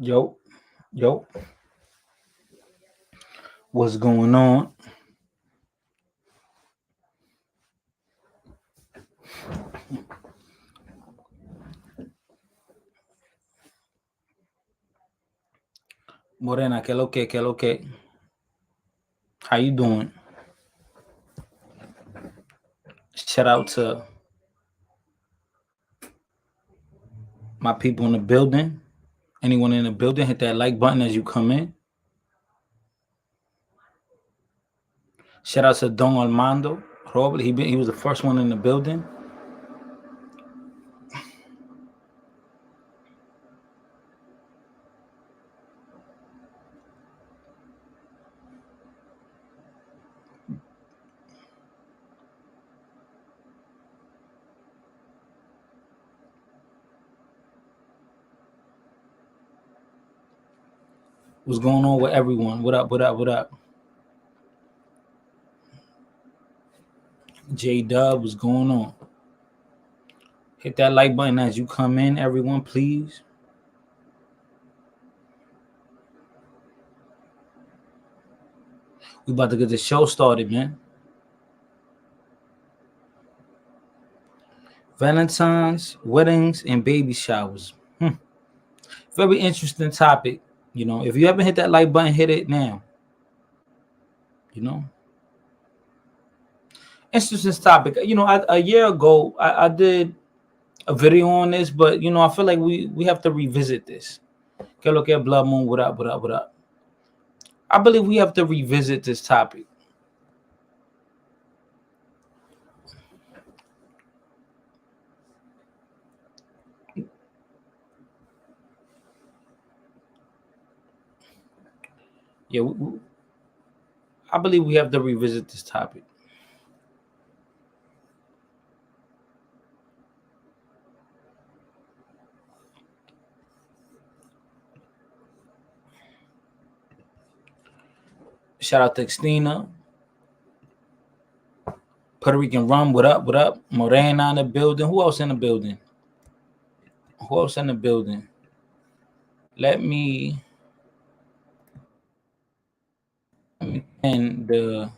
Yo, yo, what's going on? Morena, que lo que, que lo que? How you doing? Shout out to my people in the building. Anyone in the building, hit that like button as you come in. Shout out to Don Armando Robert. He was the first one in the building. What's going on with everyone? What up? What up? What up? J Dub, what's going on? Hit that like button as you come in, everyone, please. We about to get the show started, man. Valentine's, weddings, and baby showers. Very interesting topic. You know, if you haven't hit that like button, hit it now. You know, interesting topic. You know, a year ago, I did a video on this, but you know, I feel like we have to revisit this. Que lo que blood moon? What up? What up? What up? I believe we have to revisit this topic. Yeah, I believe we have to revisit this topic. Shout out to Xtina. Puerto Rican Rum, what up? What up? Morena in the building. Who else in the building? Who else in the building? Let me end the.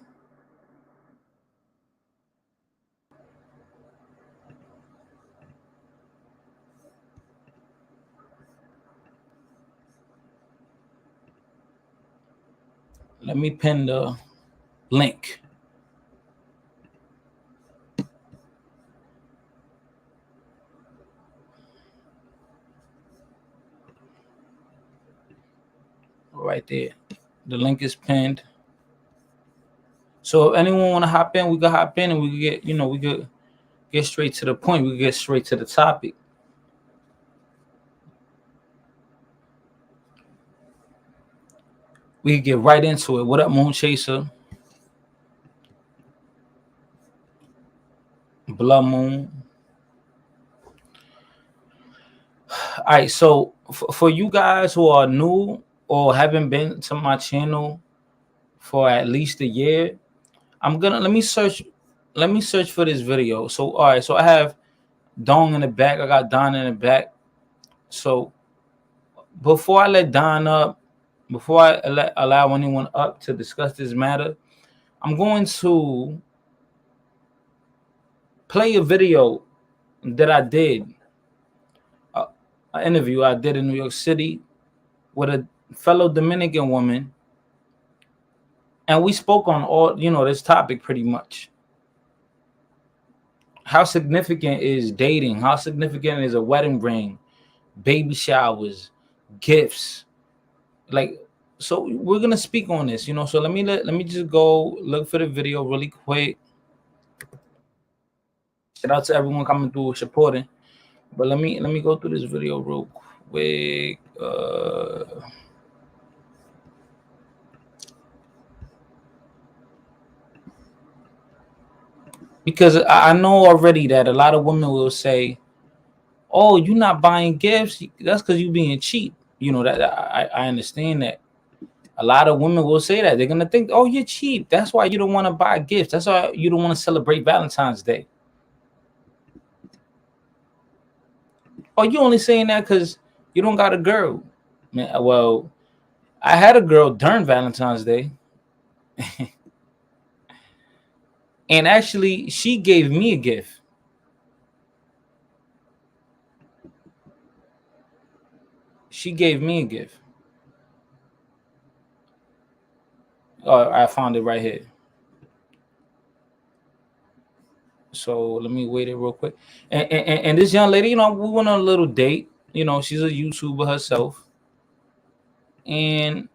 Let me pin the link. Right there. The link is pinned. So if anyone want to hop in, we can hop in and we can get, you know, we could get straight to the point. We could get straight to the topic. We could get right into it. What up, Moon Chaser? Blood Moon. All right, so for you guys who are new or haven't been to my channel for at least a year, let me search for this video. So all right, so I have Dong in the back, I got Don in the back. So before I let Don up, before I allow anyone up to discuss this matter, I'm going to play a video that I did, an interview I did in New York City with a fellow Dominican woman, and we spoke on all, you know, this topic pretty much. How significant is dating? How significant is a wedding ring, baby showers, gifts? Like, so we're gonna speak on this, you know. So let me just go look for the video really quick. Shout out to everyone coming through supporting. But let me go through this video real quick. Because I know already that a lot of women will say, "Oh, you're not buying gifts. That's because you're being cheap." You know that I understand that. A lot of women will say that. They're gonna think, "Oh, you're cheap. That's why you don't want to buy gifts. That's why you don't want to celebrate Valentine's Day." Oh, you only saying that because you don't got a girl. Well, I had a girl during Valentine's Day, and actually, she gave me a gift. She gave me a gift. Oh, I found it right here. So let me wait it real quick. And this young lady, we went on a little date. She's a YouTuber herself, and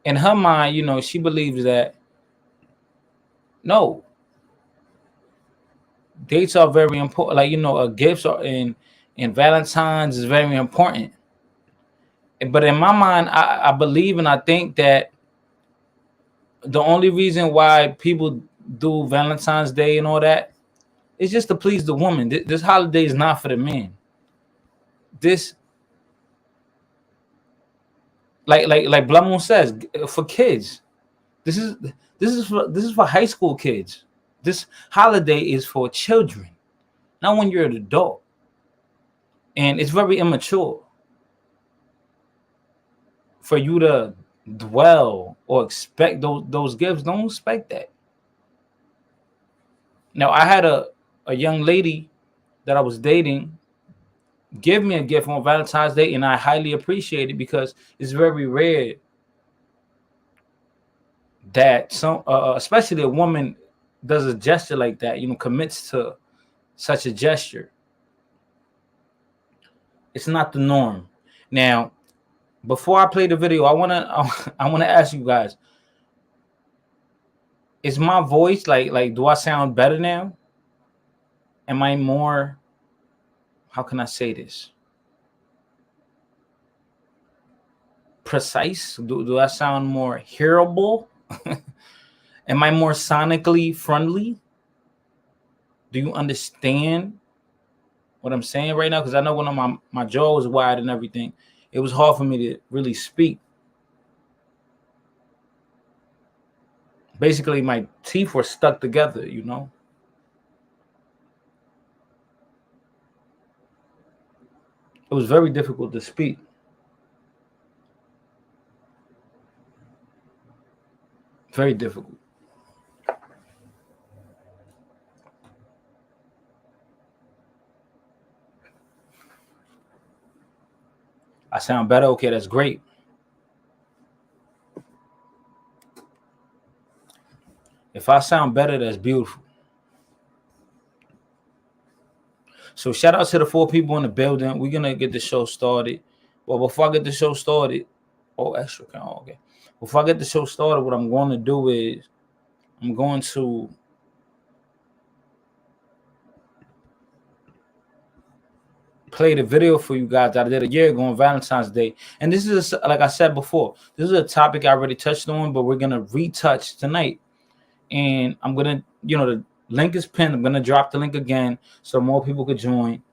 in her mind, she believes that no, dates are very important. Like gifts are in Valentine's is very important. But in my mind, I believe and I think that the only reason why people do Valentine's Day and all that is just to please the woman. This holiday is not for the man. This, like Blumon says, for kids. This is for high school kids. This holiday is for children, not when you're an adult. And it's very immature for you to dwell or expect those gifts. Don't expect that. Now, I had a young lady that I was dating give me a gift on Valentine's Day, and I highly appreciate it because it's very rare that especially a woman does a gesture like that, commits to such a gesture. It's not the norm. Now, before I play the video, I wanna ask you guys: is my voice like? Do I sound better now? Am I more? How can I say this? Precise? Do I sound more hearable? Am I more sonically friendly? Do you understand what I'm saying right now? Because I know when my jaw was wide and everything, it was hard for me to really speak. Basically, my teeth were stuck together, It was very difficult to speak. Very difficult. I sound better? Okay, that's great. If I sound better, that's beautiful. So shout out to the 4 people in the building. We're gonna get the show started. Well, before I get the show started, extra count. Okay. Before I get the show started, what I'm going to do is I'm going to play the video for you guys that I did a year ago on Valentine's Day. And this is, like I said before, this is a topic I already touched on, but we're gonna retouch tonight. And I'm gonna, the link is pinned. I'm gonna drop the link again so more people could join.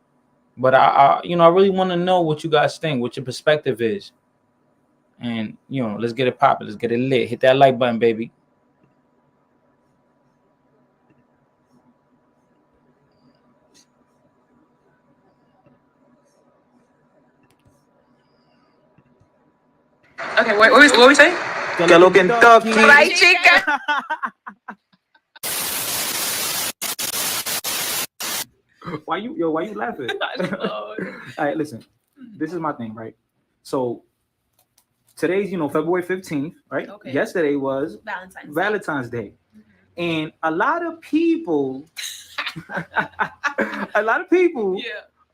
But I really want to know what you guys think, what your perspective is. And let's get it popping, let's get it lit. Hit that like button, baby. Okay, what we say? Que lo Kentucky. Fried chicken. Why you laughing? All right, listen. This is my thing, right? So today's, February 15th, right? Okay. Yesterday was Valentine's Day. And a lot of people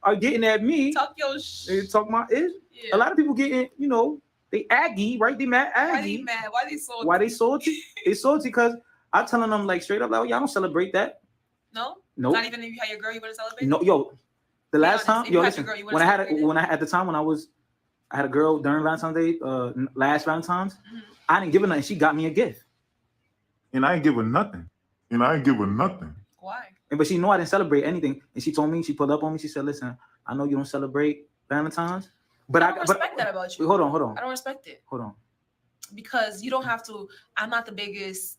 are getting at me. Talk your They talk my ish. Yeah. A lot of people getting, they aggy, right? They mad aggy. Why they mad? Why they salty? Why they salty? They salty because I'm telling them like straight up, like, y'all don't celebrate that. No? Nope. Not even if you had your girl, you wouldn't celebrate? No, yo. The last time, listen, girl, when I had a girl during Valentine's Day, last Valentine's, I didn't give her nothing. She got me a gift. And I ain't give her nothing. Why? But she know I didn't celebrate anything. And she told me, she pulled up on me, she said, listen, I know you don't celebrate Valentine's, but I don't respect that about you. Wait, hold on. I don't respect it. Hold on. Because you don't have to, I'm not the biggest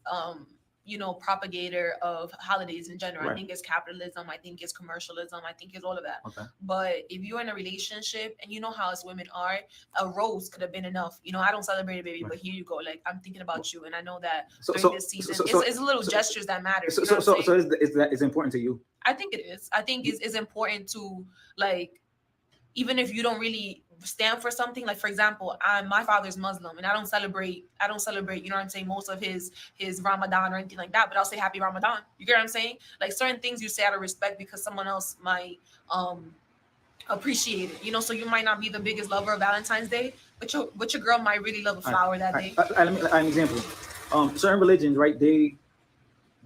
propagator of holidays in general. Right. I think it's capitalism. I think it's commercialism. I think it's all of that. Okay. But if you're in a relationship and you know how us women are, a rose could have been enough. I don't celebrate it, baby, but here you go. Like, I'm thinking about you, and I know that during this season, it's little gestures that matter. So it's important to you? I think it is. I think it's important to, like, even if you don't really stand for something, like, for example, my father's Muslim and I don't celebrate, you know what I'm saying, most of his Ramadan or anything like that, but I'll say happy Ramadan. You get what I'm saying? Like, certain things you say out of respect because someone else might appreciate it, so you might not be the biggest lover of Valentine's Day, but your girl might really love a flower that day. Let me an example. Certain religions, right, they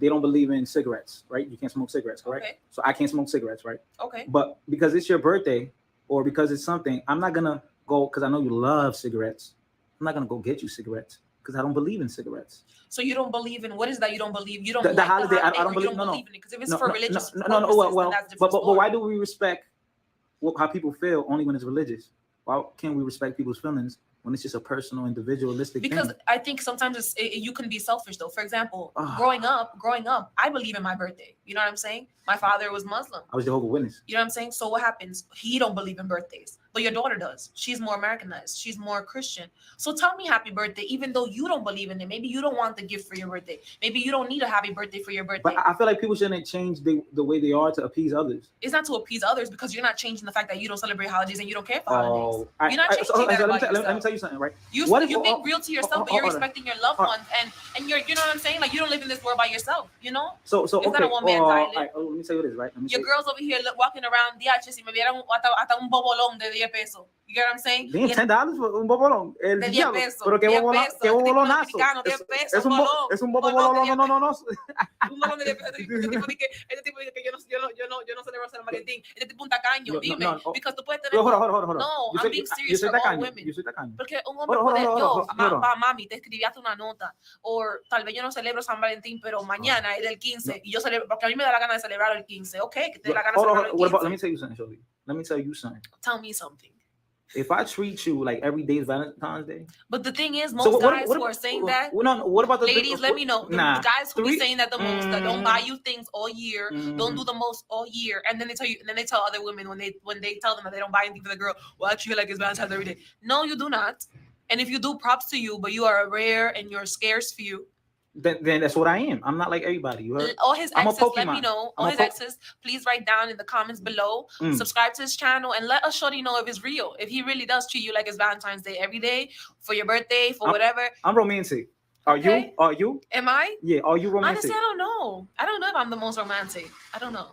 don't believe in cigarettes, right? You can't smoke cigarettes, correct? Okay. So I can't smoke cigarettes, right? Okay. But because it's your birthday or because it's something, I'm not gonna go, because I know you love cigarettes, I'm not gonna go get you cigarettes because I don't believe in cigarettes. So you don't believe in, what is that you don't believe? You don't the like holiday, the holiday, I don't believe, believe in it, because if it's no, for religious purposes, but why do we respect how people feel only when it's religious? Why can't we respect people's feelings when it's just a personal, individualistic because thing? I think sometimes you can be selfish, though. For example, growing up, I believe in my birthday. You know what I'm saying? My father was Muslim. I was Jehovah's Witness. You know what I'm saying? So what happens? He don't believe in birthdays, but your daughter does. She's more Americanized. She's more Christian. So tell me happy birthday, even though you don't believe in it. Maybe you don't want the gift for your birthday. Maybe you don't need a happy birthday for your birthday. But I feel like people shouldn't change the way they are to appease others. It's not to appease others, because you're not changing the fact that you don't celebrate holidays and you don't care for holidays. You're not changing that about yourself. Let me tell you something, right? You being real to yourself, but you're respecting your loved ones, and you're, you know what I'm saying? Like, you don't live in this world by yourself, So it's not a one-man's island. Right, let me tell you this, right? Your girls over here walking around, si me vieran hasta un bobolón de 10 pesos. You get what I'm saying? $10 for un bobolón. De 10 pesos. Pero qué bobolonazo. Es un bobolón, no. Un bolón de 10 pesos. Este tipo dice que yo no celebro San Valentín. Este tipo un tacaño. Dime, because tú puedes tener... No, I'm being serious for all women. Porque un hombre puede... Yo, mami, te escribí hasta una nota. O tal vez yo no celebro San Valentín, pero mañana es del 15 y yo celebro, porque a mí me da la gana de celebrar el 15. Okay, que te dé la gana de celebrar el 15. Let me tell you something, Shirley. Let me tell you something. Tell me something. If I treat you like every day is Valentine's Day. But the thing is, most guys who are saying that, what about the ladies? Let me know. The guys who be saying that the most, that don't buy you things all year, don't do the most all year, and then they tell you, and then they tell other women when they tell them that they don't buy anything for the girl, well, I treat you like it's Valentine's every day. No, you do not. And if you do, props to you, but you are a rare and you're a scarce few. Then that's what I am. I'm not like everybody. You heard? All his exes, let me know. All his exes, please write down in the comments below. Subscribe to his channel and let us shorty know if it's real. If he really does treat you like it's Valentine's Day every day, for your birthday, for whatever. I'm romantic. Are you? Am I? Yeah. Are you romantic? Honestly, I don't know. I don't know if I'm the most romantic. I don't know.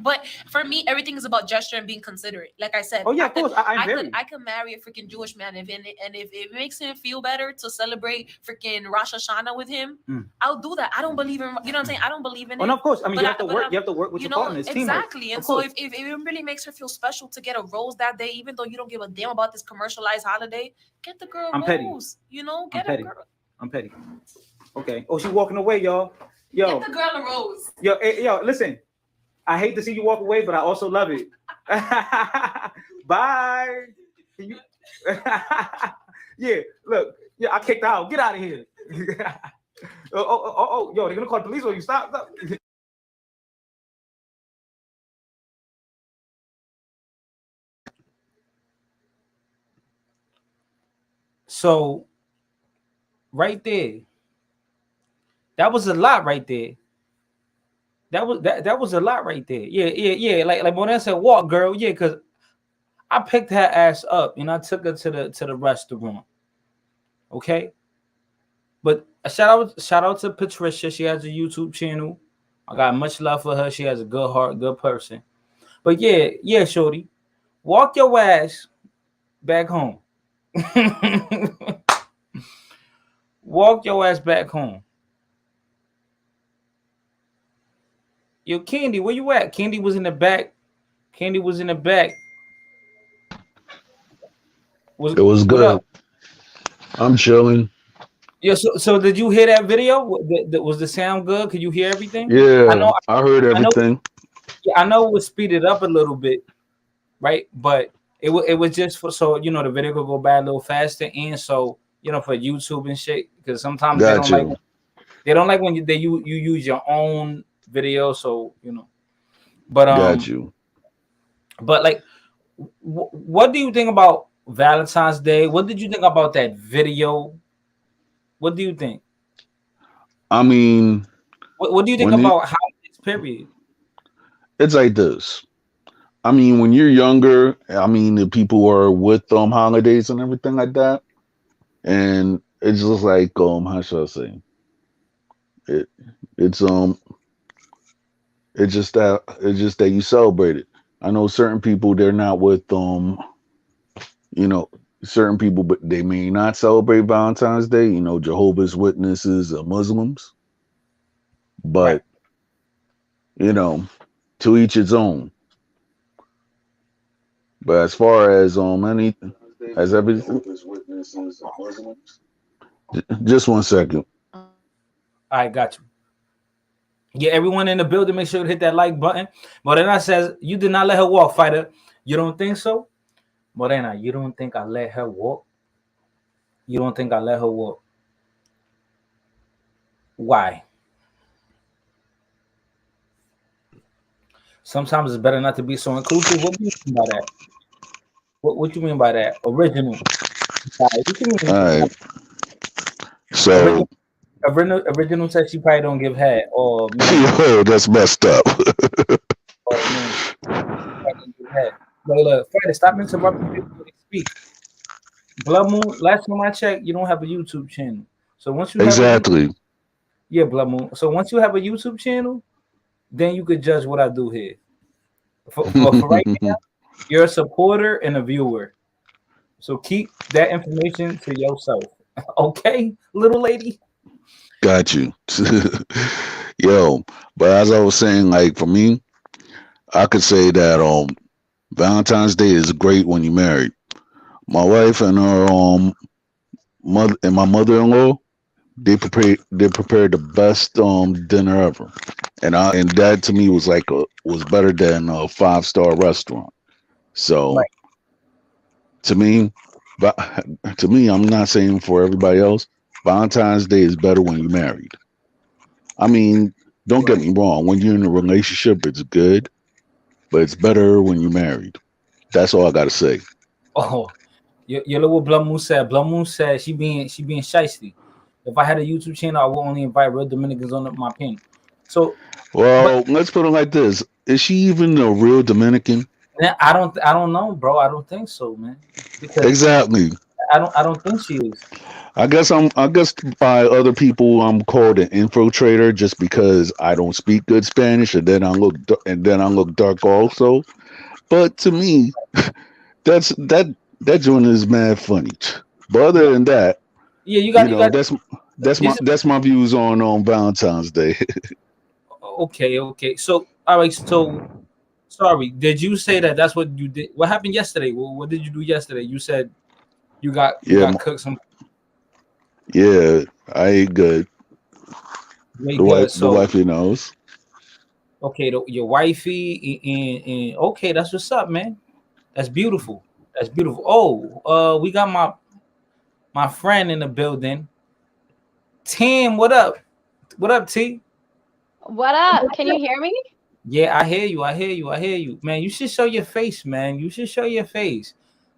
But for me, everything is about gesture and being considerate. Like I said, of course. I could marry a freaking Jewish man if it makes him feel better to celebrate freaking Rosh Hashanah with him, I'll do that. I don't believe in, you know what I'm saying? I don't believe in it. And of course, I mean, you have to work with your partner. Exactly. And so if it really makes her feel special to get a rose that day, even though you don't give a damn about this commercialized holiday, get the girl a rose. Get a girl. I'm petty. Okay. Oh, she's walking away, y'all. Yo. Get the girl a rose. Yo, listen. I hate to see you walk away, but I also love it. Bye. Can you... Yeah, look. Yeah, I kicked out. Get out of here. Yo, they're gonna call the police on you. Stop. So, right there, that was a lot right there. That was a lot right there. Yeah. Like Monet said, walk, girl. Yeah, because I picked her ass up and I took her to the restaurant. Okay. But a shout out to Patricia. She has a YouTube channel. I got much love for her. She has a good heart, good person. But yeah, shorty, walk your ass back home. Walk your ass back home. Yo, Candy, where you at? Candy was in the back. It was good. I'm chilling. Yeah, so did you hear that video? Was the sound good? Could you hear everything? Yeah, I heard everything. I know it was speeded up a little bit, right? But it was just for the video could go by a little faster, and so for YouTube and shit, because sometimes they don't like. They don't like when you use your own video. So but Got you. but like, what do you think about Valentine's Day? What did you think about that video? What do you think? I mean, What do you think when you, about holidays? Period. it's like this. I mean, when you're younger, I mean, the people are with holidays and everything like that, and it's just like how should I say it? It's it's just that you celebrate it. I know certain people they're not with you know certain people, but they may not celebrate Valentine's Day. Jehovah's Witnesses or Muslims, Right. but you know, to each its own. But as far as any as everything, just 1 second. I got you. Yeah, everyone in the building, make sure to hit that like button. Morena says, you did not let her walk, fighter. You don't think so? Morena, you don't think I let her walk? You don't think I let her walk? Why? Sometimes it's better not to be so inclusive. What do you mean by that? What you mean by that? Original. What you mean? All right. So, Original says she probably don't give head. Or yo, that's messed up. oh man, head. Look, fighter, stop interrupting people when they speak. Blood Moon, last time I checked, you don't have a YouTube channel. So once you have Exactly. yeah, Blood Moon. So once you have a YouTube channel, then you could judge what I do here. For right now, you're a supporter and a viewer. So keep that information to yourself. Okay, little lady? Got you. Yo, but as I was saying, like for me, I could say that Valentine's Day is great when you're married. My wife and her mother and my mother-in-law, they prepared the best dinner ever. And that to me was better than a 5-star restaurant. So Right. to me, but to me, I'm not saying for everybody else, Valentine's Day is better when you're married. I mean, don't get me wrong, when you're in a relationship, it's good, but it's better when you're married. That's all I gotta say. Oh, your little Blood Moon said. Blood Moon said she being shiesty. If I had a YouTube channel, I would only invite real Dominicans on my pin. So, but Well, let's put it like this: is she even a real Dominican? I don't know, bro. I don't think so, man. Because Exactly. I don't think she is. I guess by other people I'm called an infiltrator just because I don't speak good Spanish and then I look dark also. But to me, that joint is mad funny. But other than that, Yeah, you got. that's my Is it that's my views on Valentine's Day. okay? Okay. So, all right. So, sorry. Did you say that? That's what you did. What happened yesterday? What did you do yesterday? You said you Yeah, got cooked some yeah, I ain't good. way The wife good. the So, wifey knows. okay, your wifey and okay, that's what's up, man. That's beautiful. That's beautiful. Oh, we got my friend in the building. Tim, what up? What up, T? What up? Can you hear me? Yeah, I hear you. I hear you. I hear you, man. You should show your face, man. You should show your face.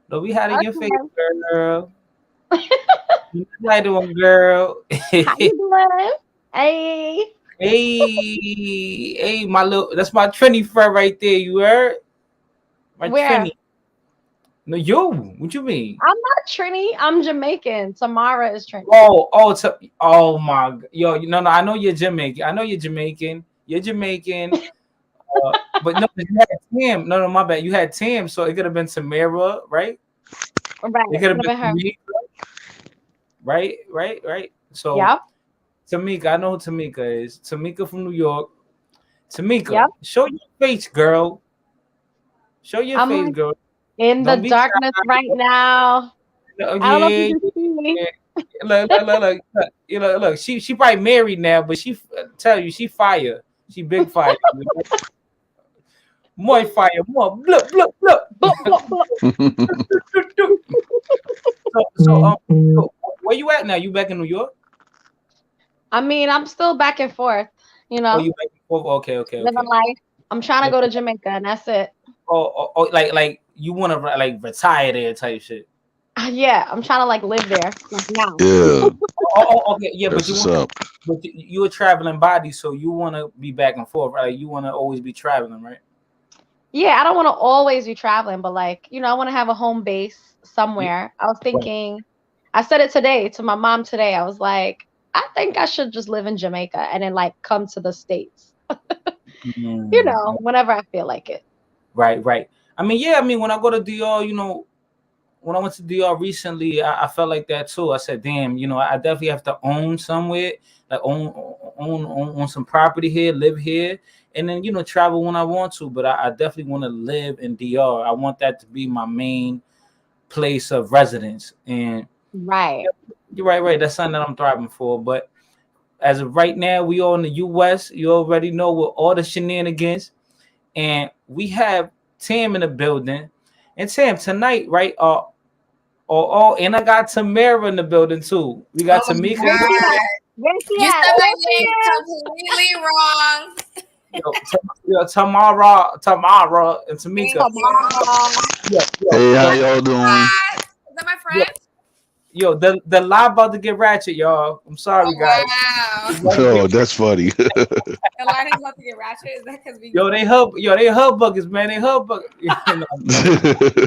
Don't be hiding your face, girl. How you doing, girl? How you doing? Hey, Hey, my little. That's my Trini friend right there. You heard? My where? Trini. No, you. What you mean? I'm not Trini. I'm Jamaican. Tamara is Trini. Oh my, yo, no, I know you're Jamaican. I know you're Jamaican. You're Jamaican. But no, you had Tim. No, my bad. You had Tim, so it could have been Tamara, right? Right. It could have Could been have been her. Tamika, right. So Yep. Tamika, I know who Tamika is. Tamika from New York. Tamika, Yep. show your face, girl. Show your I'm face, like girl. in the Don't be shy. darkness right now. Oh, I don't know if yeah, you can see me. yeah. Look. You know, look. She probably married now, but she tell you she fire. She big fire. More fire, more blup blup blup. Boop, boop, boop. So, where you at now? You back in New York? I mean, I'm still back and forth, you Oh, know, you back and forth? Okay, okay, living okay. life. I'm trying to go to Jamaica, and that's it. Like you want to like retire there type shit. Yeah, I'm trying to like live there like now. Yeah, Okay, yeah, but that's you what's want, up. but you a traveling body, so you want to be back and forth, right? You want to always be traveling, right? Yeah, I don't want to always be traveling, but like, I want to have a home base Yeah, somewhere. I was right. thinking, I said it today to my mom today. I was like, I think I should just live in Jamaica and then like come to the States, Mm, whenever I feel like it. right, right. I mean, yeah. I mean, when I go to DR, when I went to DR recently, I felt like that too. I said, damn, I definitely have to own somewhere, like own some property here, live here, and then travel when I want to. But I definitely want to live in DR. I want that to be my main place of residence. And Right. you're right, right. That's something that I'm thriving for. But as of right now, we are in the U.S. You already know with all the shenanigans, and we have Tam in the building. And Tam, tonight, right? And I got Tamara in the building too. We Oh got my Tamika. Where's she God. at? Where's she You at? said my Where's she name at? completely wrong. Tamara, and Thank Tamika. you. Tomorrow. Hey, how The, y'all doing? Is that my yo, friend? the live about to get ratchet, y'all. I'm sorry, Oh, guys. wow. It's about to Oh, get- that's funny. The line is about to get ratchet. Is that because we. they hub buggers, man. They hub buggers. No, I'm joking.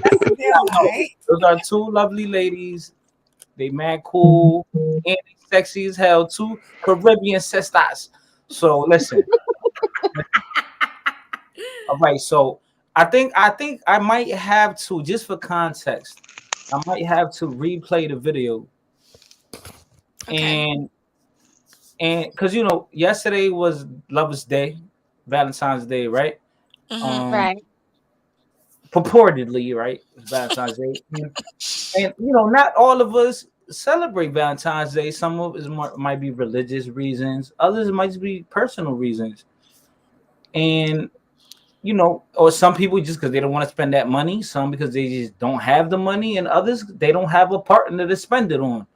That's the deal, No, right? those are two lovely ladies. They mad cool and they sexy as hell. Two Caribbean sisters. So listen. All right, so I think I might have to, just for context, I might have to replay the video. Okay. And because yesterday was Lover's Day, Valentine's Day, right? Mm-hmm. Um Right. Purportedly, right? It's Valentine's Day. And not all of us celebrate Valentine's Day. Some of it might be religious reasons, others might just be personal reasons. And or some people just because they don't want to spend that money, some because they just don't have the money, and others they don't have a partner to spend it on.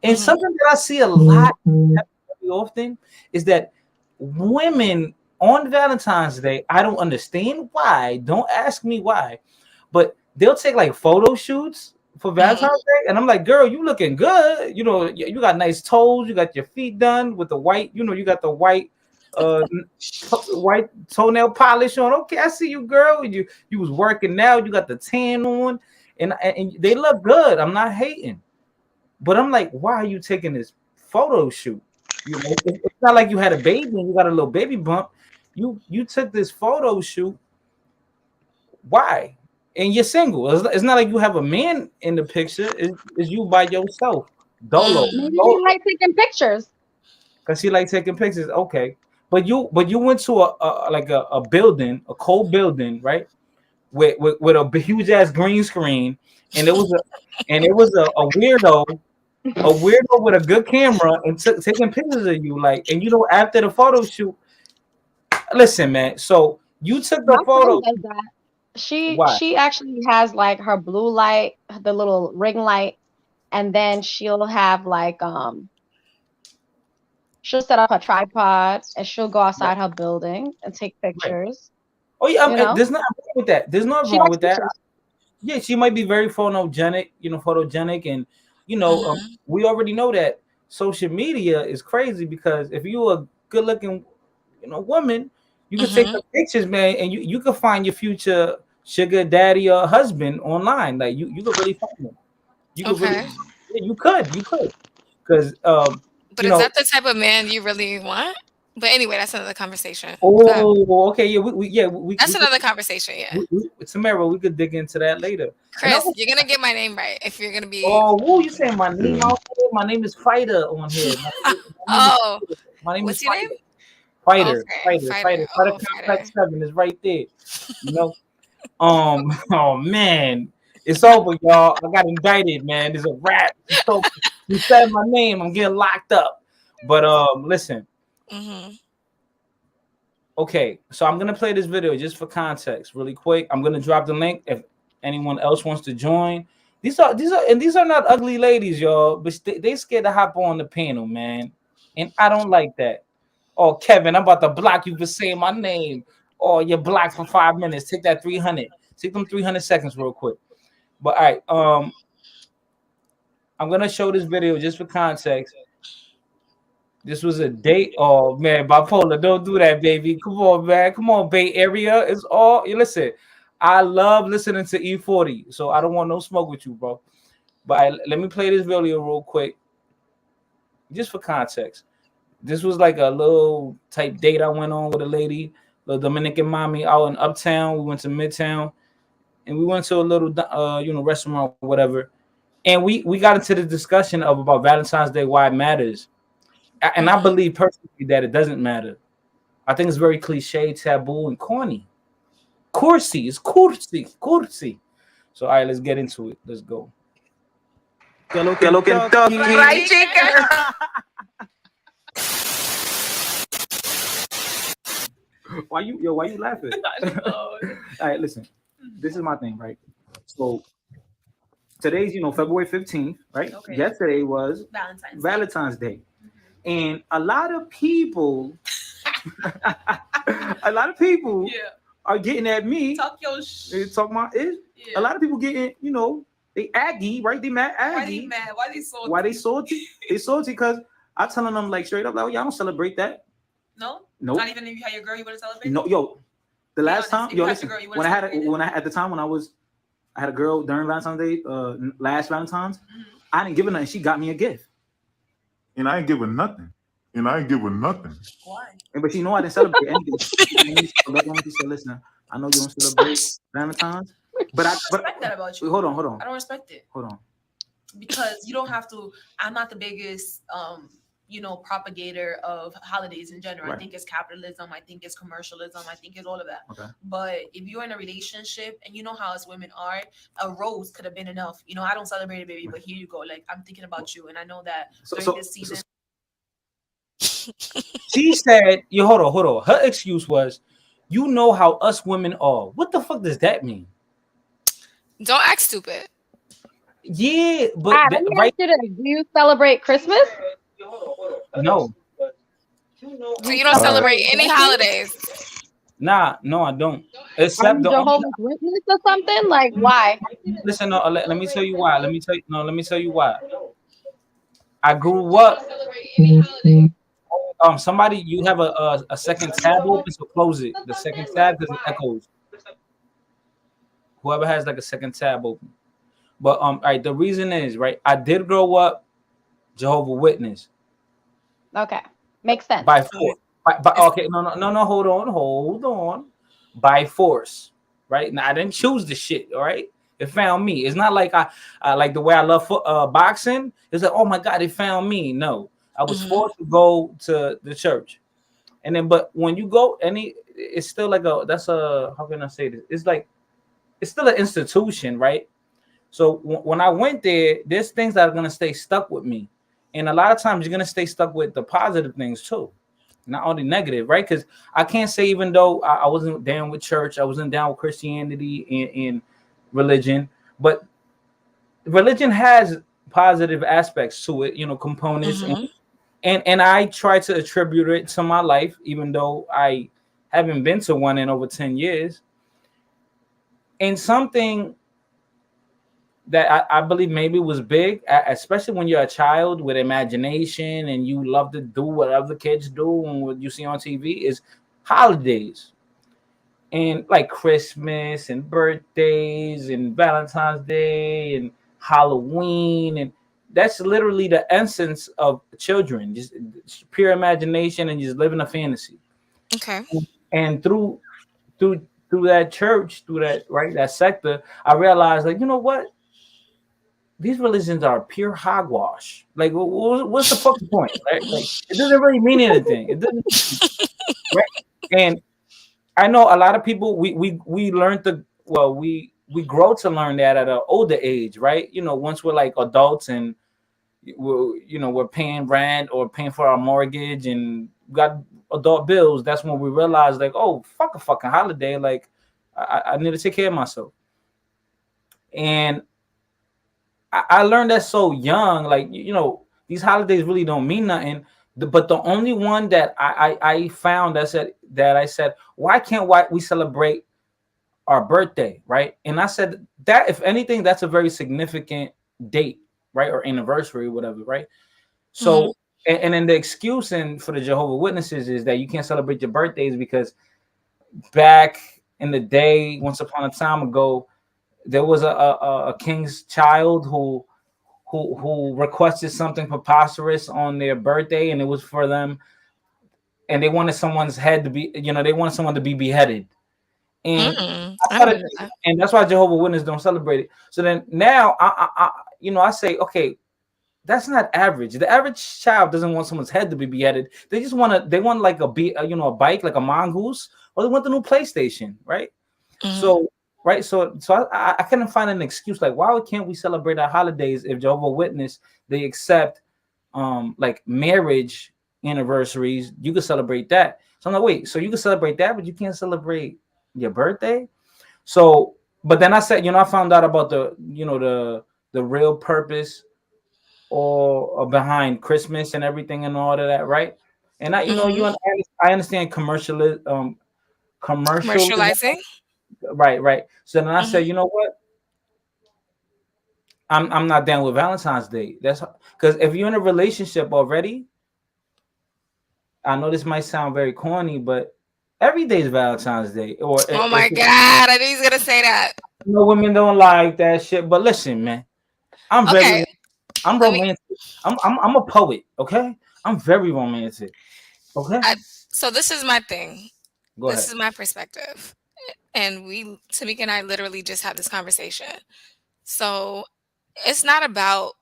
And Mm-hmm. something that I see a lot very often is that women on Valentine's Day, I don't understand why. Don't ask me why, but they'll take like photo shoots for Mm-hmm. Valentine's Day, and I'm like, girl, you looking good. You got nice toes. You got your feet done with the white. You got the uh, white toenail polish on. Okay, I see you, girl. You was working out. You got the tan on, and they look good. I'm not hating, but I'm like, why are you taking this photo shoot? It's not like you had a baby and you got a little baby bump. You took this photo shoot. Why? And you're single. It's not like you have a man in the picture. It's you by yourself. Dolo. Maybe Dolo. they like taking pictures. Cause she like taking pictures. Okay, but you went to a building, a cold building, right? With a huge ass green screen, and it was a weirdo with a good camera and taking pictures of you, like, and after the photo shoot. Listen, man. So you took the My friend photo. does that. She Why? she actually has like her blue light, the little ring light, and then she'll set up her tripod and she'll go Right. outside her building and take Right. pictures. Oh yeah. You know, There's nothing wrong with that. There's nothing she wrong likes with that. pictures. Yeah, she might be very photogenic, and Mm-hmm. we already know that social media is crazy because if you're a good-looking, woman, you can take Mm-hmm. the pictures, man, and you can find your future sugar daddy or husband online. Like you could really find them. You could really, Okay. yeah, you could, because But you is know. that the type of man you really want? But anyway, that's another conversation. Go ahead. Oh, okay, yeah, we That's could, another conversation, yeah. Tamara, we could dig into that later. And I Chris, you're gonna get my name right if you're gonna be. Oh, whoa, you saying my name Yeah. out there? My name is Fighter on here. My name is Oh, Fighter. My name is what's your name? Fighter. Fighter. Okay, Fighter. fighter. Fighter. Fighter Oh, fighter. Complex 7 is right there. You know? Oh man. It's over, y'all. I got indicted, man. There's a rap. You said my name. I'm getting locked up. But listen. Mm-hmm. Okay, so I'm gonna play this video just for context, really quick. I'm gonna drop the link if anyone else wants to join. These are not ugly ladies, y'all, but they scared to hop on the panel, man. and I don't like that. Oh, Kevin, I'm about to block you for saying my name. Oh, you're blocked for 5 minutes. Take that 300. Take them 300 seconds real quick. But all right, I'm gonna show this video just for context. This was a date. Oh man, bipolar, don't do that, baby. Come on, man. Come on, Bay Area. It's all you listen. I love listening to E40, so I don't want no smoke with you, bro. But let me play this video real quick, just for context. This was like a little type date I went on with a lady, the Dominican mommy out in Uptown. We went to Midtown, and we went to a little, restaurant, or whatever. And we got into the discussion of about Valentine's Day, why it matters. And I believe personally that it doesn't matter. I think it's very cliche, taboo, and corny. Coursey, it's coursey. So all right, let's get into it. Let's go. Right, chicken. Why you laughing? All right, listen. This is my thing, right? So today's, February 15th, right? Okay. Yesterday was Valentine's Day. And a lot of people are getting at me. Talk your They talking about it. Yeah. A lot of people getting, they aggy, right? They mad aggy. Why they salty? Why they salty? They salty because I'm telling them like straight up, like, y'all don't celebrate that. No? Nope. Not even if you had your girl, you wouldn't celebrate? No, yo. The last time, listen, girl, when I had a girl during Valentine's Day, last Valentine's, I didn't give her nothing. She got me a gift. And I ain't give her nothing. Why? But she know I didn't celebrate anything. She said, listen, I know you don't celebrate Valentine's, but I respect that about you. Wait, hold on. I don't respect it. Hold on. Because you don't have to. I'm not the biggest, propagator of holidays in general. Right. I think it's capitalism. I think it's commercialism. I think it's all of that. Okay. But if you're in a relationship and you know how us women are, a rose could have been enough. I don't celebrate it, baby, but here you go. Like, I'm thinking about you, and I know that during this season. She said, hold on. Her excuse was, you know how us women are. What the fuck does that mean? Don't act stupid. Yeah, but right. Do you celebrate Christmas? No. So you don't celebrate any holidays? Nah, no, I don't. Except the Jehovah's Witness or something. Like, why? Listen, no, let me tell you why. Let me tell you why. I grew up. Somebody, you have a second tab open, so close it. The second tab because it echoes. Whoever has like a second tab open. But all right, the reason is, right, I did grow up Jehovah's Witness. Okay, makes sense. By force. Okay, no, hold on. By force, right? Now I didn't choose the shit, all right? It found me. It's not like I like the way I love boxing. It's like, oh my God, it found me. No, I was forced to go to the church. And then, but when you go, it's still like how can I say this? It's like, it's still an institution, right? So when I went there, there's things that are going to stay stuck with me. And a lot of times you're going to stay stuck with the positive things too, not only negative, right? Because I can't say, even though I wasn't down with church, I wasn't down with Christianity and religion, but religion has positive aspects to it, components. And I try to attribute it to my life, even though I haven't been to one in over 10 years. And something that I believe maybe was big, especially when you're a child with imagination and you love to do what other kids do and what you see on TV, is holidays. And like Christmas and birthdays and Valentine's Day and Halloween. And that's literally the essence of children, just pure imagination and just living a fantasy. Okay. And through that church, that sector, I realized, like, you know what? These religions are pure hogwash. Like, what's the fucking point? Right? Like, it doesn't really mean anything. It doesn't. Right? And I know a lot of people. We learned we grow to learn that at an older age, right? Once we're like adults and we're paying rent or paying for our mortgage and got adult bills. That's when we realize, like, oh, fuck a fucking holiday. Like, I need to take care of myself. And I learned that so young, like, these holidays really don't mean nothing. But the only one that I found that I said, why can't we celebrate our birthday, right? And I said that if anything, that's a very significant date, right, or anniversary, whatever, right? So, and then the excuse for the Jehovah's Witnesses is that you can't celebrate your birthdays because back in the day, once upon a time ago, there was a king's child who requested something preposterous on their birthday, and it was for them, and they wanted someone's head to be, they wanted someone to be beheaded, and and that's why Jehovah's Witnesses don't celebrate it. So then now I say, okay, that's not average. The average child doesn't want someone's head to be beheaded. They just want like a bike, like a mongoose, or they want the new PlayStation, right? So I couldn't find an excuse. Like, why can't we celebrate our holidays if Jehovah's Witness they accept like marriage anniversaries? You could celebrate that. So I'm like, wait, so you can celebrate that, but you can't celebrate your birthday? So, but then I said, I found out about the real purpose or behind Christmas and everything and all of that, right? And I understand commercializing. Right. So then I said, you know what? I'm not down with Valentine's Day. That's because if you're in a relationship already, I know this might sound very corny, but every day is Valentine's Day. Or oh my God, I knew he was gonna say that. Women don't like that shit. But listen, man, I'm romantic. I'm a poet. Okay, I'm very romantic. Okay. So this is my thing. Go ahead. This is my perspective. And Tamika and I literally just had this conversation. So it's not about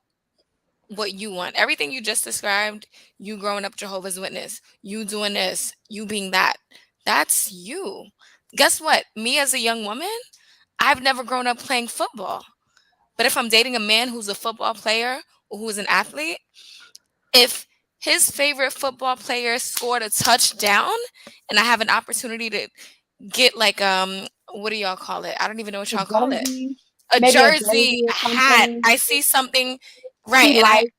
what you want. Everything you just described, you growing up Jehovah's Witness, you doing this, you being that, that's you. Guess what? Me as a young woman, I've never grown up playing football. But if I'm dating a man who's a football player or who's an athlete, if his favorite football player scored a touchdown and I have an opportunity to get like what do y'all call it? I don't even know what y'all call it. A jersey hat. I see something right,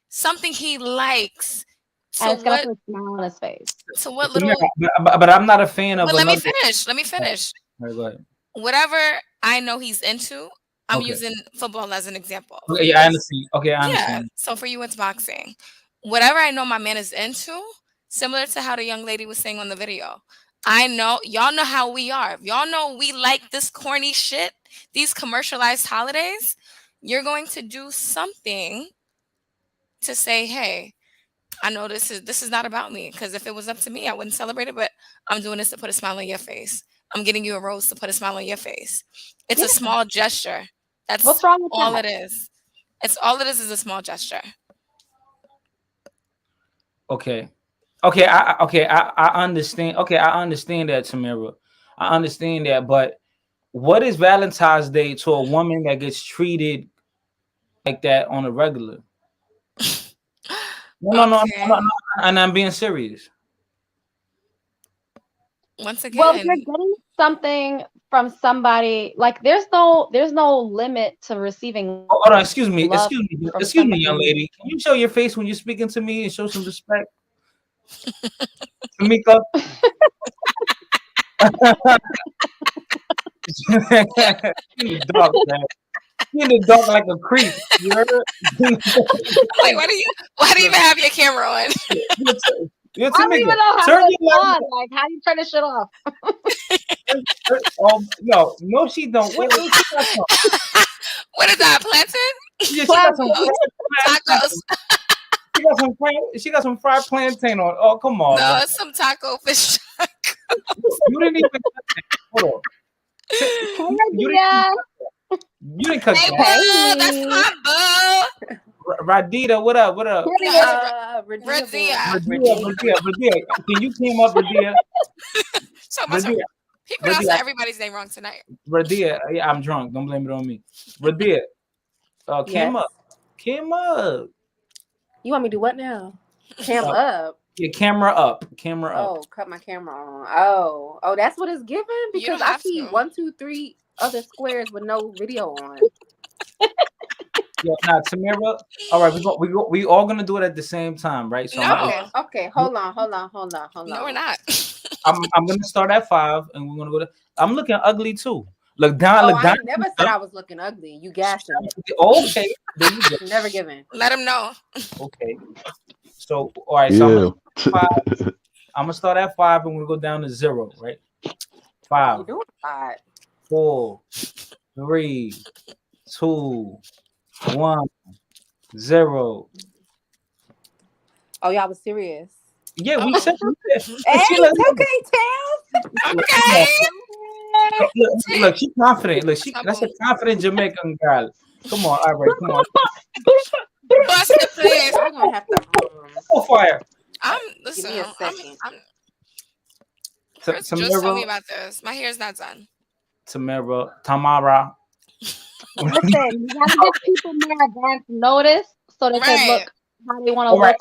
something he likes. So it's gonna put a smile on his face. So what little? But I'm not a fan of. But let me finish. Right, go ahead. Whatever I know he's into, I'm using football as an example. Okay, yeah, I understand. Okay, I understand. Yeah. So for you, it's boxing. Whatever I know my man is into, similar to how the young lady was saying on the video. I know y'all know how we are. Y'all know we like this corny shit, these commercialized holidays. You're going to do something to say, hey, I know this is not about me. Because if it was up to me, I wouldn't celebrate it. But I'm doing this to put a smile on your face. I'm getting you a rose to put a smile on your face. It's a small gesture. That's what's wrong with all that? It is. It's all it is a small gesture. Okay. I understand. Okay, I understand that, Tamira. I understand that, but what is Valentine's Day to a woman that gets treated like that on a regular? No, and I'm being serious. Once again, well, if you're getting something from somebody, like there's no limit to receiving. Hold on, excuse me, young lady. Can you show your face when you're speaking to me and show some respect? Tamika. In the dark, man. In the dark like a creep. You heard it? Wait, why do you even have your camera on? I don't even know how to on. Like, how do you turn this shit off? No, she don't. What is that, plantain? Yeah, she got some tacos. She got some fried plantain on. Oh, come on. No, it's some taco fish. You didn't even hold on. You didn't cut that. That's my boo. Radita, what up? Radia. Can you came up, Radia? So he pronounced everybody's name wrong tonight. Radia, yeah, I'm drunk. Don't blame it on me. Radia, came up. You want me to do what now? Cam up. Yeah, camera up. Oh, cut my camera on. Oh, that's what it's given? Because I see 1, 2, 3 other squares with no video on. Yo, now Tamira. All right, we all gonna do it at the same time, right? So No. Okay. Hold on. No, we're not. I'm gonna start at 5, and we're gonna go to. I'm looking ugly too. Look down. Oh, Look down. I never said I was looking ugly. You gassing it. Okay. There you go. Never given. Let him know. Okay. So all right. So Yeah. I'm gonna start at 5, and we're gonna go down to 0, right? 5, You doing that? 4, 3, 2, 1, 0. Oh, y'all was serious. Yeah, we said. Hey, it's okay, Tails. Okay. Look, she's confident. Look, that's a confident Jamaican girl. Come on, all right, come on. Bust it, please. I'm gonna have to. Go fire. Listen, Give me a second. Chris just told me about this. My hair's not done. Tamara. Listen, you gotta give people more advance notice so they can look how they want to look.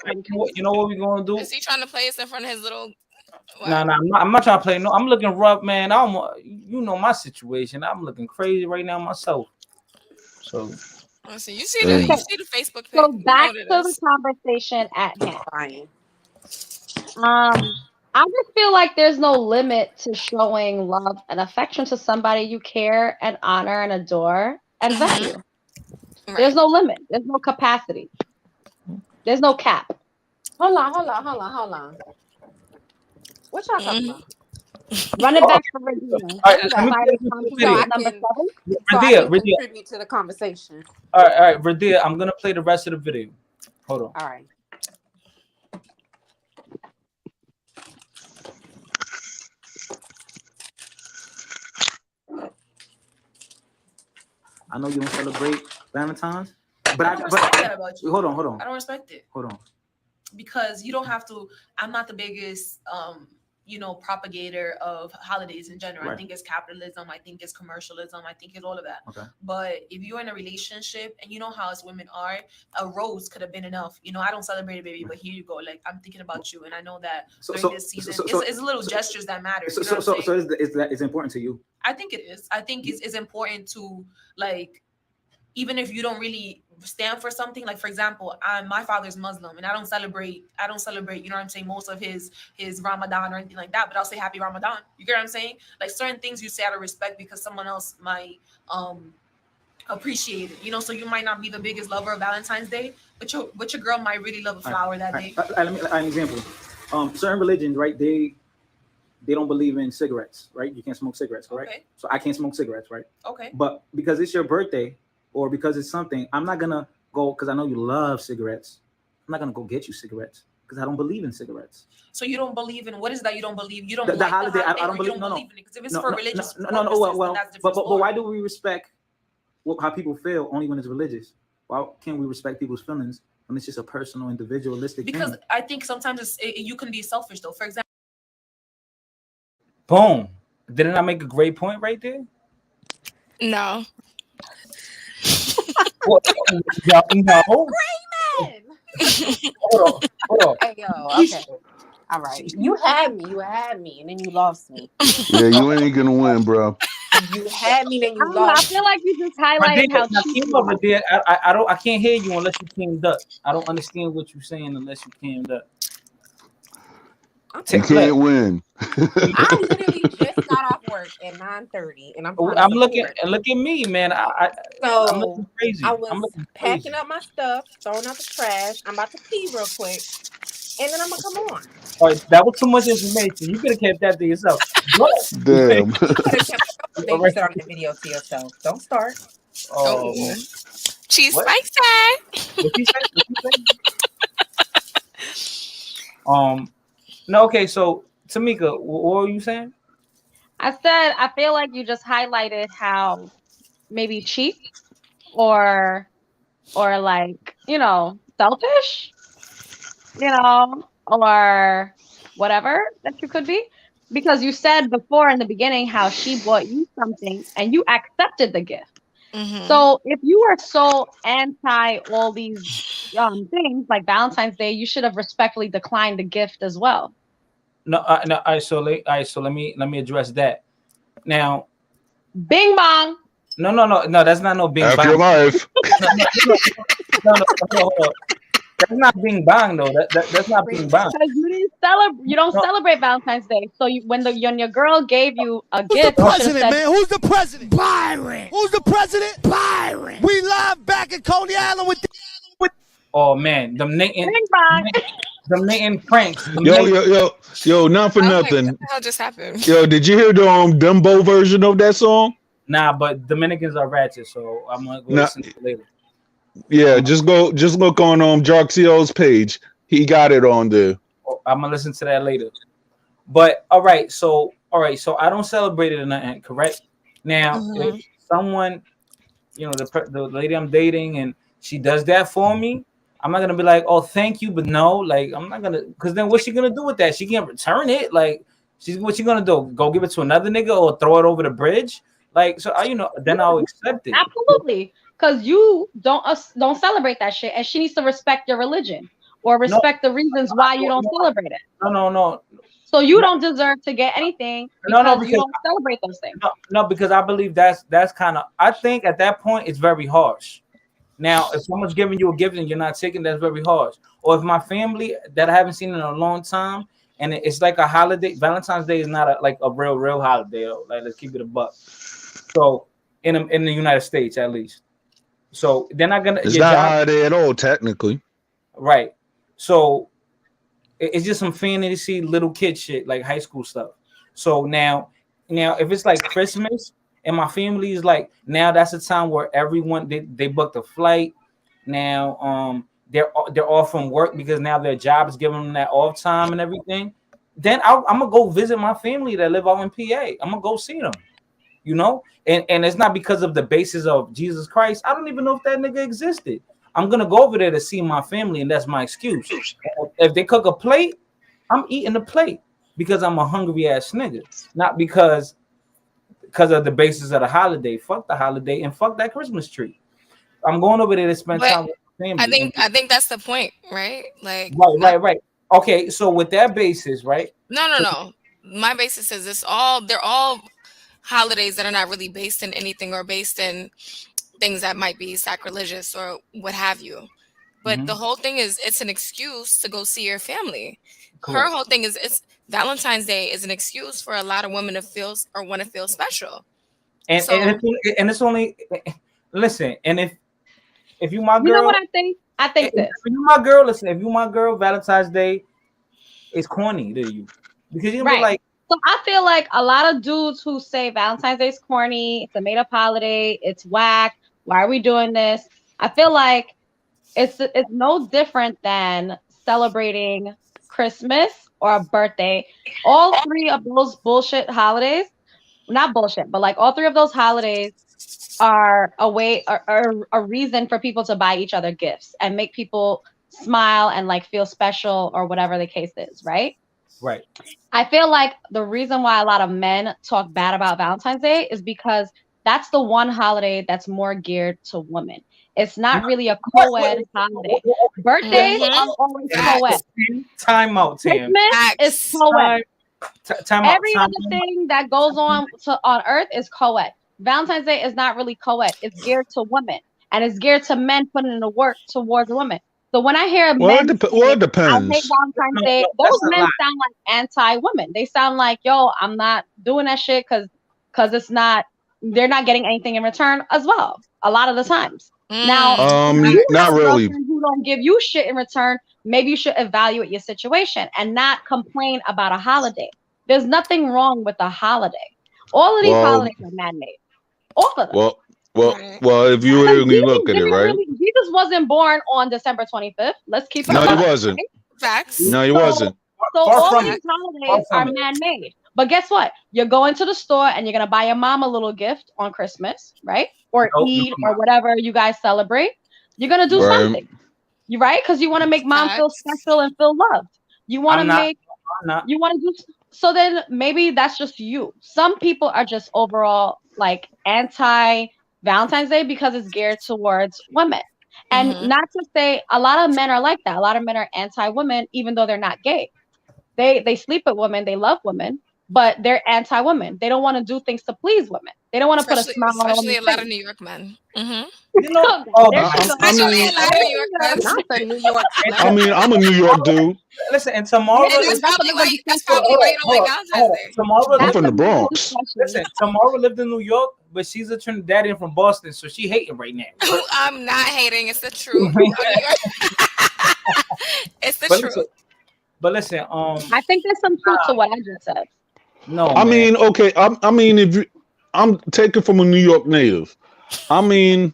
You know what we're gonna do? Is he trying to play us in front of his little? No, I'm not trying to play. No, I'm looking rough, man. You know my situation. I'm looking crazy right now myself. So, listen, you see the Facebook page. So back to the conversation at hand. I just feel like there's no limit to showing love and affection to somebody you care and honor and adore and value. Right. There's no limit. There's no capacity. There's no cap. Hold on. What y'all talking about? Run it back for Radia. Radia, contribute to the conversation. All right, Radia, I'm gonna play the rest of the video. Hold on. All right. I know you don't celebrate Valentine's, but I respect that about you. Hold on. I don't respect it. Hold on. Because you don't have to. I'm not the biggest, propagator of holidays in general. Right. I think it's capitalism. I think it's commercialism. I think it's all of that. Okay. But if you're in a relationship, and you know how us women are, a rose could have been enough. I don't celebrate it, baby, but here you go. Like, I'm thinking about you, and I know that during this season, it's little gestures that matter. So is important to you? I think it is. I think it's important to, like, even if you don't really stand for something, like, for example, my father's Muslim, and I don't celebrate, you know what I'm saying, most of his Ramadan or anything like that, but I'll say happy Ramadan. You get what I'm saying? Like, certain things you say out of respect because someone else might appreciate it, so you might not be the biggest lover of Valentine's Day, but your girl might really love a flower that day. Let me an example. Certain religions, right, they don't believe in cigarettes, right? You can't smoke cigarettes, correct? Okay. So I can't smoke cigarettes, right? Okay. But because it's your birthday, or because it's something, I'm not gonna go, because I know you love cigarettes. I'm not gonna go get you cigarettes because I don't believe in cigarettes. So you don't believe in, what is that you don't believe? You don't the like holiday. I don't believe. No. Because if it's for religious, but why do we respect how people feel only when it's religious? Why can't we respect people's feelings when it's just a personal, individualistic because thing? I think sometimes you can be selfish though. For example, boom. Didn't I make a great point right there? No. No. Hold on. Hey, yo, okay. All right. You had me, and then you lost me. Yeah, you ain't gonna win, bro. You had me, then you lost. I feel like you just highlighted how cheap. I can't hear you unless you teamed up. I don't understand what you're saying unless you teamed up. You can't win. I literally just got off work at 9:30, and I'm looking. Look at me, man. I'm looking crazy. I was packing up my stuff, throwing out the trash. I'm about to pee real quick, and then I'm gonna come on. All right, that was too much information. You could have kept that to yourself. Damn. You could have kept the video to yourself. Don't start. Oh. Cheese spikes time. No, okay, so Tamika, what were you saying? I said I feel like you just highlighted how maybe cheap or like, selfish, or whatever that you could be. Because you said before in the beginning how she bought you something and you accepted the gift. Mm-hmm. So if you are so anti all these things like Valentine's Day, you should have respectfully declined the gift as well. No. So let me address that. Now, Bing bong. No. That's not no bing After bang. your life. No. That's not bing bang though. That's not bing bang. Because you don't celebrate Valentine's Day. So when your girl gave you a gift, Who's the president, man? Who's the president? Byron. Who's the president? Byron. We live back in Coney Island with. Oh man, them knitting pranks. Yo, not for nothing. What the hell just happened? Yo, did you hear the Dumbo version of that song? Nah, but Dominicans are ratchet, so I'm gonna go listen to it later. Yeah, just look on Jarxio's page. He got it on there. I'm gonna listen to that later. But all right, so I don't celebrate it or nothing, correct? Now, if someone, the lady I'm dating, and she does that for me, I'm not gonna be like, oh, thank you, but no, like I'm not gonna, because then what's she gonna do with that? She can't return it. Like, what she gonna do? Go give it to another nigga or throw it over the bridge? Like, so then I'll accept it. Absolutely, because you don't celebrate that shit, and she needs to respect your religion or respect the reasons why you don't celebrate it. No. So you don't deserve to get anything because you don't celebrate those things. No, because I believe that's kind of. I think at that point it's very harsh. Now, if someone's giving you a gift and you're not taking, that's very harsh. Or if my family that I haven't seen in a long time, and it's like a holiday, Valentine's Day is not a real holiday. Like, let's keep it a buck. So in the United States, at least. So they're not gonna. It's not a holiday at all, technically. Right. So it's just some fantasy little kid shit, like high school stuff. So now if it's like Christmas. And my family is like, now that's a time where everyone they booked a flight. Now they're off from work because now their job is giving them that off time and everything. Then I'm gonna go visit my family that live out in PA. I'm gonna go see them, and it's not because of the basis of Jesus Christ. I don't even know if that nigga existed. I'm gonna go over there to see my family, and that's my excuse. If they cook a plate, I'm eating the plate because I'm a hungry ass nigga, not because of the basis of the holiday. Fuck the holiday and fuck that Christmas tree. I'm going over there to spend time with my family. I think that's the point, right? Like right. Okay, so with that basis, right? No. My basis is they're all holidays that are not really based in anything or based in things that might be sacrilegious or what have you. But the whole thing is it's an excuse to go see your family. Correct. Her whole thing is it's Valentine's Day is an excuse for a lot of women to feel or want to feel special. And it's only listen, and if you my girl, you know what I think? I think this. If you my girl, listen, if you my girl, Valentine's Day is corny to you. Because you're right. Like, so I feel like a lot of dudes who say Valentine's Day is corny, it's a made up holiday, it's whack, why are we doing this? I feel like it's no different than celebrating Christmas or a birthday. All three of those bullshit holidays, not bullshit, but like all three of those holidays are a reason for people to buy each other gifts and make people smile and like feel special or whatever the case is, right? Right. I feel like the reason why a lot of men talk bad about Valentine's Day is because that's the one holiday that's more geared to women. It's not really a co-ed holiday. Birthdays are always co-ed. Time out, Tim. Christmas is co-ed. Every other thing that goes on Earth is co-ed. Valentine's Day is not really co-ed. It's geared to women, and it's geared to men putting in the work towards women. So when I hear men, it depends. I hate Valentine's Day. Those men sound like anti-women. They sound like, yo, I'm not doing that shit because it's not. They're not getting anything in return as well. A lot of the times. Now, not really. Who don't give you shit in return? Maybe you should evaluate your situation and not complain about a holiday. There's nothing wrong with a holiday. All of these holidays are man-made. All of them. Well, if you really look at it, right? Jesus wasn't born on December 25th. Let's keep it. No, he wasn't. Right? Facts. No, he wasn't. So all these holidays are man-made. But guess what? You're going to the store and you're going to buy your mom a little gift on Christmas, right? Or Eid or whatever you guys celebrate. You're going to do something. You right? Because you want to make mom feel special and feel loved. You want to you want to do. So then maybe that's just you. Some people are just overall like anti Valentine's Day because it's geared towards women. And not to say a lot of men are like that. A lot of men are anti-women, even though they're not gay. They sleep with women. They love women. but they're anti-women. They don't want to do things to please women. They don't want to put a smile on especially women's a lot of face. New York men. Mm-hmm. You know, Especially a lot of New York men. Not the New York. I mean, I'm a New York dude. listen, and tomorrow And that's probably why you don't like Valentine's Day. Tomorrow, I'm from the Bronx. listen, tomorrow lived in New York, but she's a Trinidadian from Boston, so she hating right now. I'm not hating. It's the truth. It's the truth. But listen, I think there's some truth to what I just said. No, I mean, okay. I mean, if you, I'm taking from a New York native. I mean,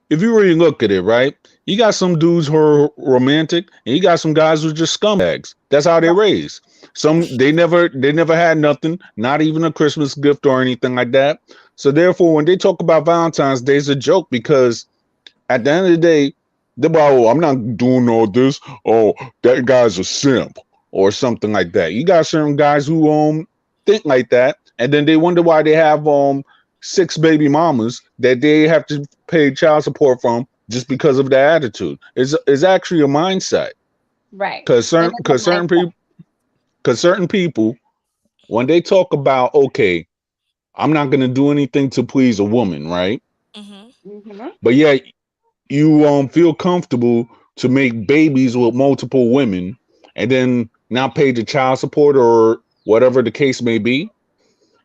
if you really look at it, right? You got some dudes who are romantic, and you got some guys who are just scumbags. That's how they're raised. Some they never had nothing, not even a Christmas gift or anything like that. So therefore, when they talk about Valentine's Day, it's a joke because at the end of the day, they're about, oh, I'm not doing all this. Oh, that guy's a simp or something like that. You got certain guys who think like that, and then they wonder why they have 6 baby mamas that they have to pay child support from just because of their attitude. It's actually a mindset, right? Because certain people, when they talk about, okay, I'm not going to do anything to please a woman, right? Mm-hmm. But yeah, you feel comfortable to make babies with multiple women and then not pay the child support or whatever the case may be.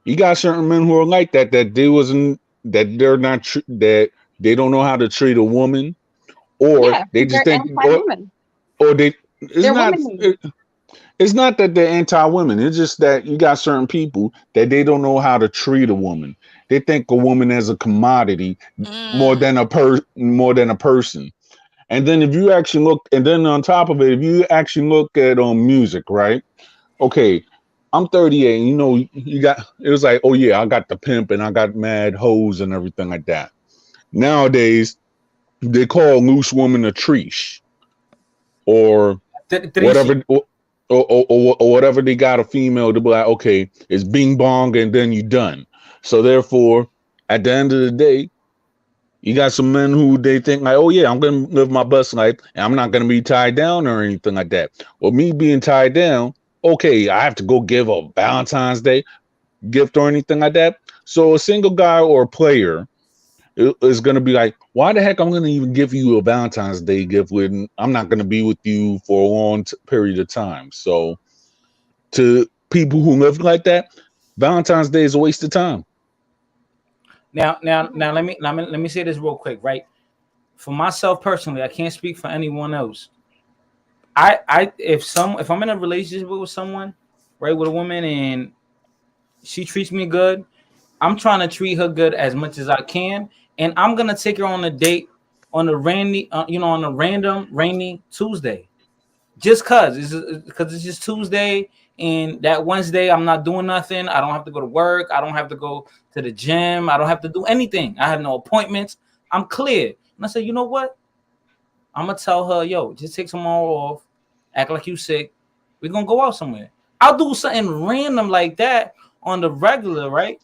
You got certain men who are like that they don't know how to treat a woman, or they just think, or they it's not that they're anti-women. It's just that you got certain people that they don't know how to treat a woman. They think a woman as a commodity more than a person. And then if you actually look, and then on top of it, if you actually look at music, right? Okay, I'm 38. You know, it was like, oh yeah, I got the pimp and I got mad hoes and everything like that. Nowadays, they call loose woman a treesh or whatever. Or whatever they got a female to be like, okay, it's bing bong and then you done. So therefore, at the end of the day, you got some men who they think like, oh yeah, I'm gonna live my best life and I'm not gonna be tied down or anything like that. Well, me being tied down, okay, I have to go give a Valentine's Day gift or anything like that. So a single guy or a player is going to be like, why the heck I'm going to even give you a Valentine's Day gift when I'm not going to be with you for a long period of time? So to people who live like that, Valentine's Day is a waste of time. Now let me say this real quick, right? For myself personally, I can't speak for anyone else. If I'm in a relationship with someone, right, with a woman, and she treats me good, I'm trying to treat her good as much as I can, and I'm gonna take her on a date on a random rainy Tuesday, just cause it's just Tuesday, and that Wednesday I'm not doing nothing. I don't have to go to work. I don't have to go to the gym. I don't have to do anything. I have no appointments. I'm clear. And I said, you know what? I'm gonna tell her, yo, just take tomorrow off. Act like you sick. We're gonna go out somewhere. I'll do something random like that on the regular, right?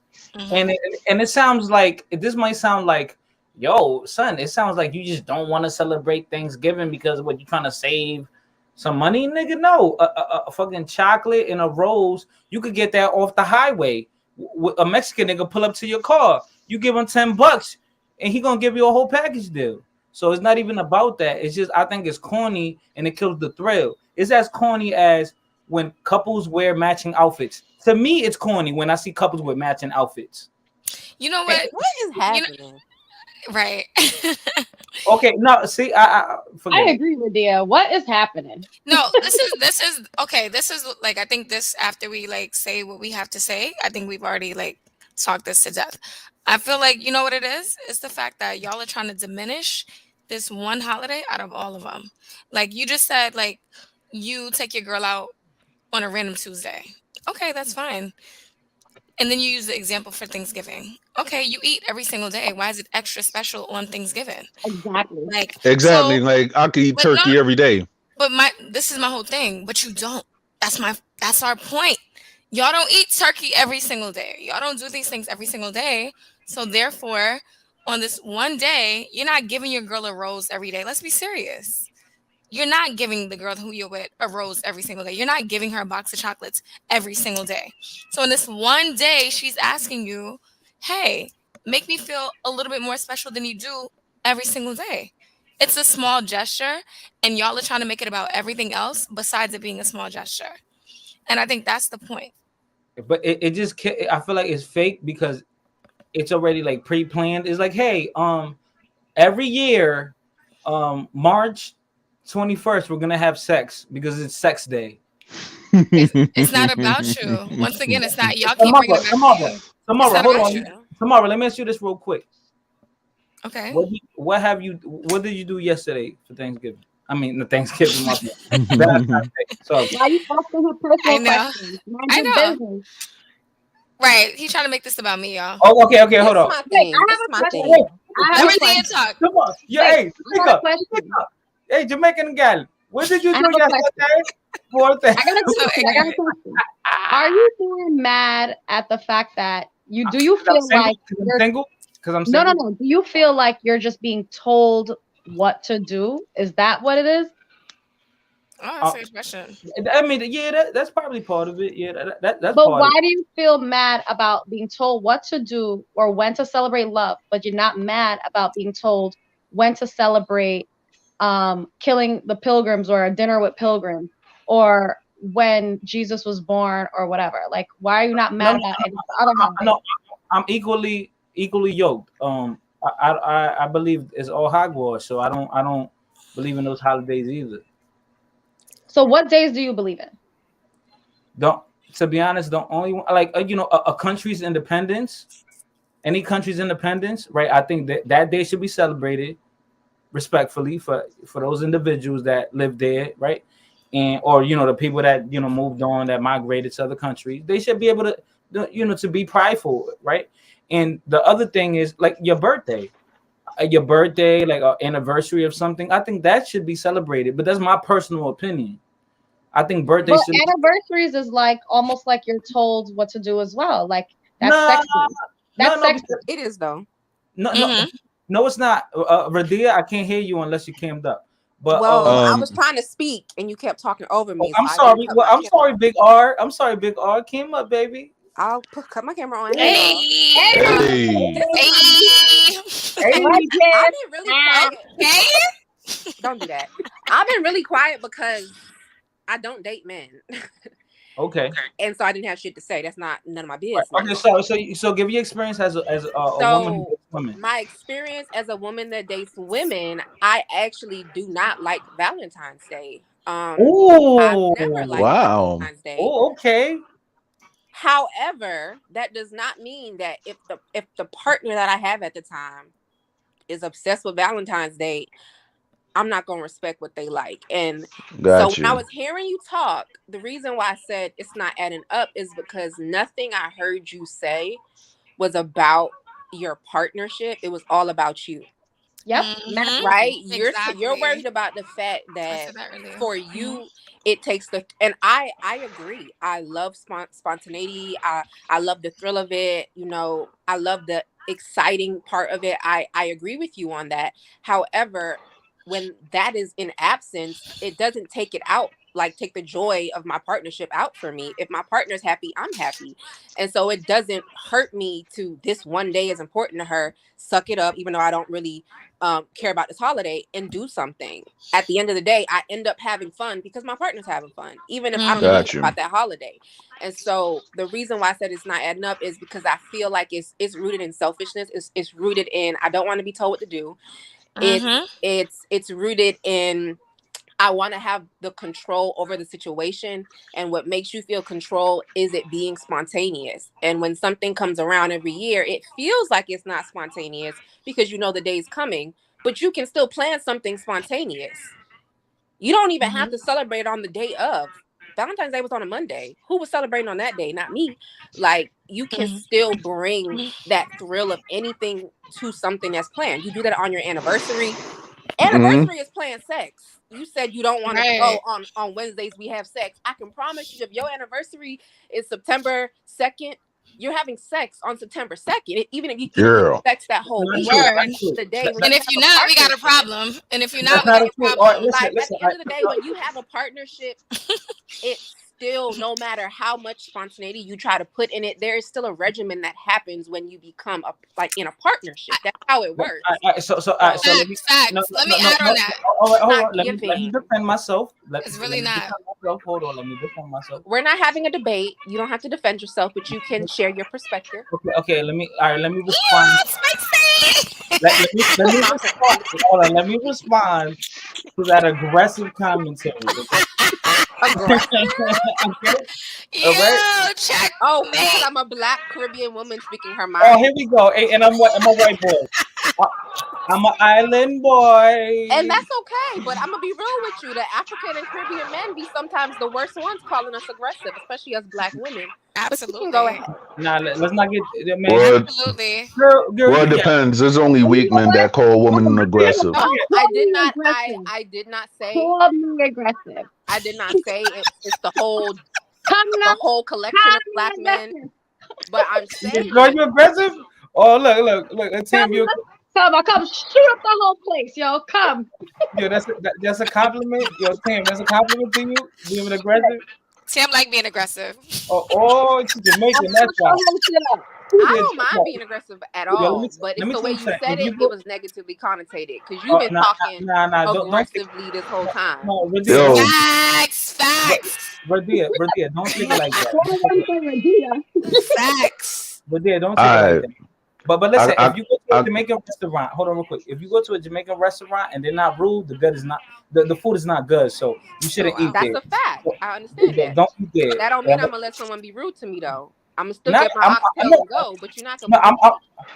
And it sounds like this might sound like, yo, son, it sounds like you just don't want to celebrate Thanksgiving because what you're trying to save some money, nigga. No, a fucking chocolate and a rose, you could get that off the highway. A Mexican nigga pull up to your car, you give him $10, and he gonna give you a whole package deal. So it's not even about that. It's just I think it's corny and it kills the thrill. It's as corny as when couples wear matching outfits. To me, it's corny when I see couples with matching outfits. You know what? What is happening? Right. Okay, no, see, I agree with Dia. What is happening? No, this is okay. This is like, I think this, after we like say what we have to say, I think we've already like talked this to death. I feel like, you know what it is? It's the fact that y'all are trying to diminish this one holiday out of all of them. Like you just said, like you take your girl out on a random Tuesday. Okay, that's fine. And then you use the example for Thanksgiving. Okay, you eat every single day. Why is it extra special on Thanksgiving? Exactly. Like I could eat turkey every day. But this is my whole thing. But you don't. That's our point. Y'all don't eat turkey every single day. Y'all don't do these things every single day. So therefore, on this one day, you're not giving your girl a rose every day. Let's be serious. You're not giving the girl who you're with a rose every single day. You're not giving her a box of chocolates every single day. So in this one day, she's asking you, hey, make me feel a little bit more special than you do every single day. It's a small gesture, and y'all are trying to make it about everything else besides it being a small gesture. And I think that's the point. But it just, I feel like it's fake because it's already like pre-planned. It's like, hey, every year, March 21st, we're gonna have sex because it's sex day. It's not about you. Once again, it's not. Y'all keep bringing it back to you. Tomorrow, hold on. Tomorrow, let me ask you this real quick. Okay. What did you do yesterday for Thanksgiving? I mean, the Thanksgiving. Sorry. Why you asking her personal questions? I know. Right. He's trying to make this about me, y'all. Oh, okay, hold on. I have a question. Talk. Come on. Yeah, hey, Jamaican gal, what did you do yesterday? I got a question. Are you feeling mad at the fact that do you feel like you're single? Because I'm single. No. Do you feel like you're just being told what to do? Is that what it is? Oh, that's a good question. I mean, yeah, that's probably part of it. Yeah, that's. But why do you feel mad about being told what to do or when to celebrate love, but you're not mad about being told when to celebrate killing the pilgrims or a dinner with pilgrims or when Jesus was born or whatever? Like, why are you not mad about it? The other holidays? No, I'm equally yoked. I believe it's all hogwash, so I don't believe in those holidays either. So what days do you believe in? To be honest, the only one, like a country's independence, any country's independence, right? I think that day should be celebrated respectfully for those individuals that live there, right? And or the people that moved on, that migrated to other countries. They should be able to to be prideful, right? And the other thing is like your birthday, like an anniversary of something. I think that should be celebrated, but that's my personal opinion. I think birthdays. But anniversaries is like almost like you're told what to do as well. Like that's sexy. That's sexy. It is though. No, it's not. Radia, I can't hear you unless you cammed up. But I was trying to speak and you kept talking over me. I'm sorry. I'm sorry, Big R. I'm sorry, Big R. Came up, baby. I'll cut my camera on. Hey. I didn't really quiet. Don't do that. I've been really quiet because I don't date men. Okay. And so I didn't have shit to say. That's none of my business. Okay, so give your experience as a woman who dates women. My experience as a woman that dates women, I actually do not like Valentine's Day. I've never liked Valentine's Day. Oh, okay. However, that does not mean that if the partner that I have at the time is obsessed with Valentine's Day, I'm not going to respect what they like. And so when I was hearing you talk, the reason why I said it's not adding up is because nothing I heard you say was about your partnership. It was all about you. Yep. Right? Exactly. You're worried about the fact that for you, it takes and I agree. I love spontaneity. I love the thrill of it. I love the exciting part of it. I agree with you on that. However, when that is in absence, it doesn't take it out, like take the joy of my partnership out for me. If my partner's happy, I'm happy. And so it doesn't hurt me to this one day is important to her, suck it up, even though I don't really care about this holiday, and do something. At the end of the day, I end up having fun because my partner's having fun, even if I don't care about that holiday. And so the reason why I said it's not adding up is because I feel like it's rooted in selfishness. It's rooted in, I don't want to be told what to do. It's rooted in, I want to have the control over the situation, and what makes you feel control is it being spontaneous. And when something comes around every year, it feels like it's not spontaneous because the day's coming, but you can still plan something spontaneous. You don't even have to celebrate on the day of. Valentine's Day was on a Monday. Who was celebrating on that day? Not me. Like, you can still bring that thrill of anything to something that's planned. You do that on your anniversary. Anniversary is planned sex. You said you don't want to go on Wednesdays we have sex. I can promise you, if your anniversary is September 2nd, you're having sex on September 2nd, even if you keep sex that whole week. The day and if you're not, we got a problem. And if you're not, we got a problem. Like, at the end of the day, when you have a partnership, it's still, no matter how much spontaneity you try to put in it, there is still a regimen that happens when you become in a partnership. That's how it works. So let me add on that. Hold on. Let me defend myself. It's really not. Hold on. Let me defend myself. We're not having a debate. You don't have to defend yourself, but you can share your perspective. Okay. Let me respond. Let me respond. Hold on. Let me respond to that aggressive commentary. Check. Oh, because I'm a Black Caribbean woman speaking her mind. Oh, here we go. And I'm a white boy. I'm an island boy. And that's okay. But I'm gonna be real with you. The African and Caribbean men be sometimes the worst ones calling us aggressive, especially as Black women. Absolutely. Go ahead. Nah, let's not get man. Absolutely. Well, it depends. There's only weak men that call women aggressive. No, I did not. I did not say. Call me aggressive. I did not say it's the whole collection of Black men. But I'm saying, are you aggressive? Oh, look. Let's see you. Come shoot up the whole place, yo. Come. Yo, that's a compliment. Yo, Tim, that's a compliment to you. Being aggressive. Tim like being aggressive. Oh, it's Jamaican. That's right. I don't mind being aggressive at all, but it's the way you said it was negatively connotated because you've been talking aggressively this whole time. No, Facts. Radia, don't think it like that. Facts. Radia, don't think it like that. But listen, if you go to a Jamaican restaurant, hold on real quick. If you go to a Jamaican restaurant and they're not rude, the food is not good. So you shouldn't eat there. That's a fact. I understand that. Don't eat there. That don't mean I'm gonna let someone be rude to me though. I'm gonna still get my oxtail and go, but you're not gonna.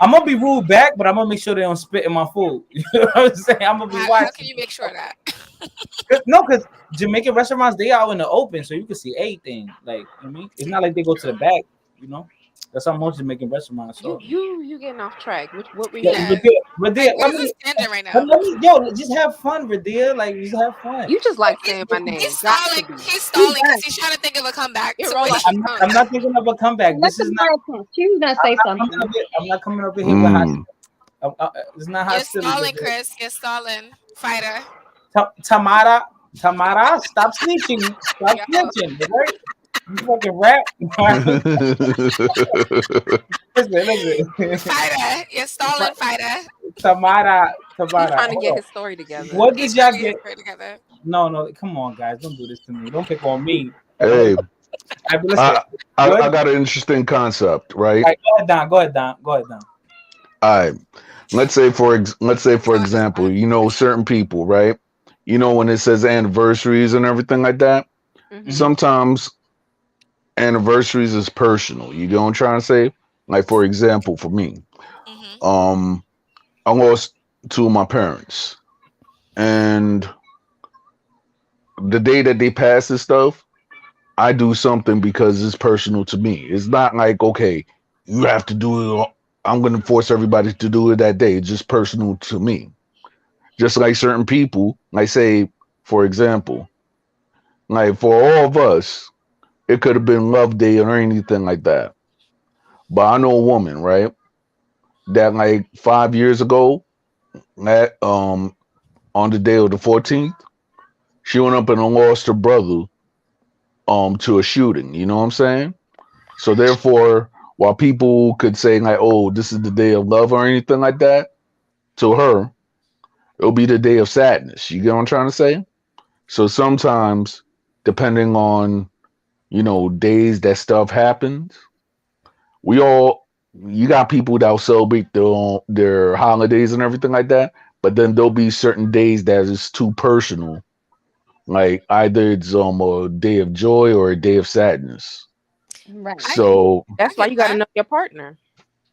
I'm gonna be rude back, but I'm gonna make sure they don't spit in my food. You know what I'm saying? I'm gonna be watching. How can you make sure that? No, because Jamaican restaurants, they out in the open, so you can see anything. Like, I mean, it's not like they go to the back, you know. That's how most Jamaican restaurants. So. You getting off track? What were you? Radia, right now. Yo, just have fun, Radia. Like, just have fun. You just like saying my name. He's stalling because he's trying to think of a comeback. I'm not thinking of a comeback. This is not. She was gonna say something. I'm not coming over here with hot. It's not hot. You're stalling, Chris. You're stalling, fighter. Tamara, stop snitching. Stop snitching, right? You fucking rap. Listen. Fighter, you're stalling, fighter. Tamara. He's trying to get his story together. What did y'all get? No, come on, guys. Don't do this to me. Don't pick on me. Hey, I got an interesting concept, right? Go ahead, Don. All right. Let's say for example, you know, certain people, right? You know, when it says anniversaries and everything like that, sometimes anniversaries is personal. You know what I'm trying to say? Like, for example, for me, I lost two of my parents, and the day that they pass this stuff, I do something because it's personal to me. It's not like, okay, you have to do it. I'm going to force everybody to do it that day. It's just personal to me. Just like certain people, like say, for example, like for all of us, it could have been Love Day or anything like that. But I know a woman, right, that like 5 years ago, on the day of the 14th, she went up and lost her brother to a shooting. You know what I'm saying? So therefore, while people could say like, oh, this is the day of love or anything like that, to her, it'll be the day of sadness. You get what I'm trying to say? So sometimes, depending on, you know, days that stuff happens, you got people that'll celebrate their holidays and everything like that, but then there'll be certain days that is too personal. Like either it's a day of joy or a day of sadness. Right. So that's why you got to know your partner.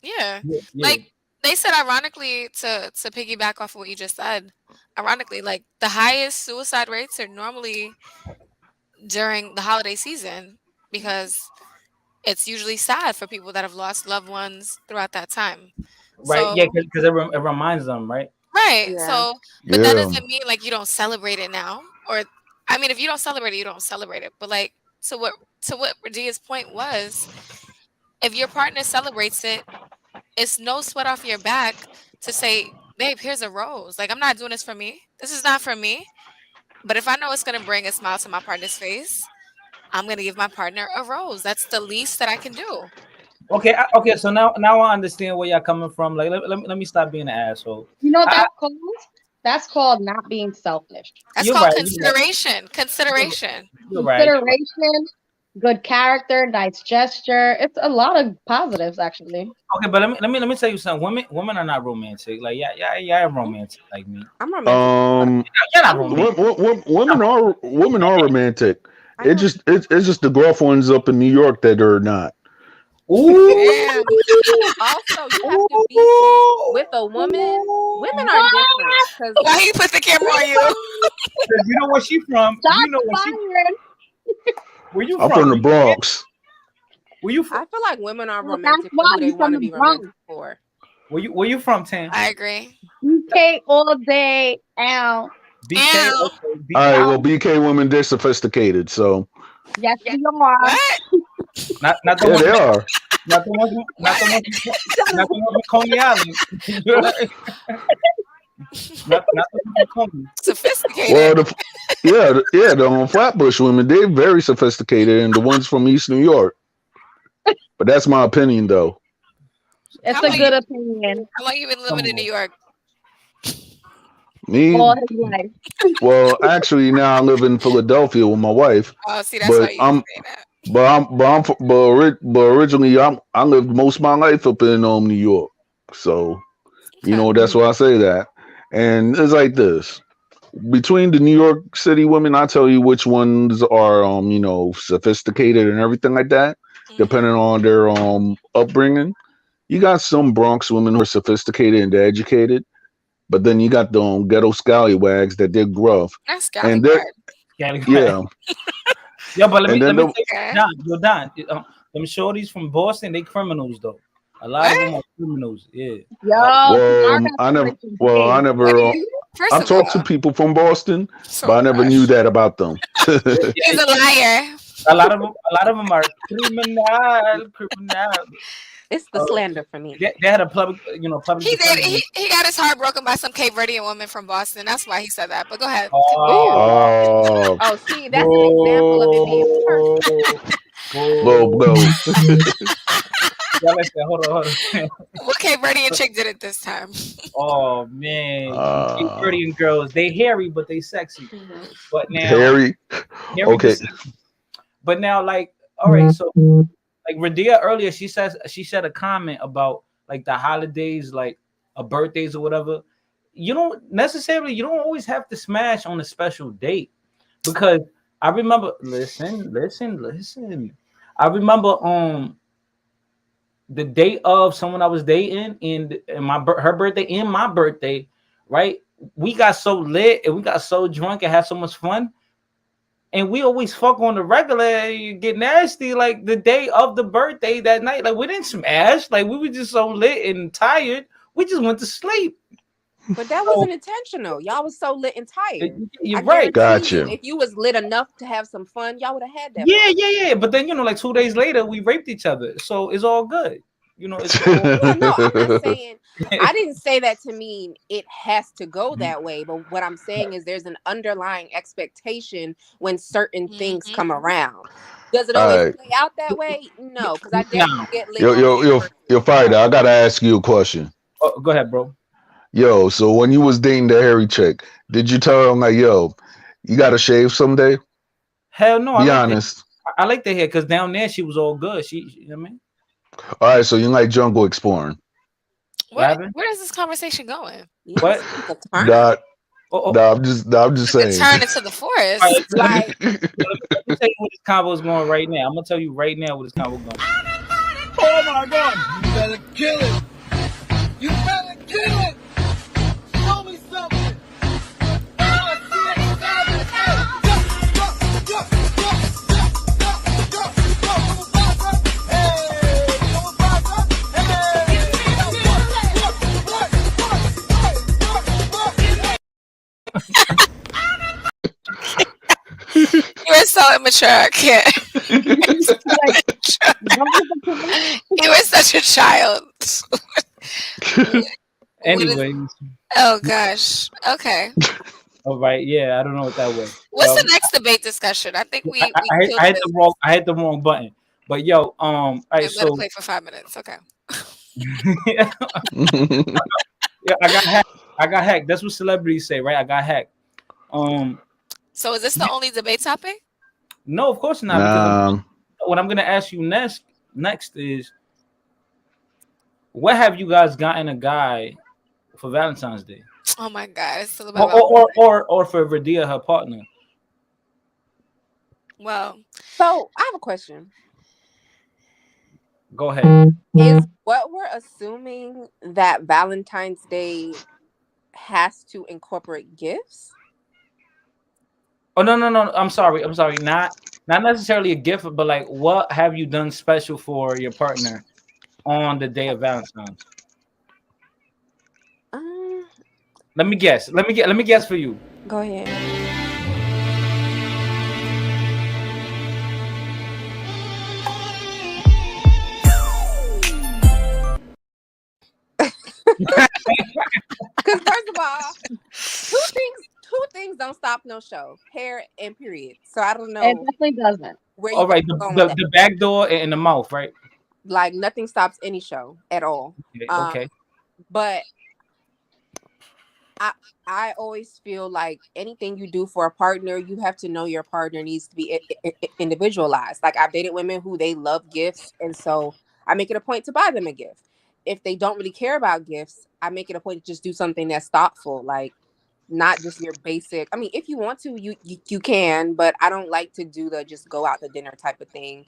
Yeah. Like they said, ironically, to piggyback off of what you just said, ironically, like the highest suicide rates are normally during the holiday season because it's usually sad for people that have lost loved ones throughout that time. Right. So, yeah, because it reminds them, right? Right. Yeah. So, but that doesn't mean like you don't celebrate it now. Or, I mean, if you don't celebrate it, you don't celebrate it. But like, to what Radia's point was, if your partner celebrates it, it's no sweat off your back to say, babe, here's a rose. Like, I'm not doing this for me. This is not for me. But if I know it's going to bring a smile to my partner's face, I'm going to give my partner a rose. That's the least that I can do. Okay, okay. So now I understand where y'all coming from. Like, let me stop being an asshole. You know what that's called? That's called not being selfish. That's called consideration. Consideration. You're right. Consideration, good character, nice gesture. It's a lot of positives, actually. Okay, but let me tell you something. Women are not romantic. Like, yeah, romantic like me. I'm romantic. You're not romantic. Women are romantic. It's just the girlfriends up in New York that are not. Ooh. Yeah. Also, you have to be with a woman. Women are different. Why you put the camera on you? You know where she from. You know where she. Where you I'm from the Bronx. Where you from? I feel like women are romantic for who they want to be romantic for. Where you from, Tam? I agree. BK all day. Ow. BK. All right. Well, BK women, they're sophisticated. So. Yes, you are. Not the yeah, they are. Not the one from Coney Island. not the one from Coney. Sophisticated. Well, the Flatbush women, they're very sophisticated, and the ones from East New York. But that's my opinion, though. It's a good opinion. How long you been living in New York? Me? Well, actually, now I live in Philadelphia with my wife. Oh, see, that's why you say that. But originally, I lived most of my life up in New York. So, that's why I say that. And it's like this. Between the New York City women, I tell you which ones are, sophisticated and everything like that, depending on their upbringing. You got some Bronx women who are sophisticated and educated, but then you got the ghetto scallywags that they're gruff. That's and they're yeah. Yeah, but let me tell you, Don, them shorties from Boston, they criminals though. A lot of them are criminals. Yeah. I never. I talked to people from Boston, but I never knew that about them. He's a liar. A lot of them are criminal. It's the slander for me. They had a public. He did. He got his heart broken by some Cape Verdean woman from Boston. That's why he said that. But go ahead. Oh, see, that's an example of it being personal. Hold on. What Cape Verdean chick did it this time? Oh man, Cape Verdean girls, they hairy but they sexy. But now hairy okay. But now, like, all right, so like Radia earlier, she said a comment about like the holidays, like birthdays or whatever. You don't always have to smash on a special date, because I remember. Listen. I remember the date of someone I was dating and her birthday and my birthday, right? We got so lit and we got so drunk and had so much fun. And we always fuck on the regular, get nasty, like the day of the birthday that night. Like, we didn't smash. Like, we were just so lit and tired. We just went to sleep. But that wasn't intentional. Y'all was so lit and tired. You're right. Gotcha. If you was lit enough to have some fun, y'all would have had that. Yeah. But then, like 2 days later, we raped each other. So it's all good. It's all good. No, I'm not saying. I didn't say that to mean it has to go that way. But what I'm saying is there's an underlying expectation when certain things come around. Does it always play out that way? No, because I definitely get lit. Yo, Fighter, I gotta ask you a question. Oh, go ahead, bro. Yo, so when you was dating the hairy chick, did you tell him like, yo, you gotta shave someday? Hell no. Be honest. I like the hair because down there she was all good. You know what I mean? All right, so you like jungle exploring. Where is this conversation going? What? I'm just saying. It's turn into the forest. Right, let me tell you where this combo is going right now. I'm gonna tell you right now where this combo is going. Oh my God! You better kill it. You better kill it. Show me something. You're so immature. I can't. You are such a child. Anyways. Oh gosh. Okay. All right. Yeah, I don't know what that was. What's the next debate discussion? I think we killed I this. hit the wrong button. But yo, all right, Let it play for 5 minutes. Okay. yeah, I got hacked. That's what celebrities say, right? I got hacked. So is this the only debate topic? No, of course not. Because what I'm gonna ask you next is, what have you guys gotten a guy for Valentine's Day? Oh my God, it's still about or for Radia, her partner. Well, so I have a question. Go ahead. Is what we're assuming that Valentine's Day has to incorporate gifts? Oh no. I'm sorry. Not necessarily a gift, but like, what have you done special for your partner on the day of Valentine's? Let me guess. Let me guess for you. Go ahead. Because first of all, two things don't stop no show: hair and period. So I don't know. It definitely doesn't. All right, the back door and the mouth, right? Like nothing stops any show at all. Okay. But I always feel like anything you do for a partner, you have to know your partner needs to be individualized. Like I've dated women who they love gifts, and so I make it a point to buy them a gift. If they don't really care about gifts, I make it a point to just do something that's thoughtful, like not just your basic. I mean, if you want to, you can, but I don't like to do the just go out to dinner type of thing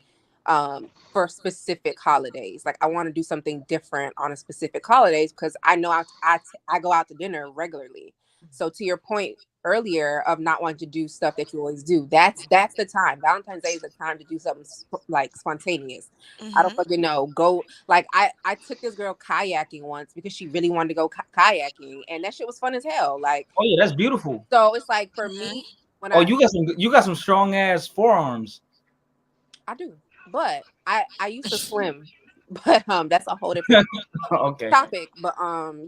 for specific holidays. Like I want to do something different on a specific holidays because I know I go out to dinner regularly. So to your point earlier of not wanting to do stuff that you always do, that's the time. Valentine's Day is the time to do something like spontaneous. I don't fucking know. Go like I took this girl kayaking once because she really wanted to go kayaking, and that shit was fun as hell. Like, oh yeah, that's beautiful. So it's like for me, when you got some strong ass forearms. I do, but I used to swim. But that's a whole different topic. But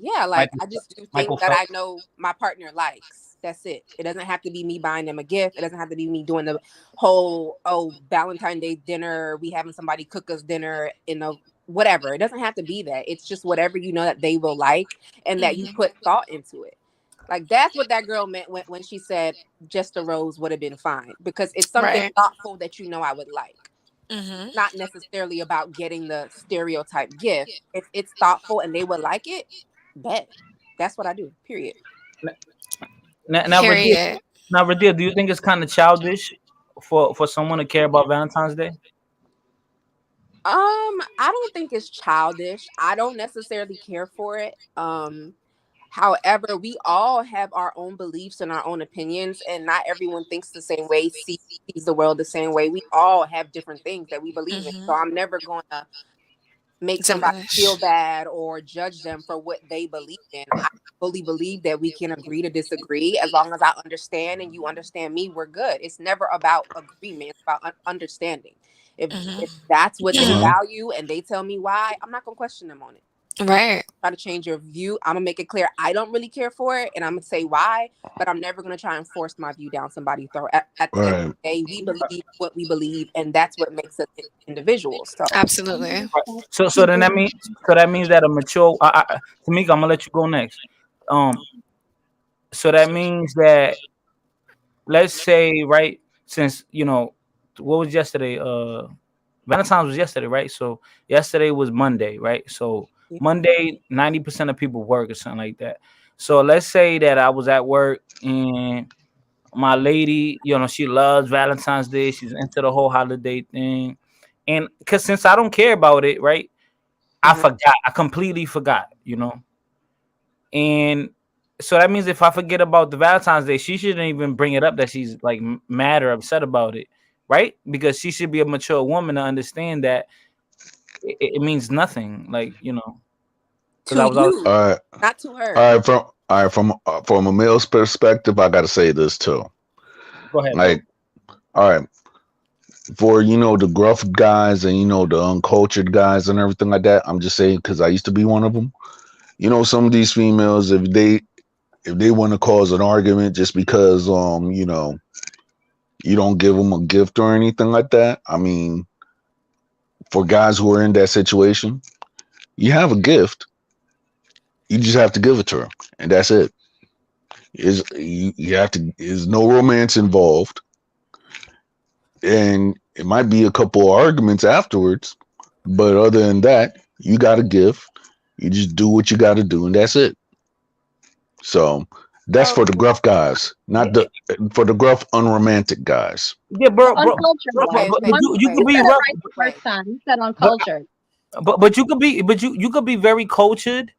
yeah, like I just do things that I know my partner likes. That's it. It doesn't have to be me buying them a gift. It doesn't have to be me doing the whole Valentine's Day dinner. We having somebody cook us dinner in a whatever. It doesn't have to be that. It's just whatever you know that they will like and that you put thought into it. Like that's what that girl meant when she said just a rose would have been fine, because it's something thoughtful that you know I would like. Not necessarily about getting the stereotype gift. If it's thoughtful and they would like it, bet. That's what I do. Period. Now, Radia, do you think it's kind of childish for someone to care about Valentine's Day? I don't think it's childish. I don't necessarily care for it. However, we all have our own beliefs and our own opinions, and not everyone thinks the same way, sees the world the same way. We all have different things that we believe in. So I'm never going to make somebody feel bad or judge them for what they believe in. I fully believe that we can agree to disagree. As long as I understand and you understand me, we're good. It's never about agreement. It's about understanding. If that's what they value and they tell me why, I'm not going to question them on it. Right. Try to change your view. I'm gonna make it clear I don't really care for it, and I'm gonna say why. But I'm never gonna try and force my view down somebody's throat. At the end of the day, we believe what we believe, and that's what makes us individuals. So absolutely. So then that means that a mature. Tamika, I'm gonna let you go next. So that means that, let's say, right, since what was yesterday? Valentine's was yesterday, right? So yesterday was Monday, right? So Monday, 90% of people work or something like that. So let's say that I was at work and my lady, she loves Valentine's Day. She's into the whole holiday thing. And because since I don't care about it, right, I forgot. I completely forgot, And so that means if I forget about the Valentine's Day, she shouldn't even bring it up that she's like mad or upset about it, right? Because she should be a mature woman to understand that it means nothing, like to you, not to her. From a male's perspective, I got to say this too. Go ahead. Like, all right, for the gruff guys and the uncultured guys and everything like that. I'm just saying because I used to be one of them. Some of these females, if they want to cause an argument just because you don't give them a gift or anything like that. I mean, for guys who are in that situation, you have a gift. You just have to give it to her, and that's it. You have to. There's no romance involved, and it might be a couple of arguments afterwards, but other than that, you got a gift. You just do what you got to do, and that's it. So that's for the gruff guys, not for the gruff unromantic guys. Yeah, bro. Uncultured. You could be rough. The first time you said uncultured. But you could be very cultured,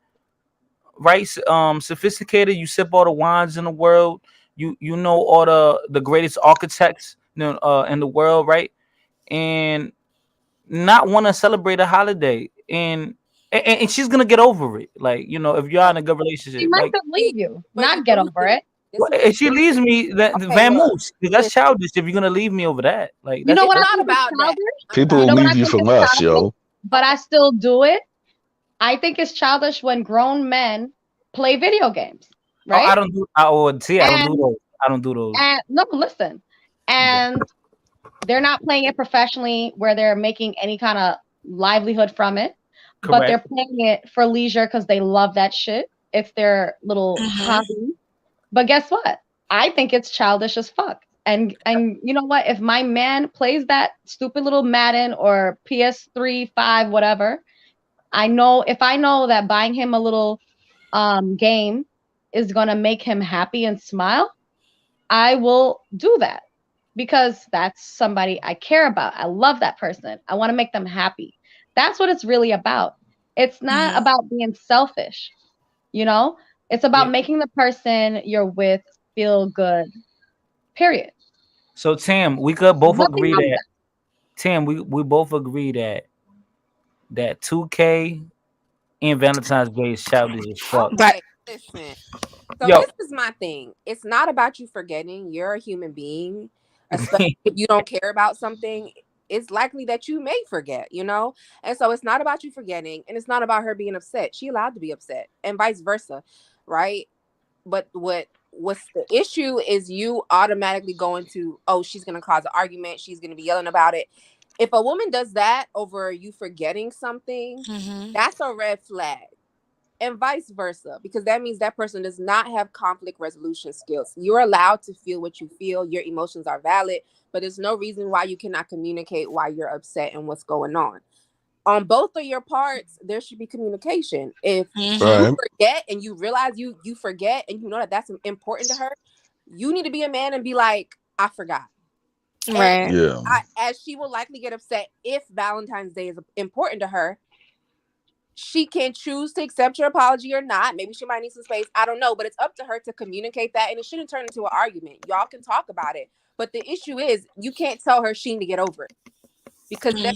right? Sophisticated. You sip all the wines in the world. You know all the greatest architects in the world, right? And not want to celebrate a holiday, and she's gonna get over it. Like, if you're in a good relationship, She might leave you, not get over it. If she leaves me, Van Moose, that's childish. If you're gonna leave me over that, like, you know what? Not about that. People will leave you for less, yo. But I still do it. I think it's childish when grown men play video games, right? I don't do. I don't do those. I don't do those. And no, listen, and they're not playing it professionally, where they're making any kind of livelihood from it. Correct. But they're playing it for leisure because they love that shit. It's their little hobby. But guess what? I think it's childish as fuck. And you know what? If my man plays that stupid little Madden or PS3, 5, whatever, if I know that buying him a little game is gonna make him happy and smile, I will do that because that's somebody I care about. I love that person. I want to make them happy. That's what it's really about. It's not about being selfish, It's about making the person you're with feel good, period. So, Tam, we could both agree that, Tam, we both agree that 2K and Valentine's Day is childish as fuck. But listen, so this is my thing. It's not about you forgetting. You're a human being, especially if you don't care about something. It's likely that you may forget, And so it's not about you forgetting, and it's not about her being upset. She allowed to be upset, and vice versa, right? But what's the issue is you automatically going to, she's going to cause an argument. She's going to be yelling about it. If a woman does that over you forgetting something, that's a red flag. And vice versa, because that means that person does not have conflict resolution skills. You're allowed to feel what you feel. Your emotions are valid, but there's no reason why you cannot communicate why you're upset and what's going on. On both of your parts, there should be communication. If you forget and you realize you forget and you know that that's important to her, you need to be a man and be like, I forgot. Right. And Yeah. as she will likely get upset if Valentine's Day is important to her, she can choose to accept your apology or not. Maybe she might need some space. I don't know, but it's up to her to communicate that, and it shouldn't turn into an argument. Y'all can talk about it, but the issue is you can't tell her she need to get over it because then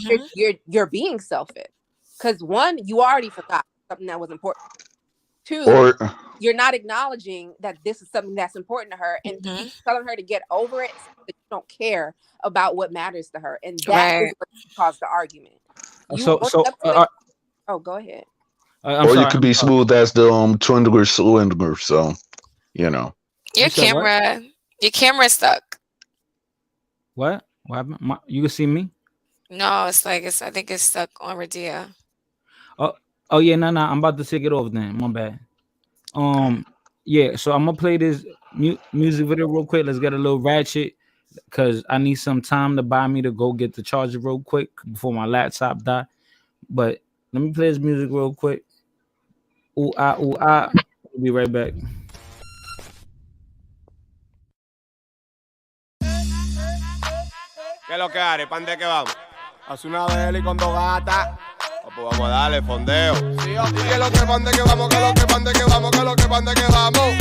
you're being selfish. Because one, you already forgot something that was important. Two, you're not acknowledging that this is something that's important to her, and telling her to get over it so that you don't care about what matters to her, and that is what caused the argument. Go ahead. You could be smooth as the Twindler Swindler, so your camera's stuck. What happened? You can see me? No, I think it's stuck on Radia. Oh yeah, no, I'm about to take it off then. My bad. Yeah, so I'm gonna play this music video real quick. Let's get a little ratchet because I need some time to buy me to go get the charger real quick before my laptop die. But let me play this music real quick. Ooh, ah, ooh, ah. We'll be right back. ¿Qué es lo que haré? ¿Pan de qué vamos? Haz una deli con dos gatas. Pues vamos a darle fondeo. Sí, ¿qué es lo que pan de que vamos? ¿Qué es lo que pan de que vamos? ¿Qué es lo que pan de que vamos?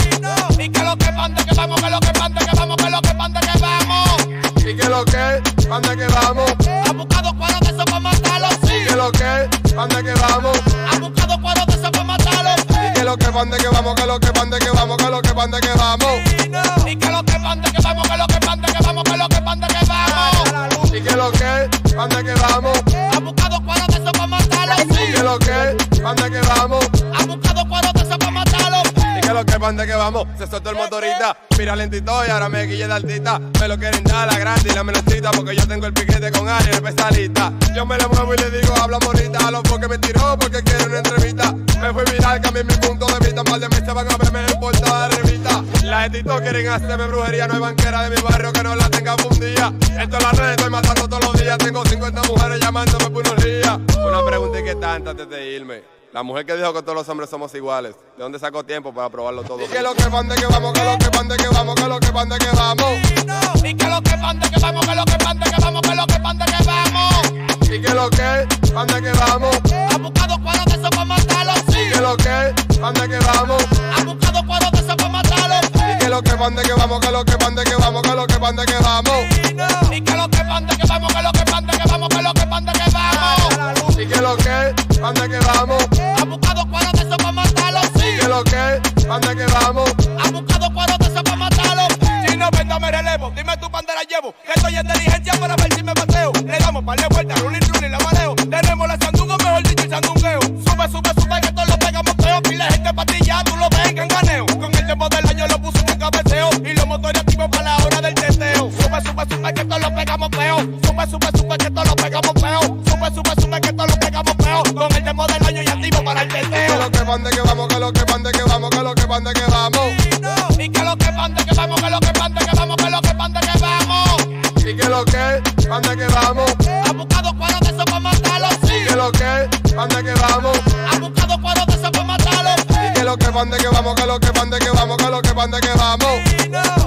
¿Y qué es lo que pan de que vamos? ¿Qué es lo que pan de que vamos? ¿Qué es lo que pan de que vamos? ¿Y qué es lo que pan de que vamos? ¿Ha buscado cuadros de eso para matarlo? Sí. ¿Qué es lo que pan de que vamos? ¿Ha buscado cuadros de eso para matarlo? ¿Y qué es lo que pan de que vamos? ¿Qué es lo que pan de que vamos? ¿Qué es lo que pan de que vamos? ¿Y qué es lo que pan de que vamos? ¿Qué es lo que pan de que vamos? ¿Qué es lo que pan de que vamos? ¿Y qué es lo que ¿Pande que vamos? Ha buscado cuadros de eso para matarlo. ¿Y qué lo que? ¿Pande que vamos? Ha buscado cuadros de eso para matarlo. ¿Y qué lo que? ¿Pande que vamos? Se soltó el motorista, mira lentito y ahora me guille de altita. Me lo quieren dar la grande y la menosita, porque yo tengo el piquete con Ari, el especialista. Yo me le muevo y le digo, habla bonita, a los porque me tiró porque quiere una entrevista. Me fui viral, cambié mi punto de vista, un par de meses van a verme en portada de revista. Las etitos quieren hacerme brujería, no hay banquera de mi barrio que no la tenga fundida. En todas las redes estoy matando todos los días, tengo 50 mujeres llamándome por unos días. Una pregunta y qué tanta antes de irme. La mujer que dijo que todos los hombres somos iguales, ¿de dónde sacó tiempo para probarlo todo? ¿Y qué lo que pande que vamos, que lo que pande que vamos, que lo que pande que vamos? ¿Y qué lo que pande que vamos, que lo que pande que vamos, que lo que pande que vamos? ¿Y qué lo que pande que vamos? Ha buscado cuadros de eso para matarlo. ¿Y qué lo que pande que vamos? Ha buscado cuadros de eso para matarlo. ¿Y qué lo que pande que vamos, que lo que pande que vamos, que lo que pande que vamos? ¿Y qué lo que pande que vamos, que lo que pande que vamos, que lo que pande que vamos? ¿Y qué lo que pande que vamos? Ha buscado cuadros de eso para matarlo. ¿Y qué lo que pande que vamos? Ha buscado cuadros de eso para matarlo. Si no vendo me relevo, dime tu pan de la llevo. Que estoy en diligencia para ver si me paseo. Le damos par de vueltas, rulín, la mareo. Tenemos la sandunga, mejor dicho el sandungueo. Sube, que todos lo pegamos feo. Y la gente patilla, tú lo ves en ganganeo. Con el tiempo del año lo puse en cabeceo. Y los motores activos para la hora del testeo. Sube, que todos lo pegamos feo. Sube, que todos lo pegamos feo. Sube, que todos lo pegamos feo. Con el tiempo del año y activo para el testeo. Que lo que pande que vamos, que lo que pande que vamos, que lo que pande que vamos. Y que lo que pande que vamos, que lo que pande que vamos, que lo que pande que vamos. ¿Y qué lo que pande que vamos? Ha buscado cuadros de eso para matarlo. ¿Y qué lo que pande que vamos? Ha buscado cuadros de eso para matarlo. ¿Y qué lo que pande que vamos, que lo que pande que vamos, que lo que pande que vamos?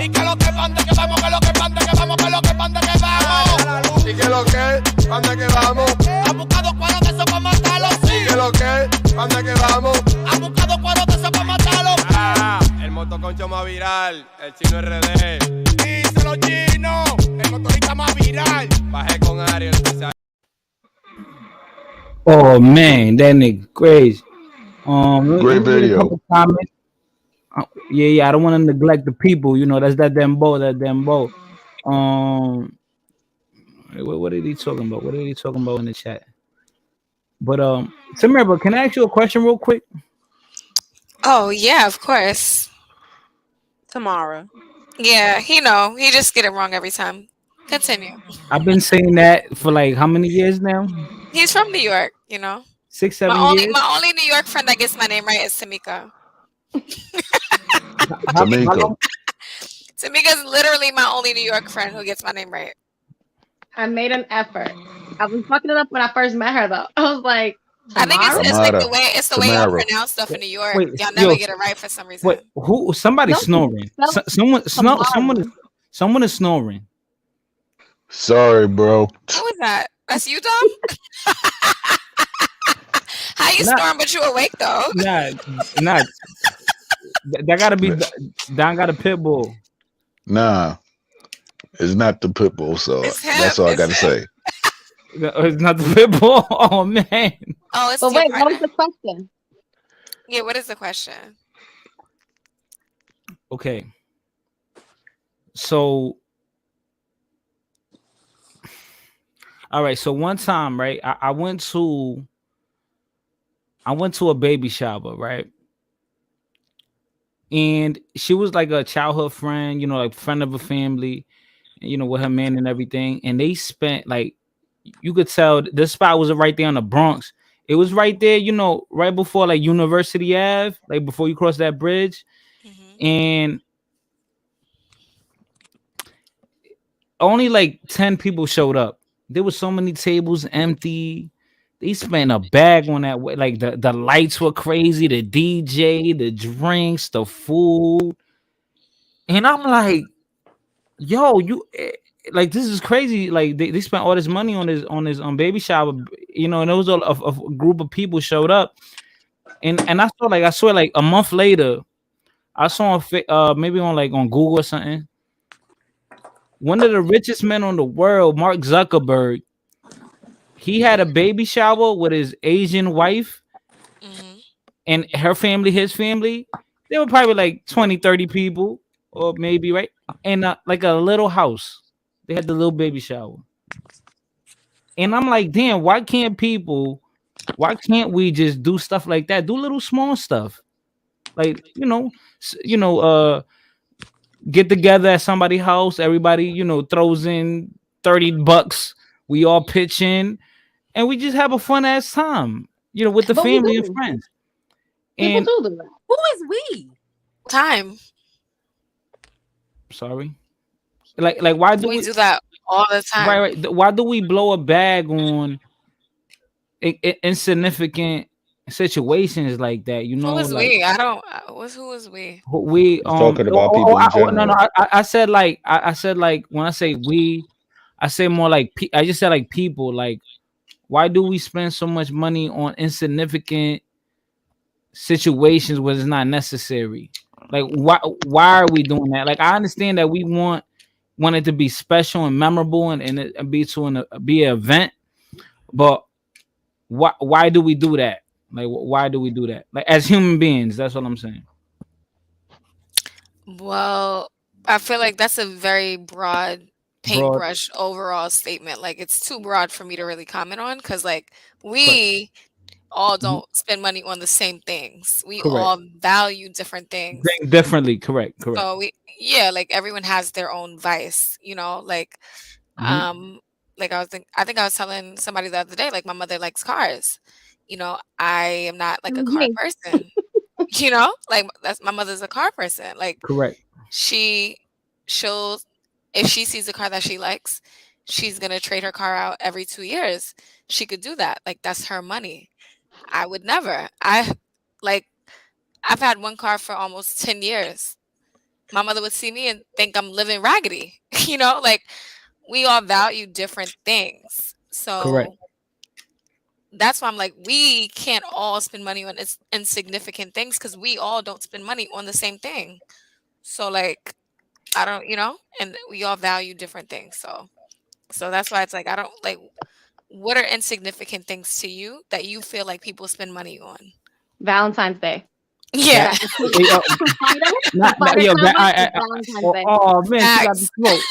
Y que lo que pande que vamos, que lo que pande que vamos, que lo que pande que vamos. ¿Y qué lo que pande que vamos? Ha buscado cuadros de eso para matarlo. ¿Y qué lo que pande que vamos? Ha buscado cuadros de eso para matarlo. El motoconcho más viral, el chino RD. Díselo chino, el motorista más viral. Bajé con Ari, el especial. Oh man, that nigga crazy. Great video. Yeah, I don't want to neglect the people. You know, that's that Dembo. What are they talking about? What are they talking about in the chat? But Samira, can I ask you a question real quick? Oh yeah, of course. Tamara. Yeah, he just get it wrong every time. Continue. I've been saying that for like how many years now? He's from New York, 6, 7 years. My only New York friend that gets my name right is Tamika. Tamika. Tamika is literally my only New York friend who gets my name right. I made an effort. I was fucking it up when I first met her, though. I was like, I think it's like the way I pronounce stuff in New York. Wait, Y'all never get it right for some reason. Wait, who? Somebody's snoring. Someone is snoring. Sorry, bro. Who is that? That's you, Dom? How you snoring but you awake though? Nah. That gotta be Don got a pit bull. Nah, it's not the pit bull. So that's all I gotta say. It's not the pit bull. Oh man. Oh, it's. But wait, what was the question? Yeah, what is the question? Okay. So, all right. So one time, right, I went to a baby shower, right, and she was like a childhood friend, like friend of a family, with her man and everything, and they spent like, you could tell this spot was right there on the Bronx. It was right there, right before like University Ave, like before you cross that bridge, and only like 10 people showed up. There were so many tables empty. They spent a bag on that way. Like the lights were crazy, the DJ, the drinks, the food. And I'm like, yo, like this is crazy. Like they spent all this money on his baby shower, and it was a group of people showed up. And I saw like a month later, I saw maybe on Google or something. One of the richest men on the world, Mark Zuckerberg, he had a baby shower with his Asian wife and her family, his family. There were probably like 20, 30 people, or maybe, right? And like a little house. They had the little baby shower. And I'm like, damn, why can't we just do stuff like that? Do little small stuff. Like, get together at somebody's house, everybody, throws in $30. We all pitch in and we just have a fun ass time, with the family and friends. People do that. Who is we? Time. Sorry. Like why do we do that all the time? Right. Why do we blow a bag on insignificant situations like that? Who is we? I don't. Who is we? We talking about people in general. No. I said like when I say we, I say more like I just said like people. Like, why do we spend so much money on insignificant situations where it's not necessary? Like, why are we doing that? Like, I understand that we want it to be special and memorable and it be an event, but why do we do that? Like, why do we do that? Like, as human beings, that's what I'm saying. Well, I feel like that's a very broad paintbrush overall statement. Like, it's too broad for me to really comment on, because like we all don't spend money on the same things. We all value different things differently. Correct. So like everyone has their own vice, like like I think I was telling somebody the other day, like my mother likes cars. I am not like a car person. Like my mother's a car person. Like, correct. She'll if she sees a car that she likes, she's gonna trade her car out every 2 years. She could do that. Like, that's her money. I would never. I've had one car for almost 10 years. My mother would see me and think I'm living raggedy. Like, we all value different things. So correct. That's why I'm like, we can't all spend money on insignificant things, because we all don't spend money on the same thing. So like, I don't, and we all value different things. So that's why it's like, I don't like, what are insignificant things to you that you feel like people spend money on? Valentine's Day. Yeah. Oh man, she got the smoke.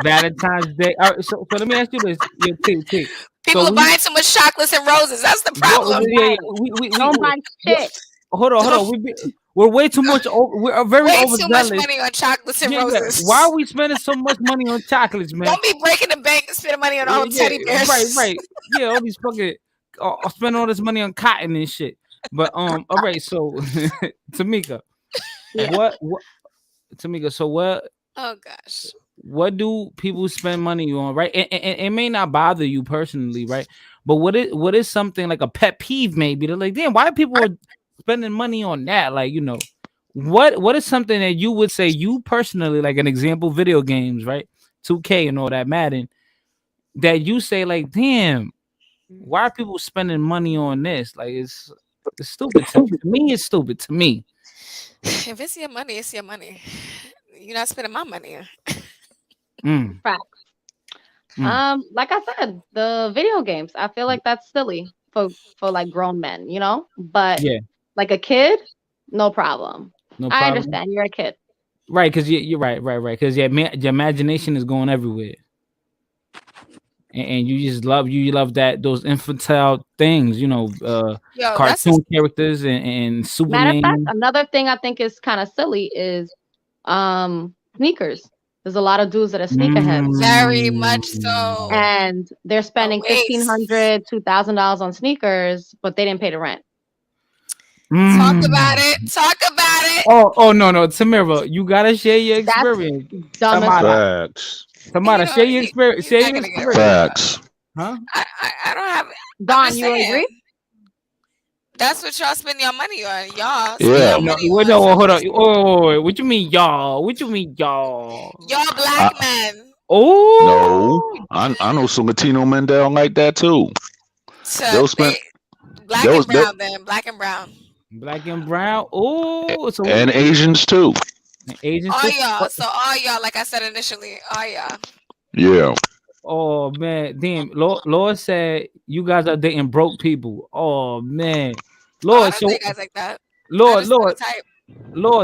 Valentine's Day. All right, so let me ask you this. T. People are buying so much chocolates and roses. That's the problem. We don't buy shit. Hold on. We're way too much. We're very overzealous. Too much money on chocolates and roses. Why are we spending so much money on chocolates, man? Don't be breaking the bank and spending money on all teddy bears. Right. Yeah, all these fucking spending all this money on cotton and shit. But all right. So Tamika, what? Tamika, so what? Oh gosh. What do people spend money on, right? And it may not bother you personally, right? But what is something like a pet peeve maybe? They're like, damn, why people are spending money on that? Like, what is something that you would say you personally, like an example, video games, right? 2K and all that, Madden, that you say like, damn, why are people spending money on this? Like, it's stupid to me. It's stupid to me. If it's your money, it's your money. You're not spending my money. Facts. Like I said, the video games, I feel like that's silly for like grown men, but like a kid, no problem. I understand you're a kid, right? Because you're right. Because your imagination is going everywhere, and you just love those infantile things, cartoon characters and Superman. Matter of fact, another thing I think is kind of silly is sneakers. There's a lot of dudes that are sneakerheads. Very much so. And they're spending $1,500, $2,000 on sneakers, but they didn't pay the rent. Talk about it. Oh no, Tamira, you gotta share your experience. Facts. Tamara, share your experience. Facts. Huh? I don't have. Don, you agree? That's what y'all spend your money on, y'all. Yeah. No, hold on. Oh, what you mean, y'all? Y'all black men. Oh no, I know some Latino men that don't like that too. They'll spend black and brown, then black and brown. Black and brown. Oh, so and Asians too. All y'all. So all y'all, like I said initially, all y'all. Yeah. Oh man, damn. Lord said you guys are dating broke people. Oh man, Lord. I don't think guys like that. Lord.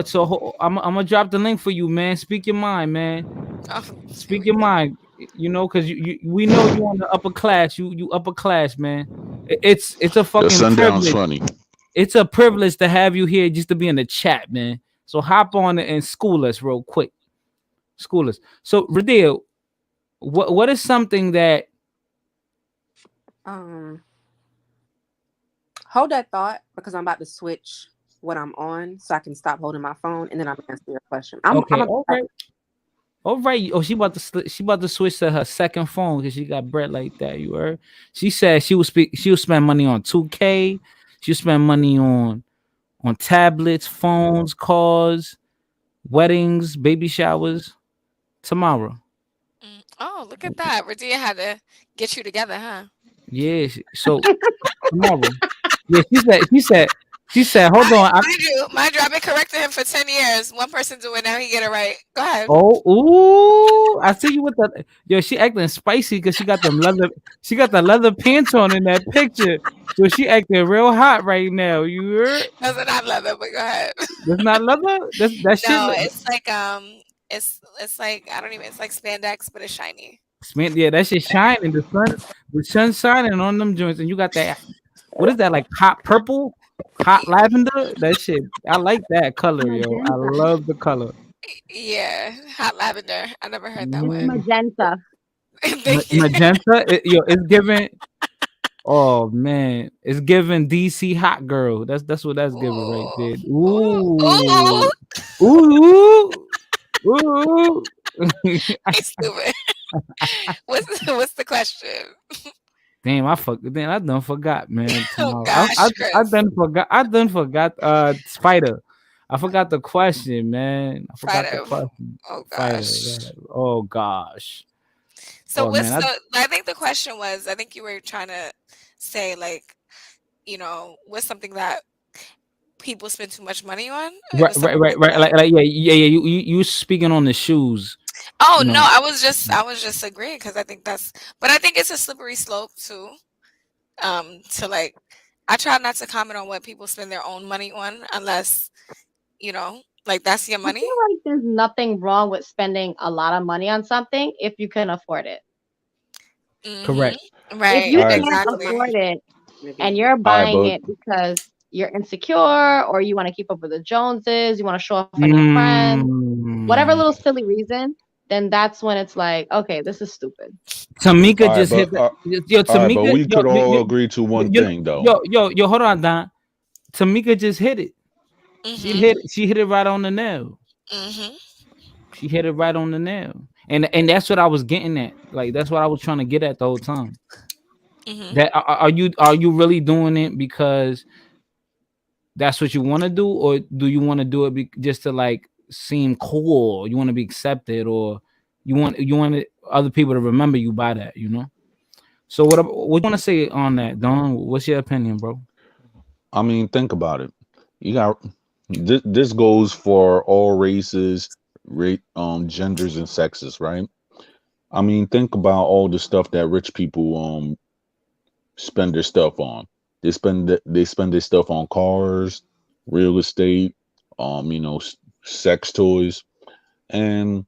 So I'm gonna drop the link for you, man. Speak your mind, man. Oh, Speak your mind. You know, because we know you on the upper class. You upper class, man. It's a The fucking sundown's privilege. funny. It's a privilege to have you here just to be in the chat, man. So hop on and school us real quick. School us. So Radil, what is something that hold that thought because I'm about to switch what I'm on so I can stop holding my phone and then I'm gonna answer your question. All right. Oh, she about to switch to her second phone because she got bread like that. You heard? She said she would spend money on 2K. She would spend money on tablets, phones, cars, weddings, baby showers. Tomorrow. Oh, look at that. Radia had to get you together, huh? Yeah. So tomorrow. Yeah. She said. Hold on. Mind you, I've been correcting him for 10 years. One person do it now. He get it right. Go ahead. Oh, ooh! I see you with the She acting spicy because she got them leather. She got the leather pants on in that picture, so she acting real hot right now. You heard? Those are not leather, but go ahead. That's not leather. That shit. No, it's like it's like I don't even. It's like spandex, but it's shiny. Yeah, that shit shining. The sun shining on them joints, and you got that. What is that, like hot purple, hot lavender? That shit. I like that color, yo. I love the color. Yeah, hot lavender. I never heard that one. Magenta. Magenta. It's giving. Oh man, it's giving DC hot girl. That's what that's giving right there. Ooh, ooh, ooh. He's stupid. What's the question? Damn, I done forgot, man. Oh gosh, I done forgot. Spider. I forgot the question, man. I forgot the question. Oh gosh. Oh gosh. So I think the question was, I think you were trying to say, like, what's something that people spend too much money on? Right. Like yeah. You speaking on the shoes. Oh no, I was just agreeing because I think but I think it's a slippery slope too. To like, I try not to comment on what people spend their own money on unless, like that's your money. I feel like there's nothing wrong with spending a lot of money on something if you can afford it. Mm-hmm. Correct. Right. If you can't afford it and you're buying it because you're insecure or you want to keep up with the Joneses, you want to show off on your friends, whatever little silly reason, then that's when it's like, okay, this is stupid. Tamika just hit that. Tamika, but we could all agree to one thing though. Yo, hold on, Don. Tamika just hit it. Mm-hmm. She hit it right on the nail. Mm-hmm. She hit it right on the nail. And that's what I was getting at. Like that's what I was trying to get at the whole time. Mm-hmm. That are you really doing it because that's what you want to do, or do you want to do it just to like seem cool? You want to be accepted, or you want other people to remember you by that, So what you want to say on that, Don? What's your opinion, bro? I mean, think about it. You got this goes for all races, genders and sexes, right? I mean, think about all the stuff that rich people spend their stuff on. They spend their stuff on cars, real estate, sex toys, and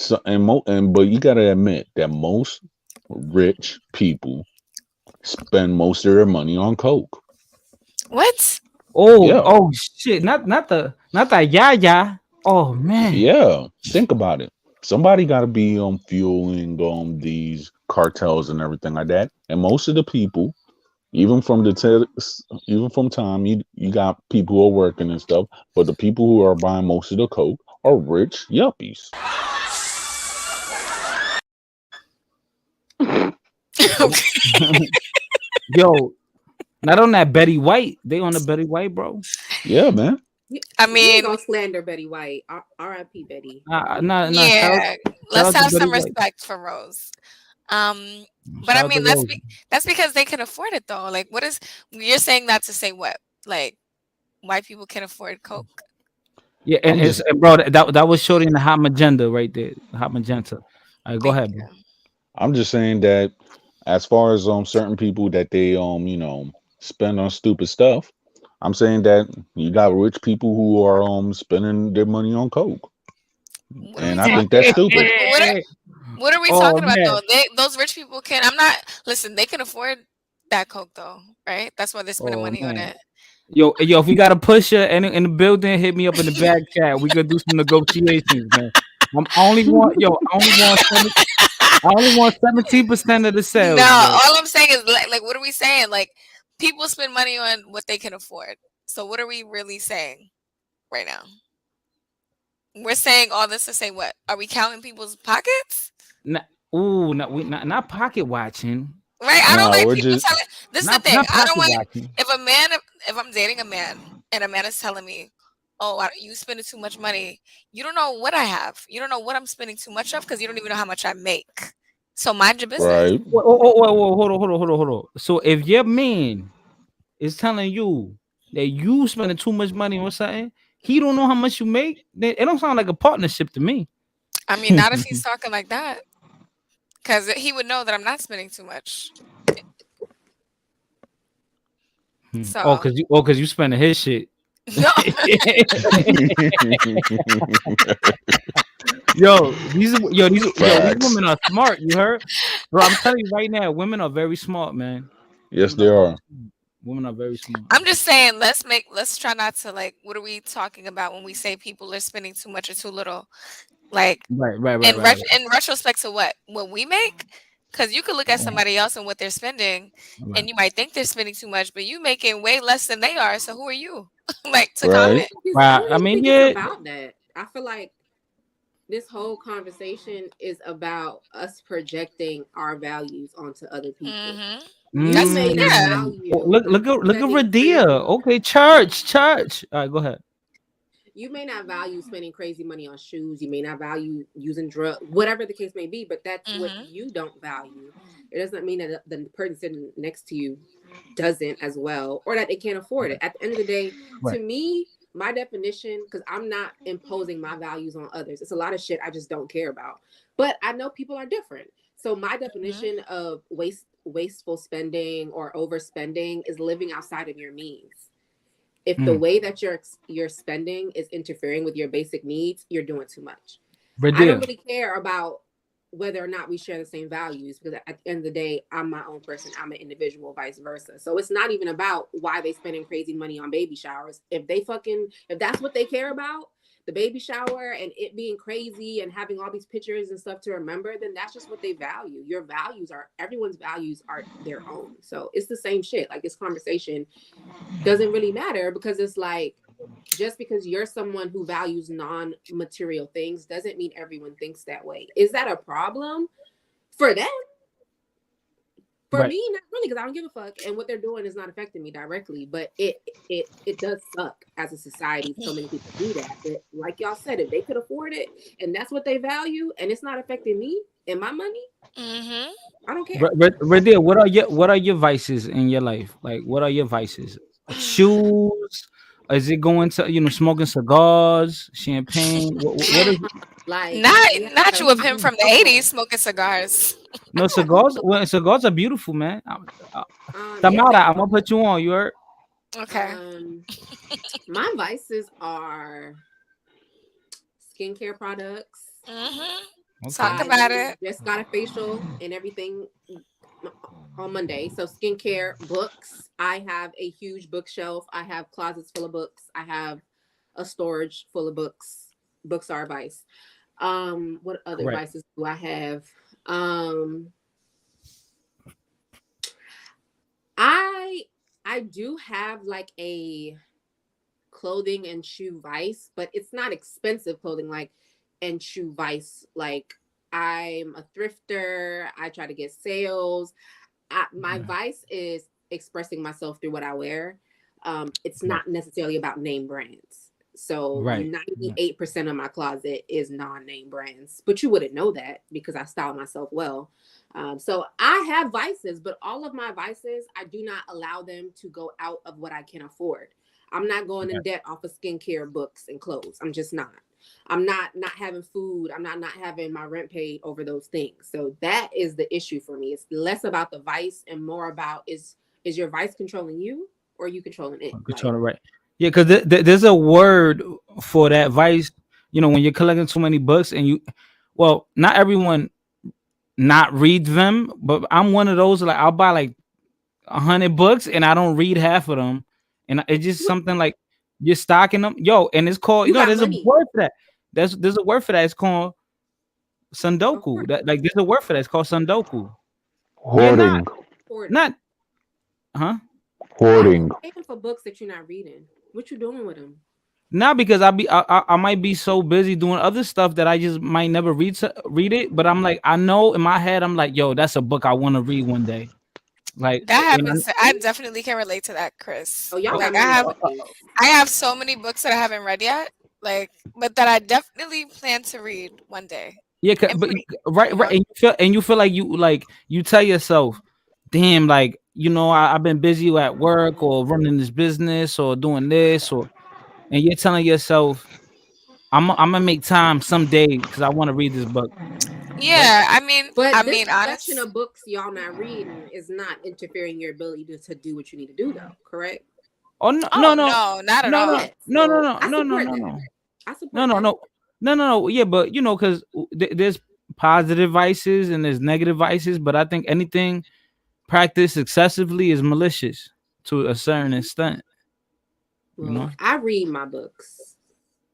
but you gotta admit that most rich people spend most of their money on coke. What? Oh, yeah. Oh shit! Not the yeah. Oh man. Yeah, think about it. Somebody got to be fueling these cartels and everything like that. And most of the people, even from time, you got people who are working and stuff, but the people who are buying most of the coke are rich yuppies. Yo, not on that Betty White. They on the Betty White, bro. Yeah, man. I mean, don't slander Betty White. R.I.P. Betty. No. Yeah, let's have some respect for Rose. But I mean, that's because they can afford it though. Like, you're saying that to say what? Like, white people can afford coke? Yeah, and bro, that was shorting the hot magenta right there. The hot magenta. All right, go ahead, bro. I'm just saying that as far as certain people that they spend on stupid stuff, I'm saying that you got rich people who are spending their money on coke, and I think that's stupid. What are we talking about though? Those rich people can. I'm not. Listen, they can afford that coke though, right? That's why they're spending money on it. Yo, if we got a pusher in the building, hit me up in the back chat. We could do some negotiations, man. I only want 17% of the sales. No, bro. all I'm saying is like, what are we saying? Like, people spend money on what they can afford. So what are we really saying right now? We're saying all this to say what? Are we counting people's pockets? Not pocket watching. Right, I don't like people telling. This is the thing. I don't want if I'm dating a man and a man is telling me, "Oh, you spending too much money." You don't know what I have. You don't know what I'm spending too much of because you don't even know how much I make. So mind your business. Right. Hold on. So if your man is telling you that you spending too much money on something, he don't know how much you make, then it don't sound like a partnership to me. I mean, not if he's talking like that. Because he would know that I'm not spending too much. So. Because you spending his shit. No. These women are smart. You heard, bro? I'm telling you right now, women are very smart, man. Yes, they are. Women are very smart. I'm just saying, let's try not to like. What are we talking about when we say people are spending too much or too little? Like, right. In retrospect to what we make. Because you could look at somebody else and what they're spending, and you might think they're spending too much, but you making way less than they are. So who are you, like, to comment? I mean, it's about that. I feel like this whole conversation is about us projecting our values onto other people. Mm-hmm. You may not value. Look at Radia. Okay, church. All right, go ahead. You may not value spending crazy money on shoes. You may not value using drugs, whatever the case may be, but that's what you don't value. It doesn't mean that the person sitting next to you doesn't as well, or that they can't afford it. At the end of the day, to me, my definition, because I'm not imposing my values on others. It's a lot of shit I just don't care about. But I know people are different. So my definition of wasteful spending or overspending is living outside of your means. If the way that you're spending is interfering with your basic needs, you're doing too much. I don't really care about whether or not we share the same values, because at the end of the day, I'm my own person. I'm an individual, vice versa. So it's not even about why they spending crazy money on baby showers. If that's what they care about, the baby shower and it being crazy and having all these pictures and stuff to remember, then that's just what they value. Everyone's values are their own. So it's the same shit. Like, this conversation doesn't really matter, because it's like, just because you're someone who values non-material things doesn't mean everyone thinks that way. Is that a problem for them? For me, not really, because I don't give a fuck, and what they're doing is not affecting me directly. But it does suck as a society. So many people do that. But like y'all said, if they could afford it and that's what they value, and it's not affecting me and my money, I don't care. Radia, what are your vices in your life? Like, what are your vices? Shoes? Is it going to smoking cigars, champagne? What is it? Like, not you with him from the 80s smoking cigars. No, cigars. Well, cigars are beautiful, man. Tamara, I'm gonna put you on. You heard? Okay. My vices are skincare products. Okay. Talk about it. Just got a facial and everything on Monday. So skincare, books. I have a huge bookshelf. I have closets full of books. I have a storage full of books. Books are a vice. What other vices do I have? I do have like a clothing and shoe vice, but it's not expensive clothing and shoe vice. Like, I'm a thrifter. I try to get sales. My vice is expressing myself through what I wear. It's not necessarily about name brands. So 98% of my closet is non-name brands, but you wouldn't know that because I style myself well. So I have vices, but all of my vices, I do not allow them to go out of what I can afford. I'm not going in debt off of skincare, books, and clothes. I'm just not. I'm not having food. I'm not having my rent paid over those things. So that is the issue for me. It's less about the vice and more about is your vice controlling you or are you controlling it? Controlling, right. Yeah, because there's a word for that vice. When you're collecting too many books and not everyone not read them, but I'm one of those like I'll buy like 100 books and I don't read half of them, and it's just something like you're stocking them, yo. And it's called, there's a word for that. There's a word for that. It's called sundoku. That like there's a word for that. It's called sundoku. Hoarding. Not, huh? Hoarding. Paying for books that you're not reading. What you doing with them? Not because I might be so busy doing other stuff that I just might never read it. But I'm like, I know in my head, I'm like, yo, that's a book I want to read one day. Like that happens. I definitely can relate to that, Chris. Oh, y'all like I have so many books that I haven't read yet, like, but that I definitely plan to read one day. Yeah, but right, and you feel like you tell yourself, damn, like I've been busy at work or running this business or doing this and you're telling yourself, I'm gonna make time someday because I want to read this book. Yeah, I mean, this collection of books y'all not reading is not interfering in your ability to do what you need to do, though. Correct? Oh no, not at all. No. Yeah, but because there's positive vices and there's negative vices, but I think anything practiced excessively is malicious to a certain extent. Well, I read my books.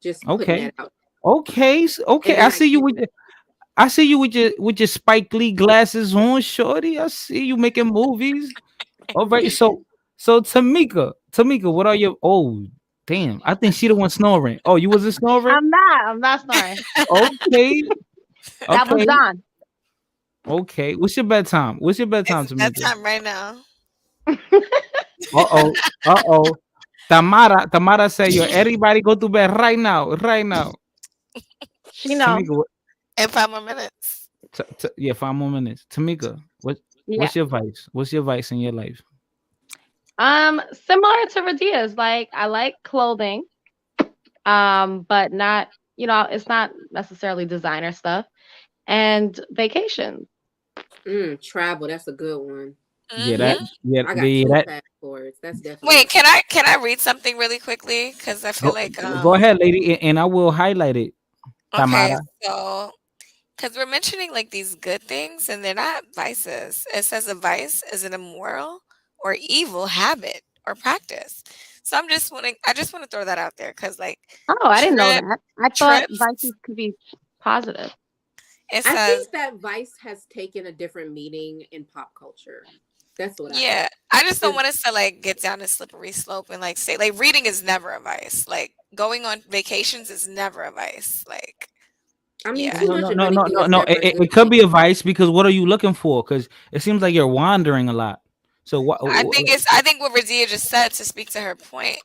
Just okay. That out. Okay. I see you with your Spike Lee glasses on, shorty. I see you making movies. All right, so Tamika, what are your? Oh, damn! I think she the one snoring. Oh, you wasn't snoring? I'm not snoring. Okay. That was Don. Okay, what's your bedtime? Tamika? Bedtime right now. Uh-oh. Tamara said, yo, everybody go to bed right now. She knows. Tamika, in 5 more minutes. 5 more minutes. Tamika, what's your vice? What's your vice in your life? Similar to Radia's. Like, I like clothing, but not, it's not necessarily designer stuff. And vacations. Travel, that's a good one. Mm-hmm. I got two passports. That's definitely. Wait, can I read something really quickly? Because I feel like go ahead, lady, and I will highlight it. Okay, so because we're mentioning like these good things, and they're not vices. It says a vice is an immoral or evil habit or practice. So I just want to throw that out there because like. Oh, I didn't know that. I thought vices could be positive. I think that vice has taken a different meaning in pop culture. That's what I just don't want us to like get down a slippery slope and like say like reading is never a vice. Like going on vacations is never a vice. Like I mean, no. It could be a vice because what are you looking for? Because it seems like you're wandering a lot. So what? I think what Razia just said to speak to her point.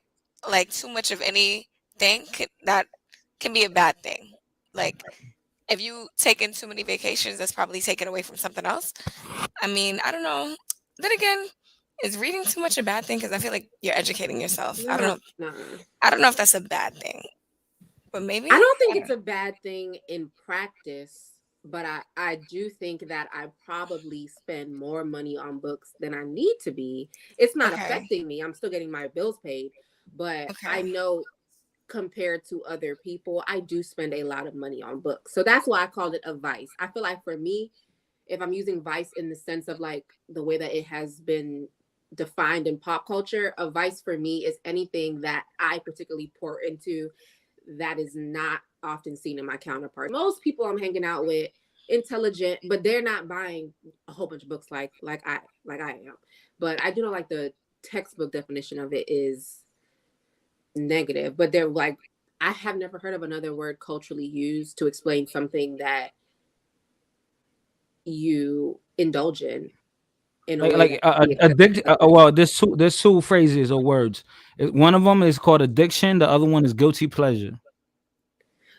Like too much of anything that can be a bad thing. Like. If you take in too many vacations, that's probably taken away from something else. I mean, I don't know. Then again, is reading too much a bad thing? Because I feel like you're educating yourself. I don't know. I don't know if that's a bad thing, but maybe. I don't think it's a bad thing in practice, but I do think that I probably spend more money on books than I need to be. It's not affecting me. I'm still getting my bills paid, but I know. Compared to other people, I do spend a lot of money on books. So that's why I called it a vice. I feel like for me, if I'm using vice in the sense of like the way that it has been defined in pop culture, a vice for me is anything that I particularly pour into that is not often seen in my counterparts. Most people I'm hanging out with, intelligent, but they're not buying a whole bunch of books like I am. But I do know like the textbook definition of it is negative, but they're like, I have never heard of another word culturally used to explain something that you indulge in addiction. Well, there's two phrases or words. One of them is called addiction. The other one is guilty pleasure.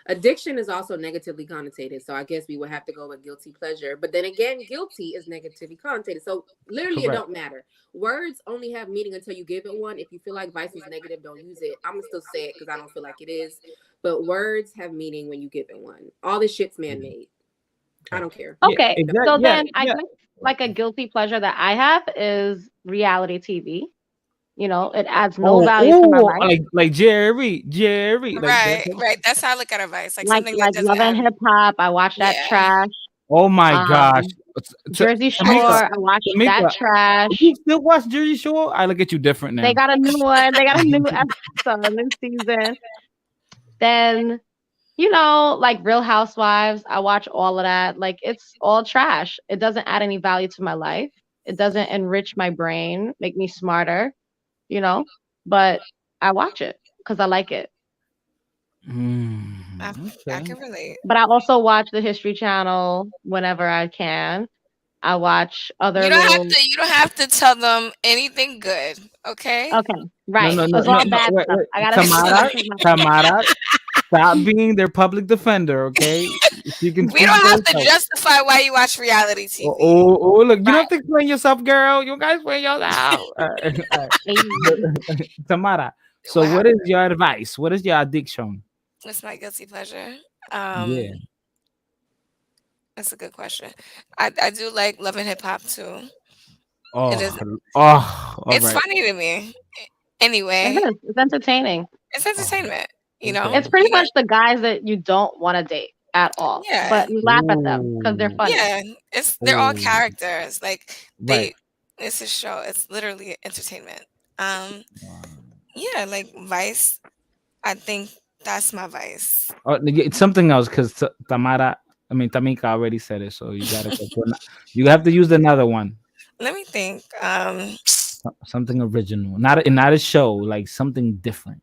Addiction is also negatively connotated, so I guess we would have to go with guilty pleasure. But then again, guilty is negatively connotated, so literally It don't matter. Words only have meaning until you give it one. If you feel like vice is negative, don't use it. I'm gonna still say it because I don't feel like it is. But words have meaning when you give it one. All this shit's man-made. I don't care. Okay, so then I think like a guilty pleasure that I have is reality TV. It adds no value to my life. Like Jerry. Right. That's how I look at advice. Like something like Love and Hip Hop. I watch that trash. Oh my gosh. Jersey Shore. I watched that trash. You still watch Jersey Shore? I look at you different now. They got a new one. They got a new episode, a new season. Then, like Real Housewives, I watch all of that. Like, it's all trash. It doesn't add any value to my life. It doesn't enrich my brain, make me smarter, but I watch it because I like it. I can relate. But I also watch the History Channel whenever I can. I watch other. You don't have to tell them anything good, okay? Okay, right. No, it's all bad stuff. I gotta Tamara, stop being their public defender, okay? We don't have to justify why you watch reality TV. Oh, look, you don't have to explain yourself, girl. You guys explain yourself. Tamara, so what is your advice? What is your addiction? What's my guilty pleasure? Yeah. That's a good question. I do like Love and Hip Hop too. It's funny to me. Anyway, it's entertaining. It's entertainment. It's pretty much the guys that you don't want to date at all. Yeah, but you laugh at them because they're funny. Yeah, they're all characters. Like it's a show. It's literally entertainment. Yeah, like Vice. I think that's my vice. It's something else because Tamika already said it, so you gotta you have to use another one. Let me think. Something original, not a show, like something different,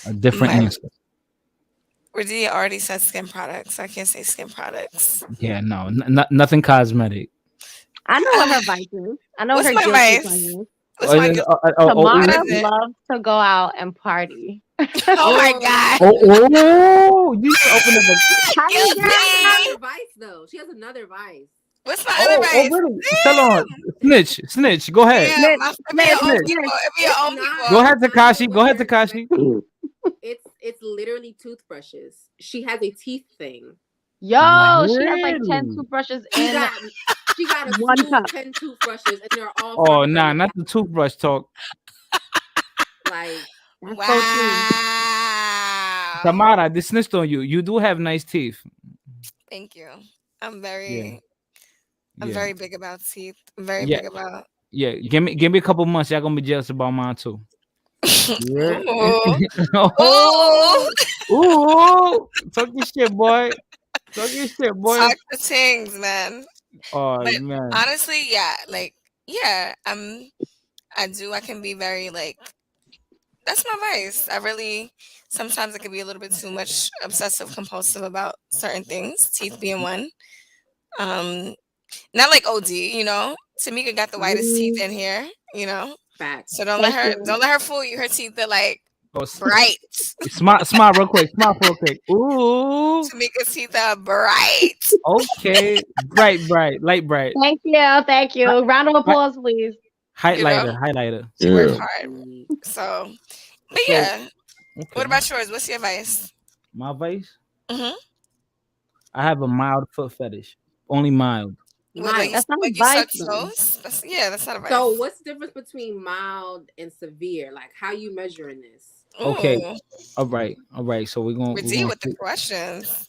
a different answer. Radia already said skin products. I can't say skin products. Yeah, no, nothing cosmetic. I know what her vice is. I know what's her my vice. Tamara loves to go out and party. Oh my god! You need to open up She has another vice though. She has another vice. What's my other vice? Really? Tell on. Snitch. Go ahead. Yeah, snitch. Go ahead, Takashi. Go ahead, Takashi. It's literally toothbrushes. She has a teeth thing. Yo, she has like 10 toothbrushes in. She got a one cup. 10 toothbrushes, and they're all. Oh, nah, not the toothbrush talk. Like, wow. Tamara, this snitched on you. You do have nice teeth. Thank you. I'm very big about teeth. I'm very big about. Yeah, give me a couple months. Y'all gonna be jealous about mine too. Yeah. Ooh. Talk your shit, boy. Talk the things, man. Oh man. Honestly, yeah, I can be very like. That's my vice. Sometimes it can be a little bit too much obsessive compulsive about certain things, teeth being one. Not like OD, Tamika got the whitest teeth in here, Facts. So don't let her fool you. Her teeth are like bright. Smile real quick. Ooh. Tamika's teeth are bright. Okay. Bright, light bright. Thank you. Round of applause, please. Highlighter. She worked hard. So, but yeah. Okay. What about yours? What's your vice? My vice? Mm-hmm. I have a mild foot fetish. Only mild. That's not a vice. That's not a vice. So, what's the difference between mild and severe? Like, how you measuring this? Okay. All right. So we're gonna deal with the questions.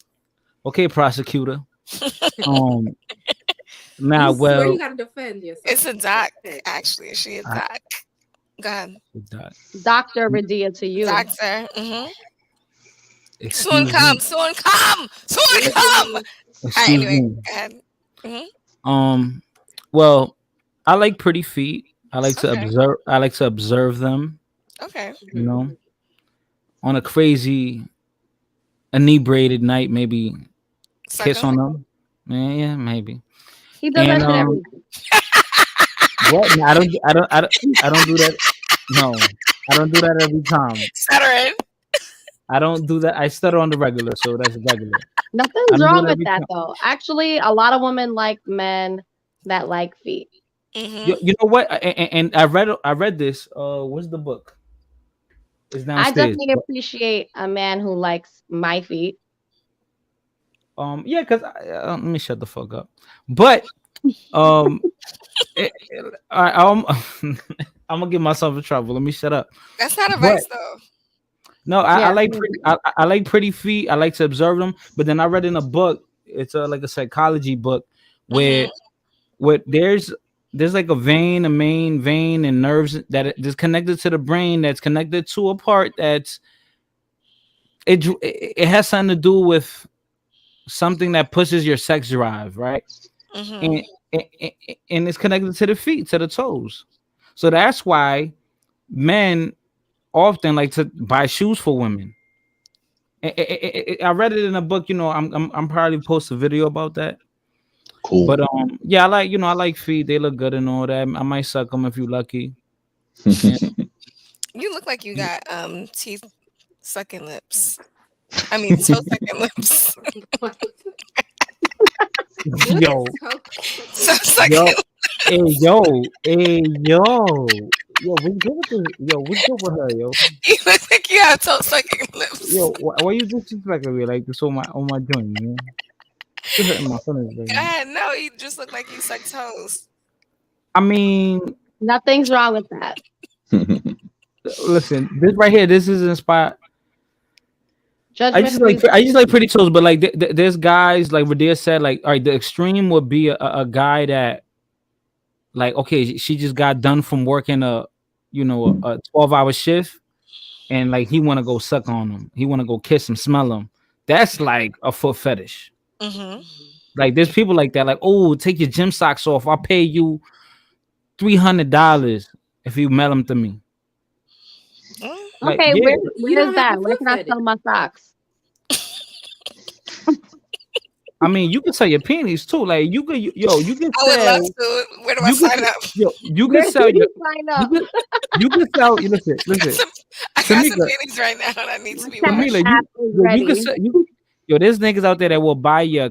Okay, prosecutor. Now, well, you gotta defend yourself. It's a doc, actually. Is she a doc? Go ahead. Dr. Radia to you. Doctor. Mm-hmm. Soon come. All right, anyway, go ahead. Mm-hmm. Well, I like pretty feet. I like to observe them. Okay. On a crazy inebriated night, maybe kiss on them. Yeah, maybe. He does that every What? I don't do that. No, I don't do that every time. Stuttering. I don't do that. I stutter on the regular, so that's regular. Nothing's wrong with that, though. Actually, a lot of women like men that like feet. Mm-hmm. You know what? And I read this. What's the book? It's downstairs. I definitely appreciate a man who likes my feet. Yeah, because let me shut the fuck up. But I'm gonna get myself in trouble. Let me shut up. That's not advice, though. No, I like pretty feet. I like to observe them. But then I read in a book. It's like a psychology book where what there's like a main vein and nerves that is connected to the brain that's connected to a part that's it has something to do with something that pushes your sex drive, right? Mm-hmm. And it's connected to the feet, to the toes. So that's why men often like to buy shoes for women. I read it in a book. I'm probably post a video about that. Cool. But yeah, I like feet. They look good and all that. I might suck them if you lucky. Yeah. You look like you got teeth sucking lips. I mean, toe sucking lips. Yo, So sucking. what's good with this? What's good with her, yo? You look like you have toe sucking lips. Yo, why you disrespecting me like this on my joint, man? You're hurting my feelings, baby. God, no, you just look like you suck toes. I mean, nothing's wrong with that. Listen, this right here, this is inspired. I just like pretty toes, but like there's guys like Radia said, like, all right, the extreme would be a guy that, like, okay, she just got done from working a 12-hour shift, and like he want to go suck on him, he want to go kiss him, smell him. That's like a foot fetish. Mm-hmm. Like there's people like that, like, oh, take your gym socks off, I'll pay you $300 if you mail them to me. Like, okay, yeah. Where is that? Where can I sell my socks? I mean, you can sell your panties too. Like you can, you can sell. I would love to. Where do I sign up? You can sell your. You can sell. Listen. I got some panties right now that need to be washed. You can sell. There's niggas out there that will buy your.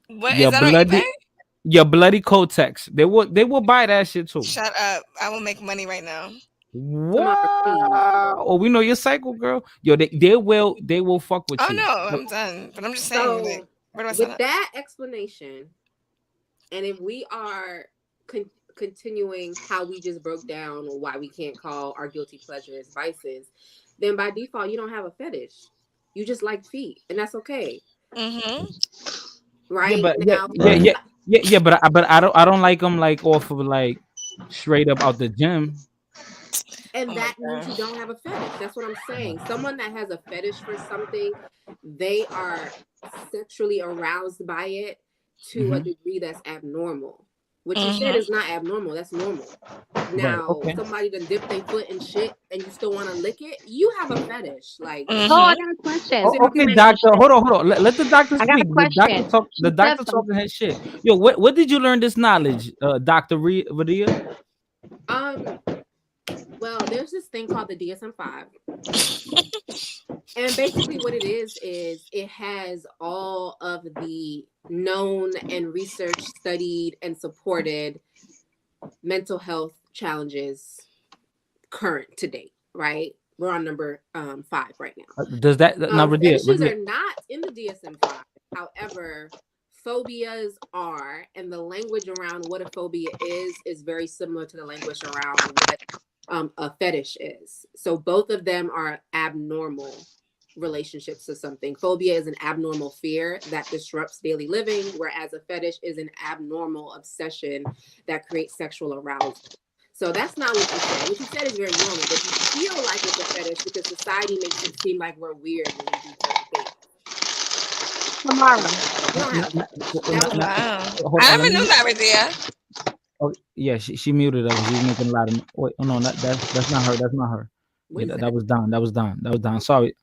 What is that on eBay? Your bloody Kotex. They will buy that shit too. Shut up! I will make money right now. What? Oh, we know your cycle, girl. They will fuck with you. Oh no, I'm done. But I'm just saying, so, like, where do I with that explanation, and if we are continuing how we just broke down why we can't call our guilty pleasures vices, then by default you don't have a fetish. You just like feet, and that's okay. Mm-hmm. Right? Yeah, but I don't like them like off of like straight up out the gym. And that means you don't have a fetish. That's what I'm saying. Someone that has a fetish for something, they are sexually aroused by it to a degree that's abnormal. What you said is not abnormal. That's normal. Now, somebody done dip their foot in shit and you still want to lick it, you have a fetish. Like, oh, I got a question. Okay, doctor. Hold on. Let the doctor speak. I got a question. The doctor talking his shit. Yo, what did you learn this knowledge, Dr. Radia? Well, there's this thing called the DSM-5. And basically what it is it has all of the known and research studied and supported mental health challenges current to date, right? We're on number 5 right now. Does that fetishes are not in the DSM-5. However, phobias are, and the language around what a phobia is very similar to the language around what a fetish is. So both of them are abnormal relationships to something. Phobia is an abnormal fear that disrupts daily living, whereas a fetish is an abnormal obsession that creates sexual arousal. So that's not what you said. What you said is very normal, but you feel like it's a fetish because society makes it seem like we're weird when we do certain things. Tomorrow. I never knew that, Radia. Oh yeah, she muted us. She's making a lot of. Wait, oh no, that's not her. That's not her. Yeah, that was Don. That was Don. Sorry,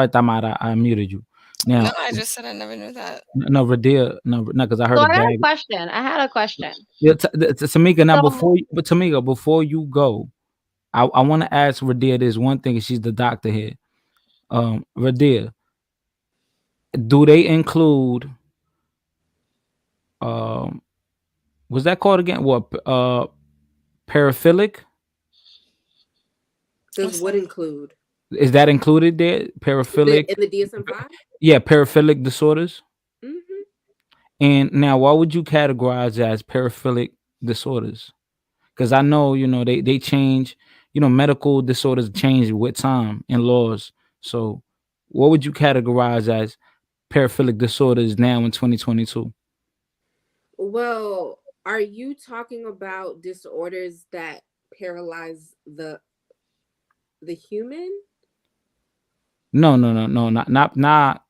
Tamara. I muted you. Now, no, I just said I never knew that. No, Radia, no, because I heard. So I had a question. Yeah, Tamika. Now, before you go, I want to ask Radia this one thing. She's the doctor here. Radia, do they include? Was that called again? What? Paraphilic? Does what include? Is that included there? Paraphilic in the DSM-5? Yeah, paraphilic disorders. Mm-hmm. And now, what would you categorize as paraphilic disorders? Because I know, they change. Medical disorders change with time and laws. So, what would you categorize as paraphilic disorders now in 2022? Well, are you talking about disorders that paralyze the human? No, not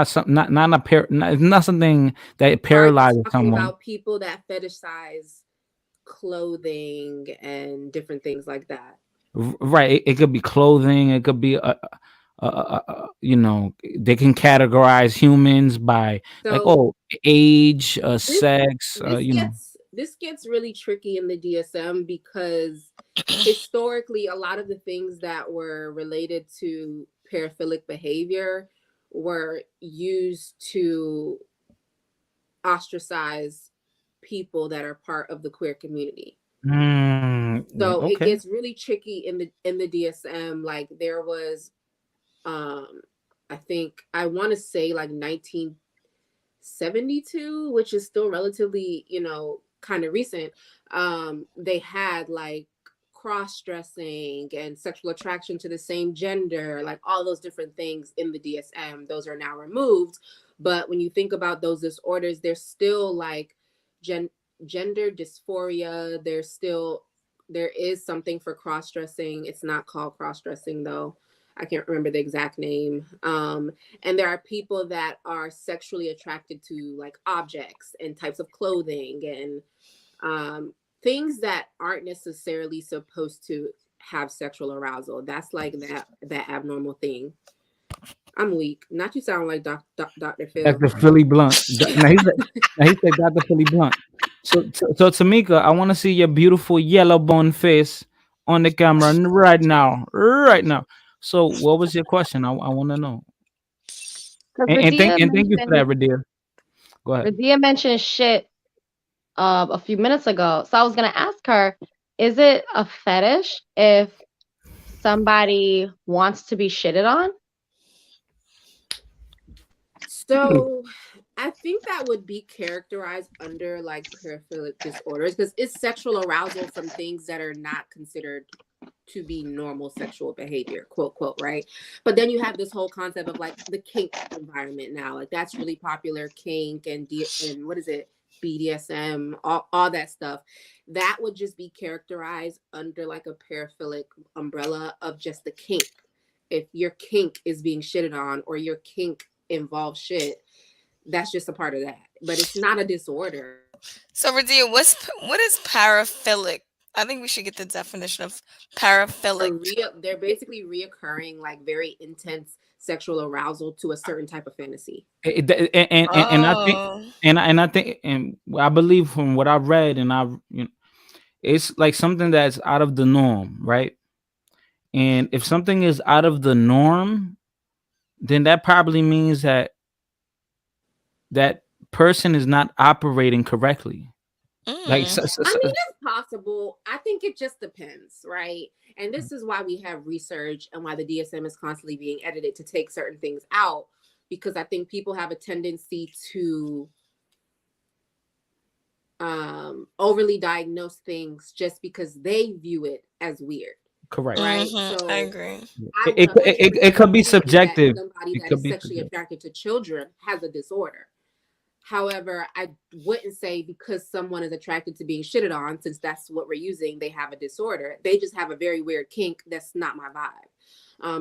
some, not something that Or are you paralyzes talking someone. about people that fetishize clothing and different things like that? Right. It could be clothing. It could be you know, they can categorize humans by like, So oh, age, this sex, this you know. gets really tricky in the DSM because historically a lot of the things that were related to paraphilic behavior were used to ostracize people that are part of the queer community. So it Okay. gets really tricky in the DSM. Like there was I think I want to say like 1972, which is still relatively, kind of recent. They had like cross-dressing and sexual attraction to the same gender, like all those different things in the DSM. Those are now removed. But when you think about those disorders, there's still like gender dysphoria. There is something for cross-dressing. It's not called cross-dressing though. I can't remember the exact name. And there are people that are sexually attracted to like objects and types of clothing and things that aren't necessarily supposed to have sexual arousal. That's like that abnormal thing. I'm weak. Not you sound like Dr. Phil. Dr. Philly Blunt. Now he said Dr. Philly Blunt. So Tamika, I want to see your beautiful yellow bone face on the camera right now. Right now. So what was your question? I want to know. Because And thank you for that, Radia. Go ahead. Radia mentioned shit a few minutes ago. So I was gonna ask her, is it a fetish if somebody wants to be shitted on? So I think that would be characterized under like paraphilic disorders because it's sexual arousal from things that are not considered to be normal sexual behavior, quote, quote, right? But then you have this whole concept of like the kink environment now. Like that's really popular, kink and what is it? BDSM, all that stuff. That would just be characterized under like a paraphilic umbrella of just the kink. If your kink is being shitted on or your kink involves shit, that's just a part of that. But it's not a disorder. So, Radia, what is paraphilic? I think we should get the definition of paraphilic. They're basically reoccurring, like very intense sexual arousal to a certain type of fantasy. And I think and I believe from what I've read it's like something that's out of the norm, right? And if something is out of the norm, then that probably means that person is not operating correctly. Like, I mean, it's possible. I think it just depends, right? And this is why we have research and why the DSM is constantly being edited to take certain things out, because I think people have a tendency to overly diagnose things just because they view it as weird. Correct. Right. So I agree. It could be subjective. Somebody that is sexually attracted to children has a disorder. However, I wouldn't say because someone is attracted to being shitted on, since that's what we're using, they have a disorder. They just have a very weird kink. That's not my vibe.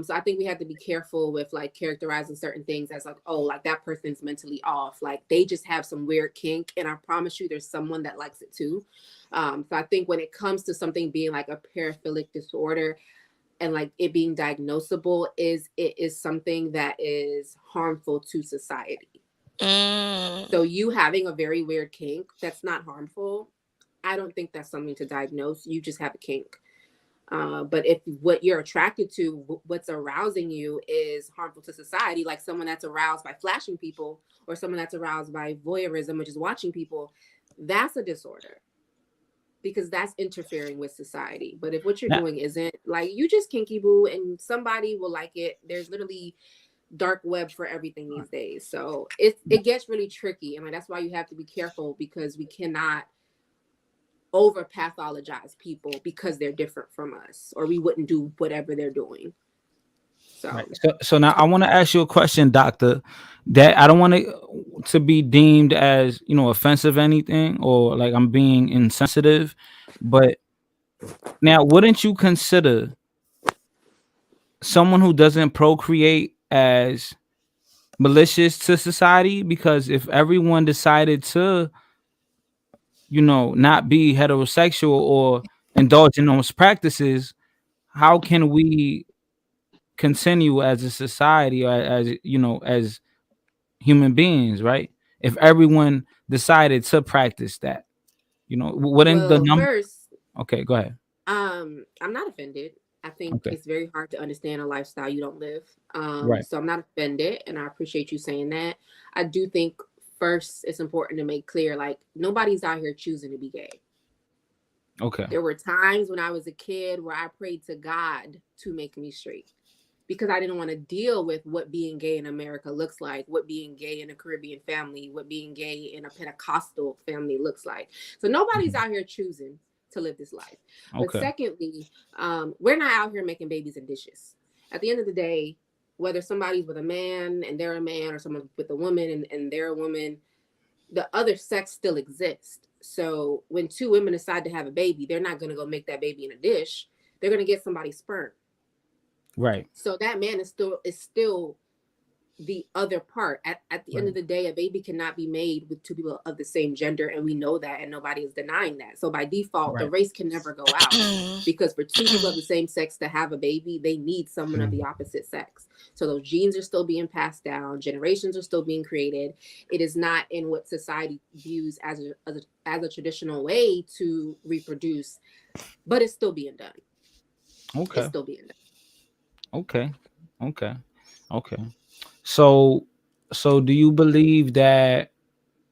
So I think we have to be careful with like characterizing certain things as like, oh, like that person's mentally off. Like they just have some weird kink. And I promise you there's someone that likes it too. So I think when it comes to something being like a paraphilic disorder and like it being diagnosable, it is something that is harmful to society. So you having a very weird kink that's not harmful, I don't think that's something to diagnose. You just have a kink. But if what you're attracted to, what's arousing you is harmful to society, like someone that's aroused by flashing people or someone that's aroused by voyeurism, which is watching people, that's a disorder because that's interfering with society. But if what you're doing isn't, like, you just kinky boo and somebody will like it, there's literally dark web for everything these days. So it gets really tricky. I mean, that's why you have to be careful, because we cannot over pathologize people because they're different from us, or we wouldn't do whatever they're doing. So, right. So now I want to ask you a question, doctor. That I don't want to be deemed as offensive, anything, or like I'm being insensitive, but now wouldn't you consider someone who doesn't procreate as malicious to society? Because if everyone decided to not be heterosexual or indulge in those practices, how can we continue as a society, or as human beings, right? If everyone decided to practice that, wouldn't the well, number? first, Okay, go ahead. I'm not offended. I think Okay, it's very hard to understand a lifestyle you don't live. right. So I'm not offended, and I appreciate you saying that. I do think first it's important to make clear, like, nobody's out here choosing to be gay. Okay, There were times when I was a kid where I prayed to God to make me straight because I didn't want to deal with what being gay in America looks like, what being gay in a Caribbean family, what being gay in a Pentecostal family looks like. So nobody's out here choosing to live this life. But okay, secondly, we're not out here making babies and dishes. At the end of the day, whether somebody's with a man and they're a man, or someone with a woman and they're a woman, the other sex still exists. So when two women decide to have a baby, they're not going to go make that baby in a dish. They're going to get somebody's sperm. right. So that man is still the other part. At the end of the day, a baby cannot be made with two people of the same gender, and we know that, and nobody is denying that. So by default, the race can never go out, because for two people of the same sex to have a baby, they need someone of the opposite sex. So those genes are still being passed down, generations are still being created. It is not in what society views as a traditional way to reproduce, but it's still being done. Okay, It's still being done. okay, okay, okay. So do you believe that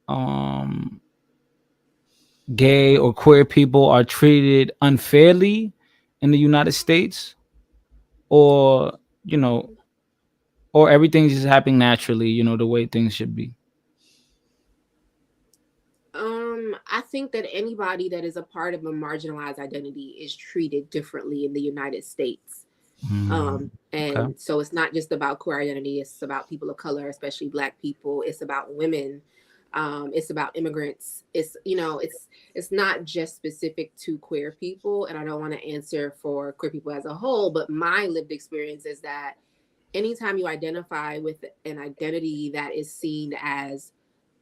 um gay or queer people are treated unfairly in the United States, or you know or everything's just happening naturally, the way things should be? I think that anybody that is a part of a marginalized identity is treated differently in the United States. Okay. And so it's not just about queer identity, it's about people of color, especially Black people. It's about women. It's about immigrants. It's not just specific to queer people. And I don't want to answer for queer people as a whole, but my lived experience is that anytime you identify with an identity that is seen as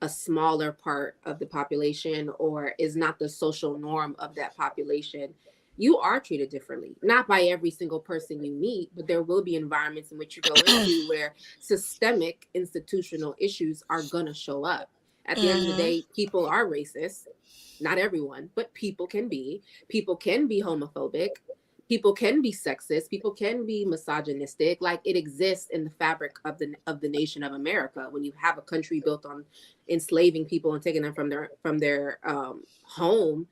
a smaller part of the population or is not the social norm of that population, you are treated differently. Not by every single person you meet, but there will be environments in which you go into where systemic institutional issues are going to show up. At the end of the day, people are racist. Not everyone, but people can be. People can be homophobic. People can be sexist. People can be misogynistic. Like, it exists in the fabric of the nation of America. When you have a country built on enslaving people and taking them from their home,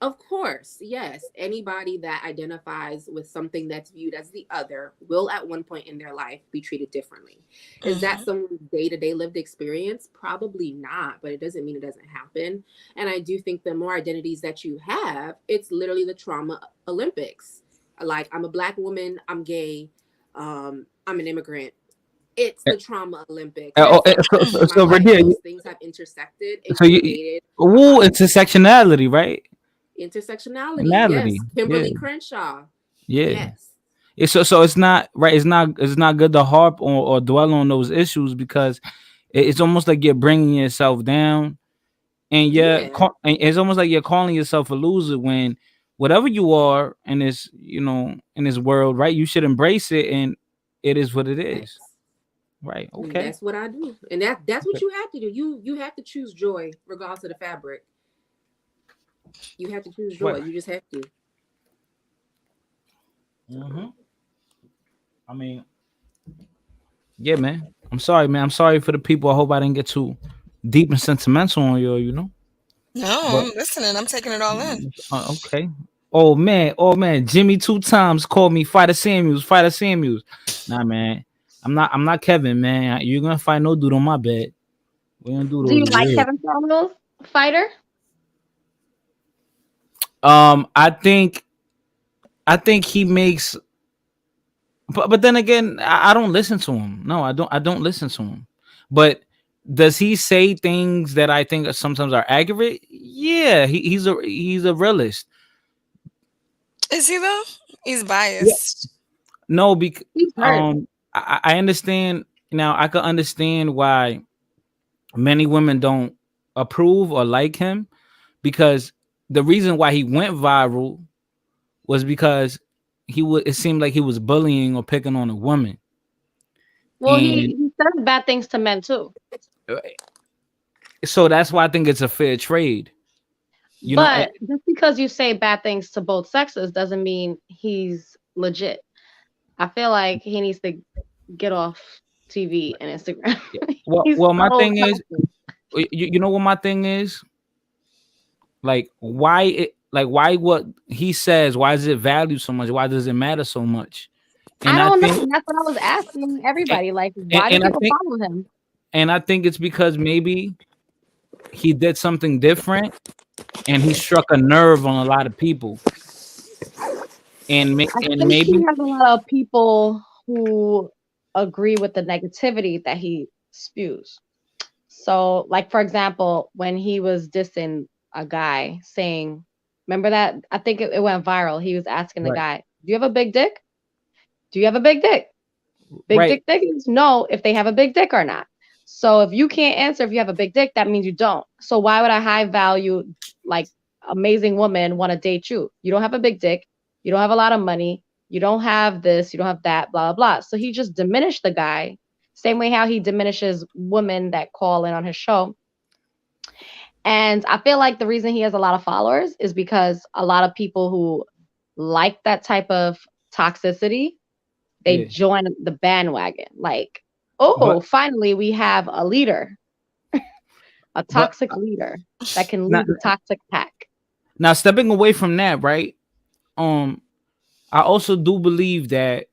of course, yes, anybody that identifies with something that's viewed as the other will at one point in their life be treated differently. Is that someone's day-to-day lived experience? Probably not, but it doesn't mean it doesn't happen. And I do think the more identities that you have, it's literally the trauma Olympics. Like, I'm a Black woman, I'm gay, I'm an immigrant. It's the trauma Olympics. So right here, Those things have intersected and so you, created intersectionality, right? intersectionality. Yes, Personality. Yeah. Kimberly Crenshaw. Yeah. Yes. So it's not right. It's not good to harp on or dwell on those issues, because it's almost like you're bringing yourself down, and Yeah. and it's almost like you're calling yourself a loser when whatever you are in this in this world, right? You should embrace it, and it is what it is. Right. And Okay. that's what I do. And that's what you have to do. You have to choose joy regardless of the fabric. You have to choose joy. Right. You just have to. I mean, yeah, man. I'm sorry, man. I'm sorry for the people. I hope I didn't get too deep and sentimental on you, No, But I'm listening. I'm taking it all in. okay. Oh man. Jimmy 2 times called me Fighter Samuels. Nah, man. I'm not Kevin, man. You're gonna find no dude on my bed. We don't do Do you those like weird. Kevin Samuels, fighter? I think he makes but then again, I don't listen to him. No, I don't listen to him. But does he say things that I think sometimes are accurate? Yeah, he's a realist. Is he though? He's Yeah. biased. No, because He's hurt. I understand now. I can understand why many women don't approve or like him, because the reason why he went viral was because it seemed like he was bullying or picking on a woman. Well, And he says bad things to men too. so that's why I think it's a fair trade. You know, But just because you say bad things to both sexes doesn't mean he's legit. I feel like he needs to get off TV and Instagram. well, my thing is, you know what my thing is? Like why what he says, why is it valued so much? Why does it matter so much? And I don't know. That's what I was asking everybody. Like, why do people follow him? And I think it's because maybe he did something different and he struck a nerve on a lot of people. And maybe he has a lot of people who agree with the negativity that he spews. So, like, for example, when he was dissing a guy saying, remember that? I think it went viral. He was asking the guy, do you have a big dick? Do you have a big dick? Big dick niggas know if they have a big dick or not. So if you can't answer if you have a big dick, that means you don't. So why would a high value, like, amazing woman want to date you? You don't have a big dick. You don't have a lot of money. You don't have this. You don't have that, blah, blah, blah. So he just diminished the guy. Same way how he diminishes women that call in on his show. And I feel like the reason he has a lot of followers is because a lot of people who like that type of toxicity, they join the bandwagon. Like, finally we have a leader, a toxic leader that can lead the toxic pack. Now, stepping away from that, right? I also do believe that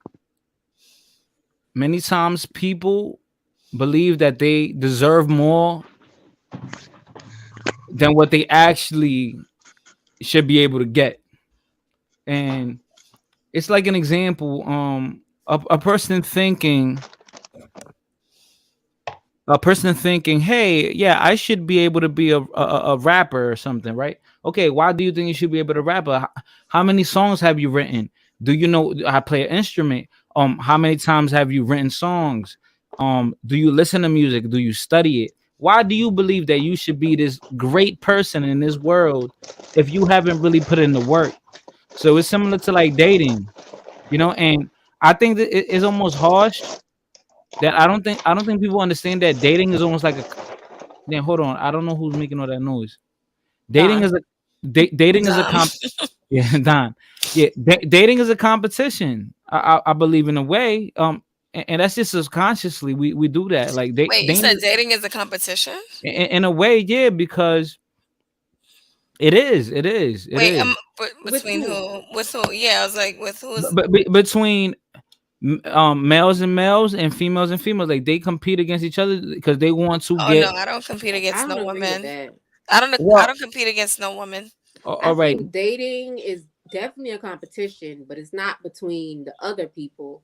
many times people believe that they deserve more than what they actually should be able to get. And it's like an example, a person thinking, hey, yeah, I should be able to be a rapper or something, right? Okay, why do you think you should be able to rap? How many songs have you written? Do you know I play an instrument? How many times have you written songs? Do you listen to music? Do you study it? Why do you believe that you should be this great person in this world if you haven't really put in the work? So it's similar to like dating, you know, and I think that it's almost harsh that I don't think people understand that dating is almost like a. Then hold on, I don't know who's making all that noise. Dating is a dating is a yeah, Don. Yeah, dating is a competition. I believe in a way. And that's just subconsciously we do that. Like wait, you said dating is a competition? In a way, yeah, because it is. Wait, between who? With who? Yeah, I was like, with who's? But between males and males and females, like they compete against each other because they want to get. No, I don't compete against no woman. I don't compete against no woman. I think dating is definitely a competition, but it's not between the other people.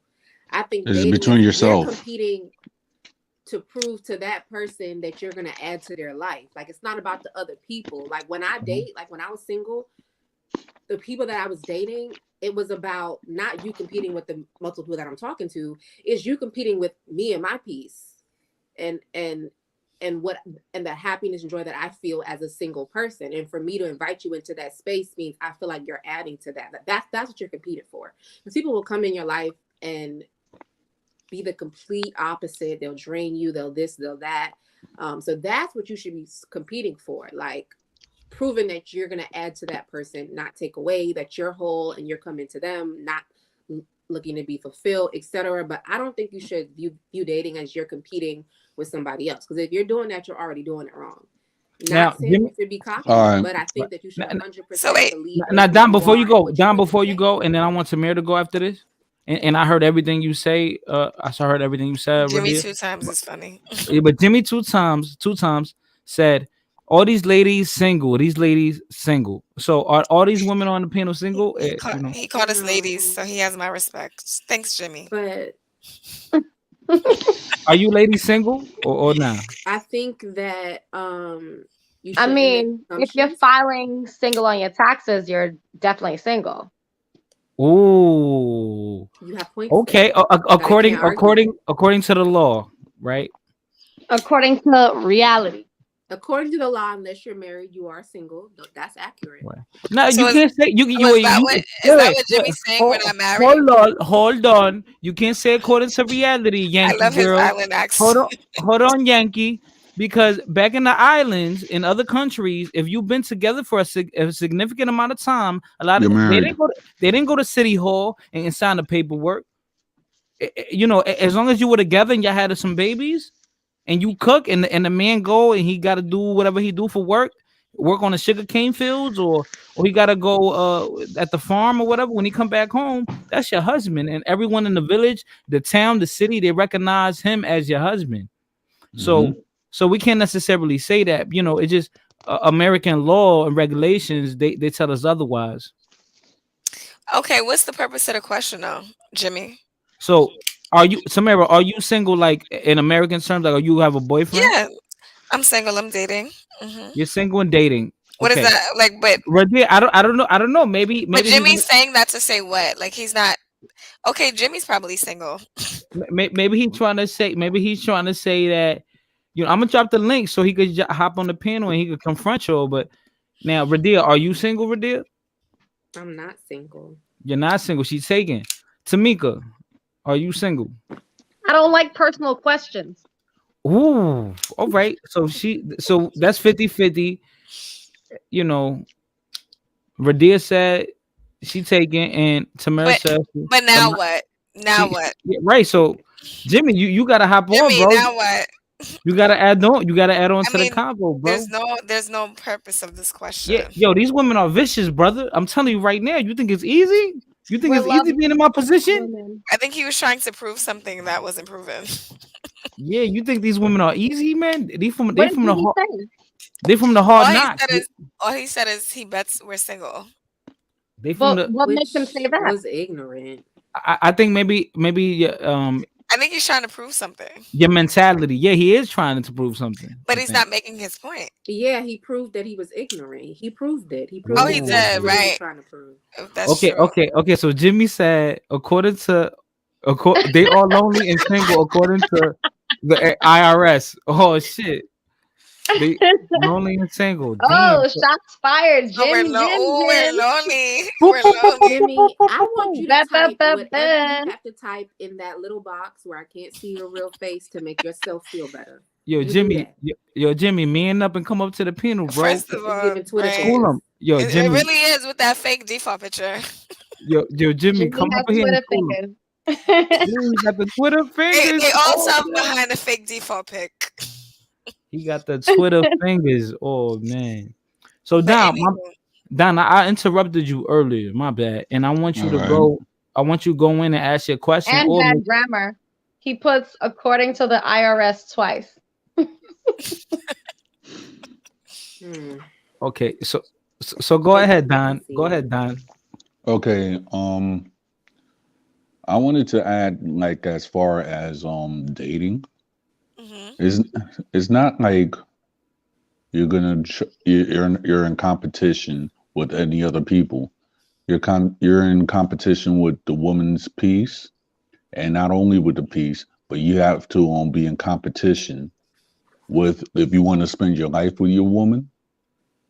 I think it's between yourself. You're competing to prove to that person that you're going to add to their life. Like, it's not about the other people. Like, when I date, like when I was single, the people that I was dating, it was about not you competing with the multiple people that I'm talking to, is you competing with me and my peace and the happiness and joy that I feel as a single person. And for me to invite you into that space means I feel like you're adding to that. That's what you're competing for. Because people will come in your life and be the complete opposite. They'll drain you. They'll this, they'll that. So that's what you should be competing for. Like, proving that you're going to add to that person, not take away, that you're whole and you're coming to them, not looking to be fulfilled, etc. But I don't think you should view dating as you're competing with somebody else. Because if you're doing that, you're already doing it wrong. Not saying you should be cocky, but I think that you should 100% believe. Now, Don, before you go, and then I want Samir to go after this. And I heard everything you say. I heard everything you said. Jimmy 2 times is funny. Yeah, but Jimmy two times said, all these ladies single. These ladies single. So are all these women on the panel single? He called us ladies, so he has my respect. Thanks, Jimmy. But are you ladies single or not? I think that you I mean, if you're filing single on your taxes, you're definitely single. Ooh. You have points. Okay. According to the law, right? According to reality. According to the law, unless you're married, you are single. That's accurate. Right. No, so you can't say is that what Jimmy's saying? We're not married. Hold on. You can't say according to reality, Yankee I love girl. his island accent. Hold on, Yankee. Because back in the islands, in other countries, if you've been together for a significant amount of time, a lot of they didn't go to City Hall and sign the paperwork. You know, as long as you were together and y'all had some babies, and you cook, and the man go and he got to do whatever he do for work on the sugarcane fields, or he got to go at the farm or whatever. When he come back home, that's your husband, and everyone in the village, the town, the city, they recognize him as your husband. So we can't necessarily say that. You know, it's just American law and regulations. They tell us otherwise. Okay, what's the purpose of the question, though, Jimmy? So. Samara, are you single, like in American terms? Like, you have a boyfriend? Yeah, I'm single. I'm dating. You're single and dating. What is that like? But I don't know. Maybe. But Jimmy's saying that to say what? Like he's not. Okay, Jimmy's probably single. Maybe he's trying to say. Maybe he's trying to say that. You know, I'm gonna drop the link so he could hop on the panel and he could confront you. But now, Radia, are you single, Radia? I'm not single. You're not single. She's taken. Tamika. Are you single? I don't like personal questions. Ooh, all right. So that's 50-50. You know, Radia said she taken, and Tamara said. But now what? Now what? Yeah, right. So, Jimmy, you gotta hop on, bro. Now what? You gotta add on. You gotta add on to the combo, bro. There's no purpose of this question. Yeah, yo, these women are vicious, brother. I'm telling you right now. You think it's easy? You think it's easy being in my position? I think he was trying to prove something that wasn't proven. Yeah, you think these women are easy, man? They from the hard knocks. All he said is he bets we're single. What makes him say that? Was ignorant. I think maybe I think he's trying to prove something. Your mentality. Yeah, he is trying to prove something. But he's not making his point. Yeah, he proved that he was ignorant. He proved it. He proved he did, right. Trying to prove. That's true. Okay. So Jimmy said, they are lonely and single according to the IRS. Oh shit. They lonely and single. Oh, shots fired, Jimmy. We're lonely. Jimmy, I want you to type whatever you have to type in that little box where I can't see your real face to make yourself feel better. Yo, Jimmy, man up and come up to the panel, bro. First of all, school him. Yo, Jimmy. It really is with that fake default picture. Yo, Jimmy, come up here and school him. Jimmy got the Twitter fingers. They all talk behind the fake default pic. He got the Twitter fingers. Oh man. So Don, I interrupted you earlier. My bad. And I want you to go. I want you to go in and ask your question. And bad grammar. He puts according to the IRS twice. Okay. So go ahead, Don. Go ahead, Don. Okay. I wanted to add, like, as far as dating. It's not like you're in competition with any other people. You're in competition with the woman's piece, and not only with the piece, but you have to be in competition with, if you want to spend your life with your woman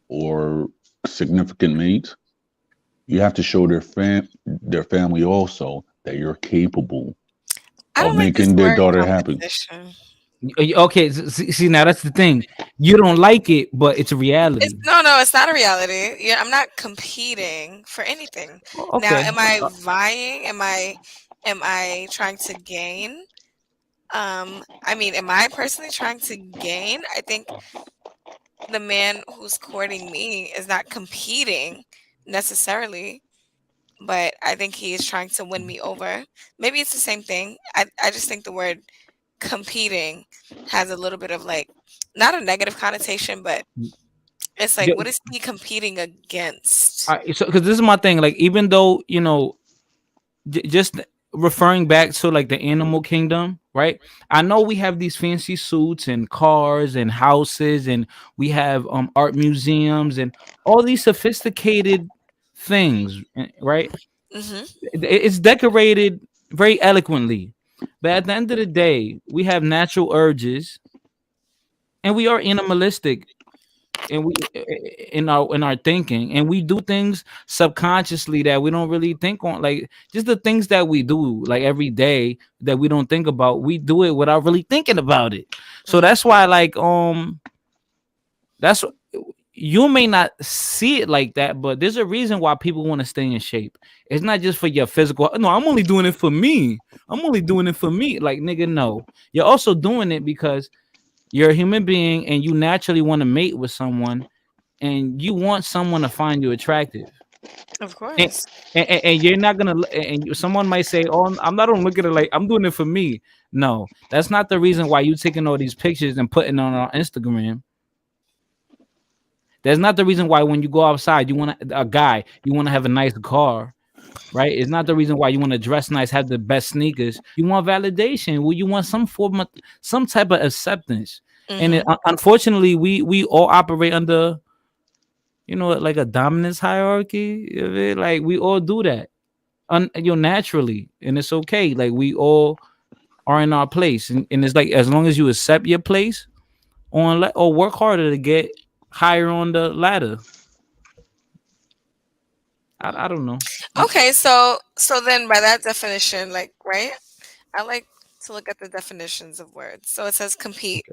or significant mate, you have to show their family also that you're capable of making their daughter happy. Okay, see now that's the thing. You don't like it, but it's a reality. It's not a reality. Yeah, I'm not competing for anything. Okay. Now, am I vying? Am I trying to gain? I mean, am I personally trying to gain? I think the man who's courting me is not competing necessarily, but I think he is trying to win me over. Maybe it's the same thing. I just think the word competing has a little bit of, like, not a negative connotation, but It's like, what is he competing against? So because this is my thing, like, even though, you know, just referring back to like the animal kingdom, right? I know we have these fancy suits and cars and houses, and we have art museums and all these sophisticated things, right? It's decorated very eloquently, but at the end of the day, we have natural urges, and we are animalistic, and we in our thinking, and we do things subconsciously that we don't really think on, like just the things that we do like every day that we don't think about, we do it without really thinking about it. So that's why, like, that's, you may not see it like that, but there's a reason why people want to stay in shape. It's not just for your physical. No, I'm only doing it for me. Like, nigga, no, you're also doing it because you're a human being and you naturally want to mate with someone, and you want someone to find you attractive. Of course. And you're not gonna. And someone might say, "Oh, I'm not gonna look at it like I'm doing it for me." No, that's not the reason why you taking all these pictures and putting on our Instagram. That's not the reason why when you go outside, you want a guy, you want to have a nice car, right? It's not the reason why you want to dress nice, have the best sneakers. You want validation. Well, you want some form of, some type of acceptance. And unfortunately, we all operate under, you know, like a dominance hierarchy. Like, we all do that, naturally, and it's okay. Like, we all are in our place, and it's like, as long as you accept your place, or work harder to get higher on the ladder. I don't know. Okay, so then by that definition, like, right? I like to look at the definitions of words. So it says compete.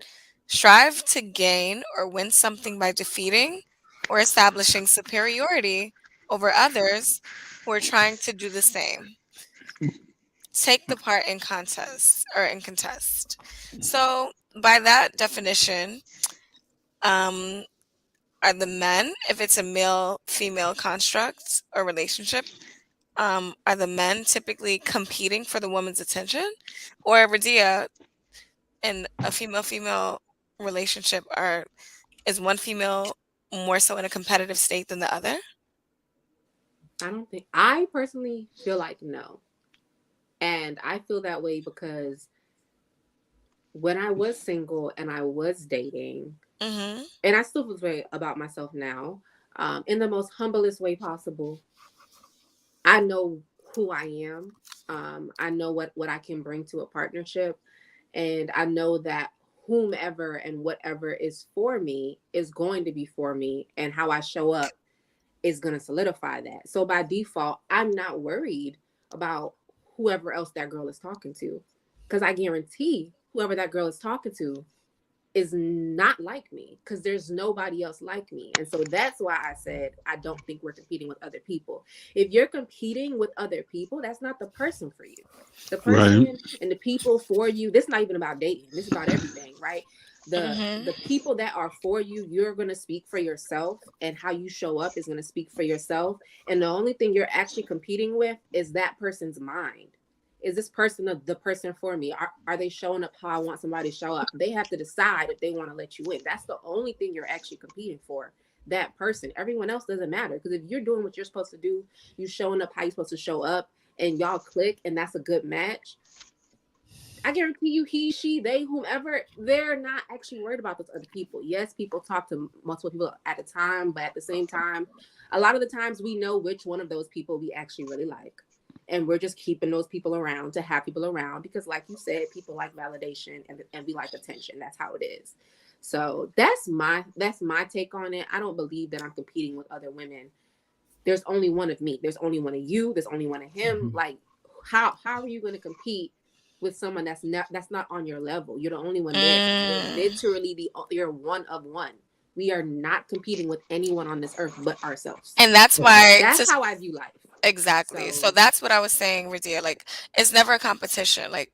Strive to gain or win something by defeating or establishing superiority over others who are trying to do the same. Take the part in contest or in contest. So by that definition, are the men, if it's a male-female construct or relationship, are the men typically competing for the woman's attention? Or, Radia, in a female-female relationship, is one female more so in a competitive state than the other? I personally feel like no. And I feel that way because when I was single and I was dating, and I still feel this way about myself now, in the most humblest way possible, I know who I am. I know what I can bring to a partnership. And I know that whomever and whatever is for me is going to be for me. And how I show up is going to solidify that. So by default, I'm not worried about whoever else that girl is talking to. Because I guarantee whoever that girl is talking to is not like me, because there's nobody else like me. And so that's why I said I don't think we're competing with other people. If you're competing with other people, that's not the person for you. The person and the people for you, this is not even about dating. This is about everything, right? The people that are for you, you're going to speak for yourself, and how you show up is going to speak for yourself. And the only thing you're actually competing with is that person's mind. Is this person the person for me? Are they showing up how I want somebody to show up? They have to decide if they want to let you in. That's the only thing you're actually competing for, that person. Everyone else doesn't matter, because if you're doing what you're supposed to do, you showing up how you're supposed to show up, and y'all click, and that's a good match, I guarantee you, he, she, they, whomever, they're not actually worried about those other people. Yes, people talk to multiple people at a time, but at the same time, a lot of the times we know which one of those people we actually really like. And we're just keeping those people around to have people around, because like you said, people like validation and we like attention. That's how it is. So that's my take on it. I don't believe that I'm competing with other women. There's only one of me. There's only one of you. There's only one of him. Like, how are you going to compete with someone that's not on your level? You're the only one there. You're literally you're one of one. We are not competing with anyone on this earth but ourselves. And that's why that's how I view life. Exactly. So that's what I was saying, Radia. Like, it's never a competition. Like,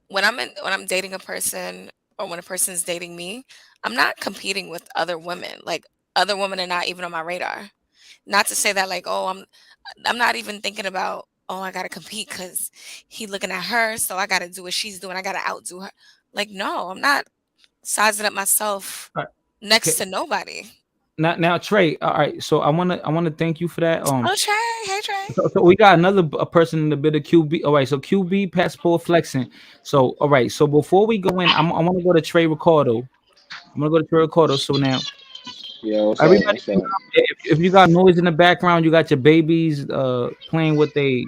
when I'm dating a person, or when a person's dating me, I'm not competing with other women. Like, other women are not even on my radar. Not to say that, like, oh, I'm not even thinking about, oh, I gotta compete because he looking at her, so I gotta do what she's doing. I gotta outdo her. Like, no, I'm not sizing up myself next to nobody. now Trey. All right, so I wanna thank you for that. Oh, Trey. Hey, Trey. So we got another a person in the bit of QB. All right, so QB passport flexing. So all right, so before we go in, I want to go to Trey Ricardo. I'm gonna go to Trey Ricardo. So now Yo, what's up? everybody, What's up? if you got noise in the background, you got your babies playing with they.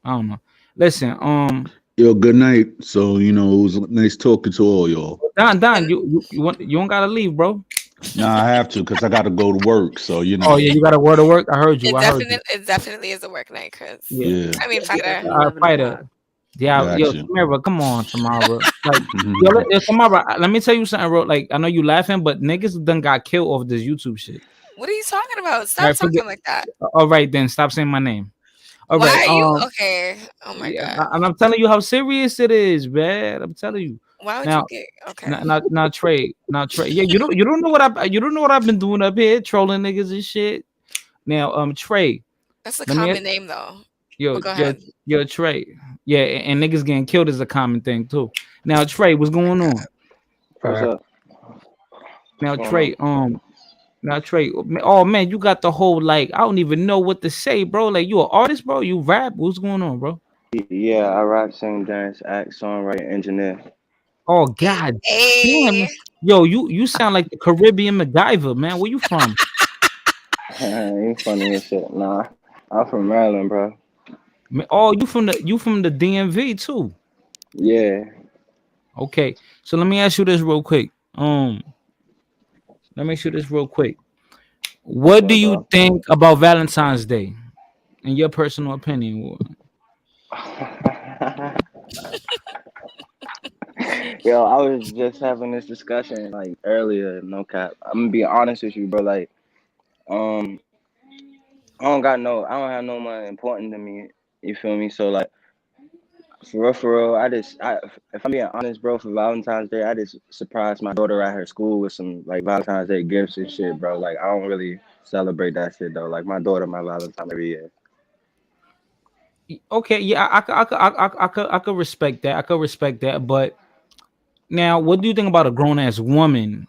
I don't know. Listen, Yo, good night. So it was nice talking to all y'all. Don, you don't gotta leave, bro. Nah, I have to because I got to go to work. So Oh yeah, you got a word of work. I heard you. It definitely is a work night, Chris. Yeah. I mean, fighter. Fighter. Yeah, yo, Tamara, come on, Tamara. Like, yo, Tamara, let me tell you something, bro. Like, I know you laughing, but niggas done got killed off this YouTube shit. What are you talking about? Stop talking like that. All right, then stop saying my name. All Why right. are you okay? Oh my god. And I'm telling you how serious it is, man. I'm telling you. Why would you get okay? Now Trey. Yeah, you don't know what I've been doing up here, trolling niggas and shit. Now, Trey. That's a common name though. Yo, go ahead. Yo, Trey. Yeah, and niggas getting killed is a common thing too. Now, Trey, what's going on? What's up? Now, Trey, oh man, you got the whole like I don't even know what to say, bro. Like you an artist, bro? You rap? What's going on, bro? Yeah, I rap, sing, dance, act, songwriter, engineer. Oh god damn. Yo, you sound like the Caribbean MacGyver, man. Where you from? You funny as shit. Nah, I'm from Maryland, bro. Oh, you from the DMV too? Yeah. Okay, so let me ask you this real quick. What do you think about Valentine's Day, in your personal opinion? Yo, I was just having this discussion like earlier. No cap. I'm gonna be honest with you, bro. Like, I don't have no one important to me. You feel me? So like, for real, if I'm being honest, bro, for Valentine's Day, I just surprised my daughter at her school with some like Valentine's Day gifts and shit, bro. Like, I don't really celebrate that shit though. Like, my daughter, my Valentine every year. Okay, yeah, I could respect that. I could respect that. But now, what do you think about a grown ass woman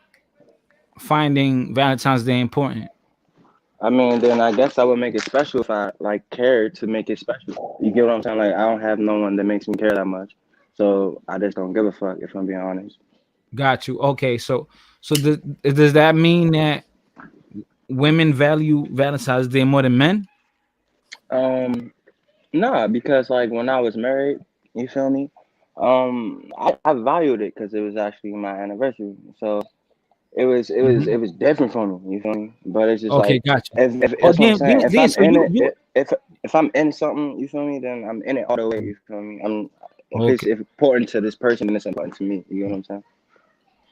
finding Valentine's Day important? I mean, then I guess I would make it special if I like cared to make it special. You get what I'm saying? Like, I don't have no one that makes me care that much, so I just don't give a fuck if I'm being honest. Got you. Okay, so does that mean that women value Valentine's Day more than men? Nah, because like when I was married, you feel me? I valued it because it was actually my anniversary, so it was different for me. You feel me? But it's just Okay, like gotcha. if that's what I'm saying. If I'm in it, if I'm in something, you feel me? Then I'm in it all the way. You feel me? If it's important to this person, then it's important to me. You know what I'm saying?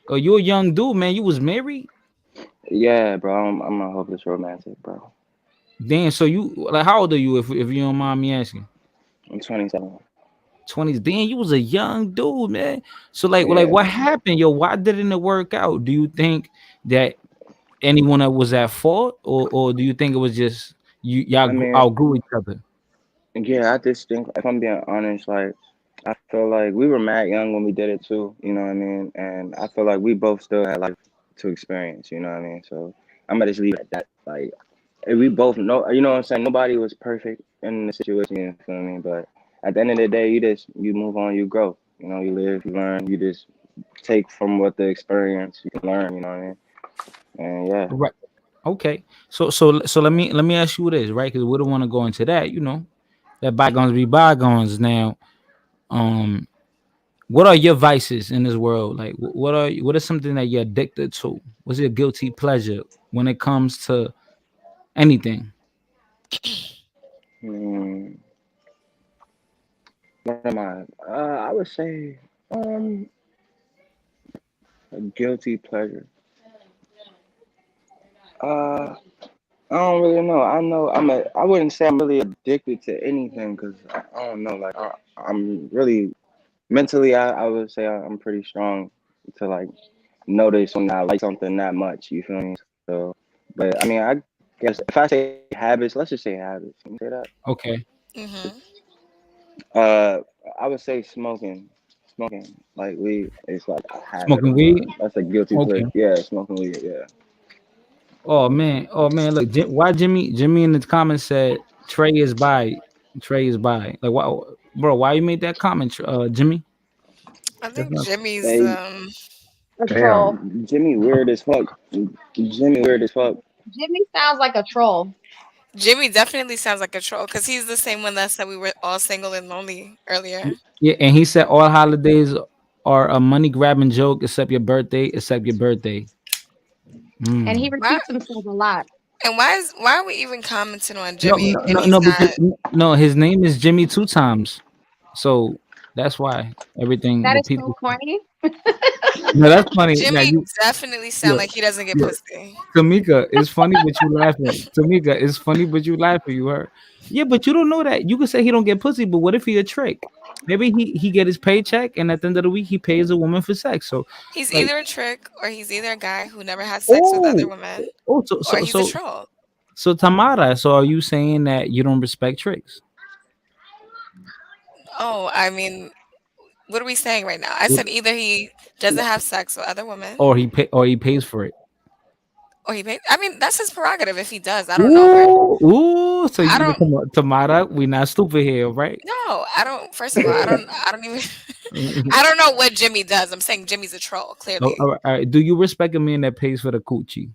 Oh, you're a young dude, man. You was married? Yeah, bro. I'm a hopeless romantic, bro. Damn. So you like how old are you? If you don't mind me asking? I'm 27. 20s. Damn, you was a young dude, man. So like what happened, yo? Why didn't it work out? Do you think that anyone that was at fault, or do you think it was just y'all outgrew each other? Yeah, I just think if I'm being honest, like I feel like we were mad young when we did it too. You know what I mean? And I feel like we both still had life to experience. You know what I mean? So I'm gonna just leave it at that. Like we both know. You know what I'm saying? Nobody was perfect in the situation. You feel me? But at the end of the day, you move on, you grow. You know, you live, you learn, you just take from what the experience you can learn. You know what I mean? And yeah. Right. Okay. So let me ask you this, right? Because we don't want to go into that. You know, that bygones be bygones. Now, what are your vices in this world? Like, what is something that you're addicted to? What's your guilty pleasure when it comes to anything? What am I? I would say a guilty pleasure. I don't really know. I wouldn't say I'm really addicted to anything because I don't know. Like I'm really mentally. I would say I'm pretty strong to like notice when I like something that much. You feel me? So, but I mean, I guess if I say habits, let's just say habits. Can you say that? Okay. I would say smoking. Smoking like weed is like a habit. Smoking weed. That's a guilty pleasure. Yeah, smoking weed. Yeah. Oh man, look, why Jimmy in the comments said Trey is by. Trey is by. Like, why, bro? Why you made that comment, Jimmy? I That's think not Jimmy's Hey, A troll. Jimmy weird as fuck. Jimmy weird as fuck. Jimmy sounds like a troll. Jimmy definitely sounds like a troll because he's the same one that said we were all single and lonely earlier. yeah. And he said all holidays are a money grabbing joke except your birthday, except your birthday. And he Why repeats himself a lot. and why are we even commenting on No, Jimmy no, and no, he's no, because not? no, his name is Jimmy two times, so that's why everything That is repeats. so corny. No, that's funny. Now Jimmy you, definitely sound yo, like he doesn't get yo, pussy. Tamika, it's funny, but you laughing. Tamika, it's funny, but you laughing. You heard? Yeah, but you don't know that. You can say he don't get pussy, but what if he a trick? Maybe he get his paycheck, and at the end of the week, he pays a woman for sex. So, He's like, either a trick or he's either a guy who never has sex with other oh, women so or so he's a so troll. so Tamara. So, are you saying that you don't respect tricks, Oh, I mean, what are we saying right now? I said either he doesn't have sex with other women or he pays for it? or he paid. I mean, that's his prerogative if he does. I don't know where. Ooh. So I you don't come on, Tamara, we not stupid here, right? no, I don't first of all, I don't even I don't know what Jimmy does. I'm saying Jimmy's a troll, Oh, clearly. all right. Do you respect a man that pays for the coochie?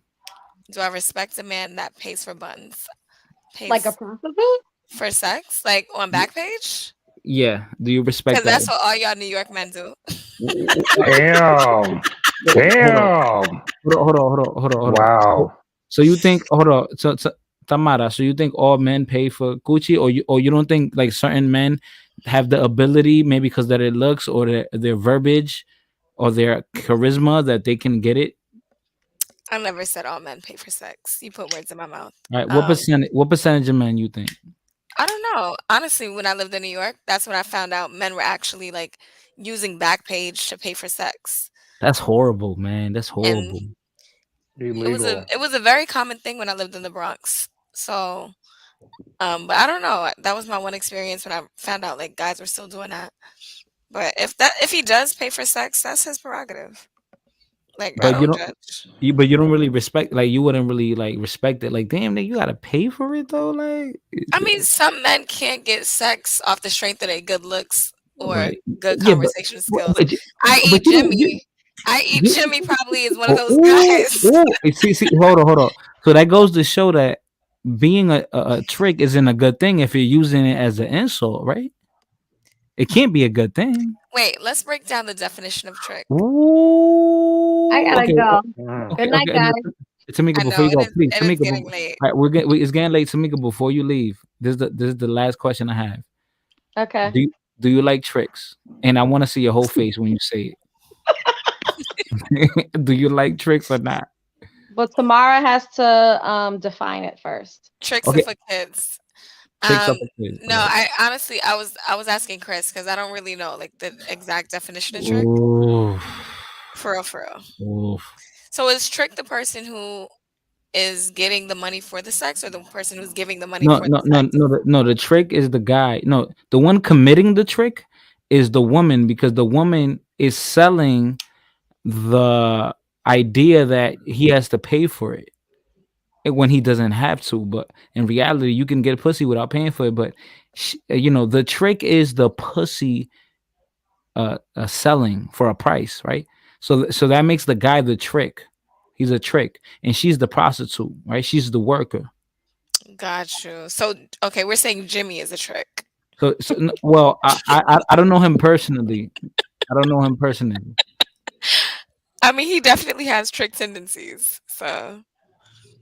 Do I respect a man that pays for buns? Like a Pays prostitute? for sex? Like on Backpage? Yeah. Do you respect Because that? that's what all y'all New York men do. Damn. Hold on. Damn. Hold on. Wow. So you think? Hold on. So Tamara. So you think all men pay for coochie, or you don't think like certain men have the ability, maybe because of their looks or their verbiage or their charisma, that they can get it? I never said all men pay for sex. You put words in my mouth. All right. What percentage of men you think? I don't know. Honestly, when I lived in New York, that's when I found out men were actually like using Backpage to pay for sex. That's horrible, man. That's And horrible. Illegal. it was a very common thing when I lived in the Bronx. So but I don't know. That was my one experience when I found out like guys were still doing that. But if he does pay for sex, that's his prerogative. Like I But you don't don't. judge. But you don't really respect. Like you wouldn't really like respect it. Like damn, nigga, you gotta pay for it though. Like I mean, some men can't get sex off the strength of their good looks or right. good Yeah, conversation skills. but I.e. but you don't. Jimmy. I.e. You, Jimmy probably is one of oh, those guys. see. Hold on. So that goes to show that being a trick isn't a good thing if you're using it as an insult, right? It can't be a good thing. Wait, let's break down the definition of trick. Ooh. I gotta Okay. go. Mm. Good night, Okay. guys. Tamika, I before know you go, please, it is Tamika. getting late. All right, it's getting late. Tamika, before you leave, this is the last question I have. Okay. Do you like tricks? And I want to see your whole face when you say it. Do you like tricks or not? But Tamara has to define it first. Tricks are Okay, for kids. tricks Um, up a kid. no, I honestly I was asking Chris because I don't really know like the exact definition of trick. Ooh, For real, for real. ooh. So is trick the person who is getting the money for the sex or the person who's giving the money No, for the no, no, sex? no. No, the trick is the guy. No, the one committing the trick is the woman because the woman is selling the idea that he has to pay for it when he doesn't have to. But in reality, you can get pussy without paying for it. But the trick is the pussy selling for a price, right? So that makes the guy the trick. He's a trick, and she's the prostitute, right? She's the worker. Got you. So okay, we're saying Jimmy is a trick. Well, I don't know him personally. I don't know him personally. I mean, he definitely has trick tendencies. So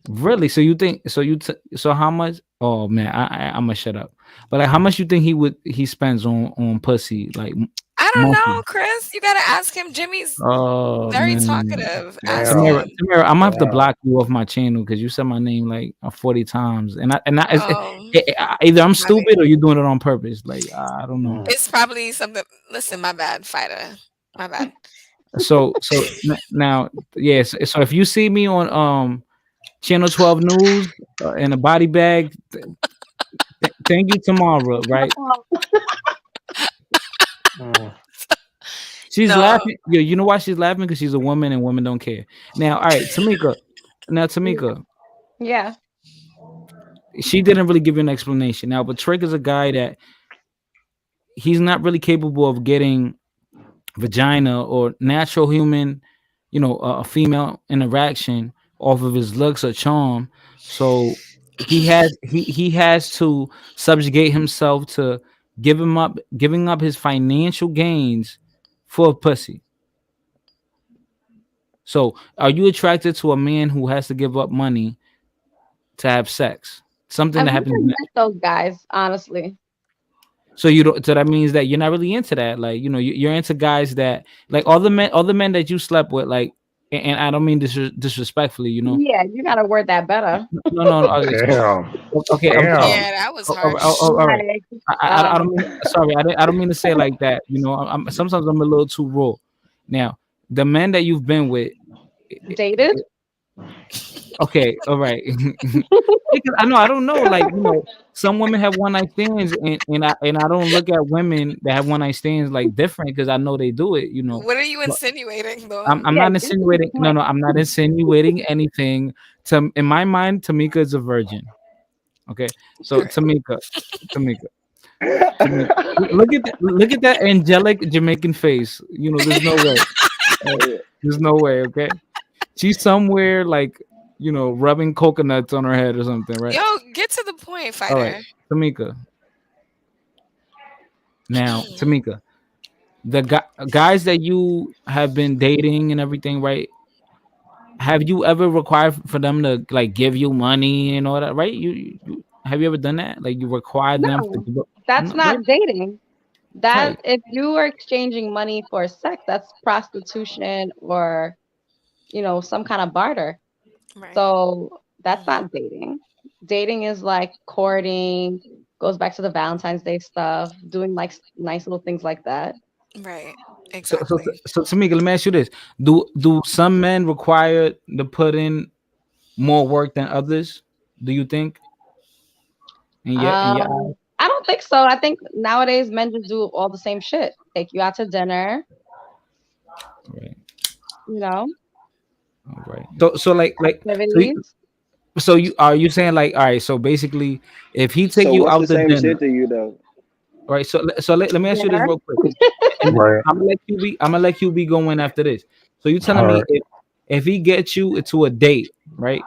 Really? So you think? So how much? Oh man, I'm gonna shut up. But like, how much you think he spends on pussy like I don't know, monthly? Chris. You gotta ask him. Jimmy's Oh very man, talkative. Ask Damn. him. Tamara, I'm gonna have to Damn. block you off my channel because you said my name like 40 times, and Oh, either I'm my bad. stupid or you're doing it on purpose. Like I don't know. Mm. It's probably something. Listen, my bad, fighter. My bad. So now, yes. So if you see me on Channel 12 News in a body bag, thank you, Tamara. Right? Mm. She's No, laughing. Yeah, you know why she's laughing? Because she's a woman and women don't care. Now, all right, Tamika. Now, Tamika, Yeah. She didn't really give you an explanation. Now, but Trick is a guy that he's not really capable of getting vagina or natural human, a female interaction off of his looks or charm. So he has to subjugate himself to giving up his financial gains for pussy. So, are you attracted to a man who has to give up money to have sex? Something I've that never happens. met those guys, honestly. So you don't. So that means that you're not really into that. Like, you're into guys that like all the men that you slept with. Like, and I don't mean disrespectfully. Yeah, you gotta word that better. No. Okay, Damn. okay. Yeah, that was harsh. All right. Like, I don't mean. Sorry, I don't mean to say it like that. Sometimes I'm a little too raw. Now, the men that you've been with, dated. Okay, all right. Because I don't know. Like, some women have one night stands, and I don't look at women that have one night stands like different because I know they do it. What are you But insinuating, though? I'm not insinuating. No, I'm not insinuating anything. In my mind, Tamika is a virgin. Okay, so Tamika, look at that angelic Jamaican face. There's no way. There's no way. Okay, she's somewhere like rubbing coconuts on her head or something, right? Yo, get to the point, fighter. All right, Tamika. Now, Tamika, the guys that you have been dating and everything, right? Have you ever required for them to like give you money and all that, right? You have you ever done that? Like you require them to give up? That's not dating. That Right. if you are exchanging money for sex, that's prostitution or some kind of barter. Right. So that's not dating. Dating is like courting, goes back to the Valentine's Day stuff, doing like nice little things like that. Right. So, Exactly. Tamika, let me ask you this: Do some men require to put in more work than others? Do you think? And yeah, I don't think so. I think nowadays men just do all the same shit. Take you out to dinner. right. All right. So activities. so you are you saying like, all right? So basically, if he take So you what's out the to same dinner, shit to you though? right? So let me ask you this Dinner. real quick. And Right. I'm gonna let you be going after this. So you telling All me right. if he gets you to a date, right?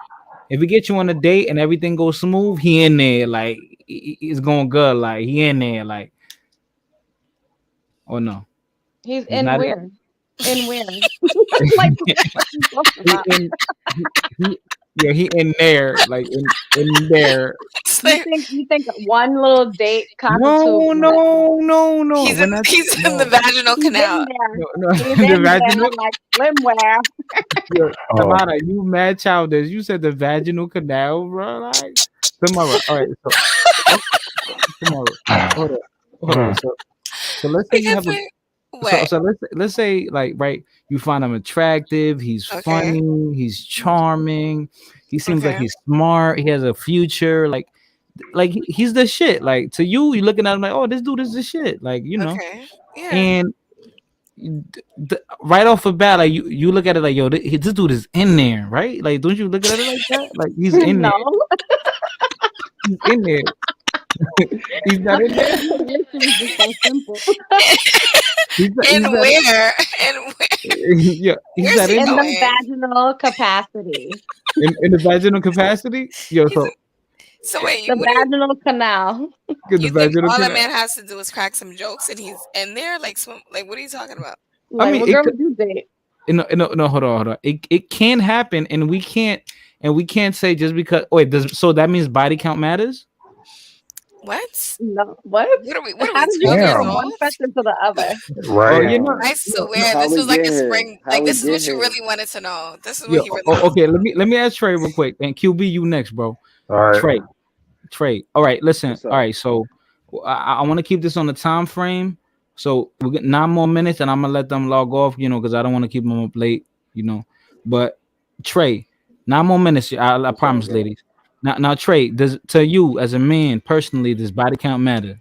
If he gets you on a date and everything goes smooth, he in there like it's going good, like he in there like, oh no, He's he's in not. where? In where? Like what you talking He about? in yeah, he in there like in there. It's You like think one little date constitute No, what? no. he's in he's in the No, vaginal He's canal. in there. no. He's The in there vaginal. like swimwear. Yo, Oh, Tamara, you mad childish. You said the vaginal canal, bro. Like tomorrow. All right, so tomorrow. Hold on. So let's say you Because have a like, what? so let's say like right, you find him attractive, he's Okay. funny, he's charming, he seems like Okay. he's smart, he has a future, like he's the shit. Like to you, you're looking at him like, oh, this dude is the shit. Like, Okay. Yeah. and right off the bat, like you look at it like, yo, this dude is in there, right? Like, don't you look at it like that? Like he's in there. No. He's in there. He's not in there. This is just so simple. He's And not, where? And where? yeah, he's Where's not he in In there. the going? vaginal capacity. In the vaginal capacity. Yo, He's So wait, The what do vaginal canal. the you think vaginal all a canal. man has to do is crack some jokes and he's in there? Like swim like what are you talking about? I Like mean, what it girl could, would you date? no, hold on. It can happen, and we can't say just because. Wait, so that means body count matters? What? No. What? What are How we did you 12 get years from damn. one old? question to the other? Oh, Right. I swear How this we was like get a here? spring How like we this is get what you here? really wanted to know. This is yeah. what he really wanted. Okay. Let me ask Trey real quick, and QB, you next, bro. All right. Trey. All right, listen. What's All up? right, so I want to keep this on the time frame. So we get 9 more minutes, and I'm gonna let them log off, because I don't want to keep them up late, But Trey, 9 more minutes. I What's up, promise, bro? ladies. Now, Trey, does to you as a man personally, does body count matter?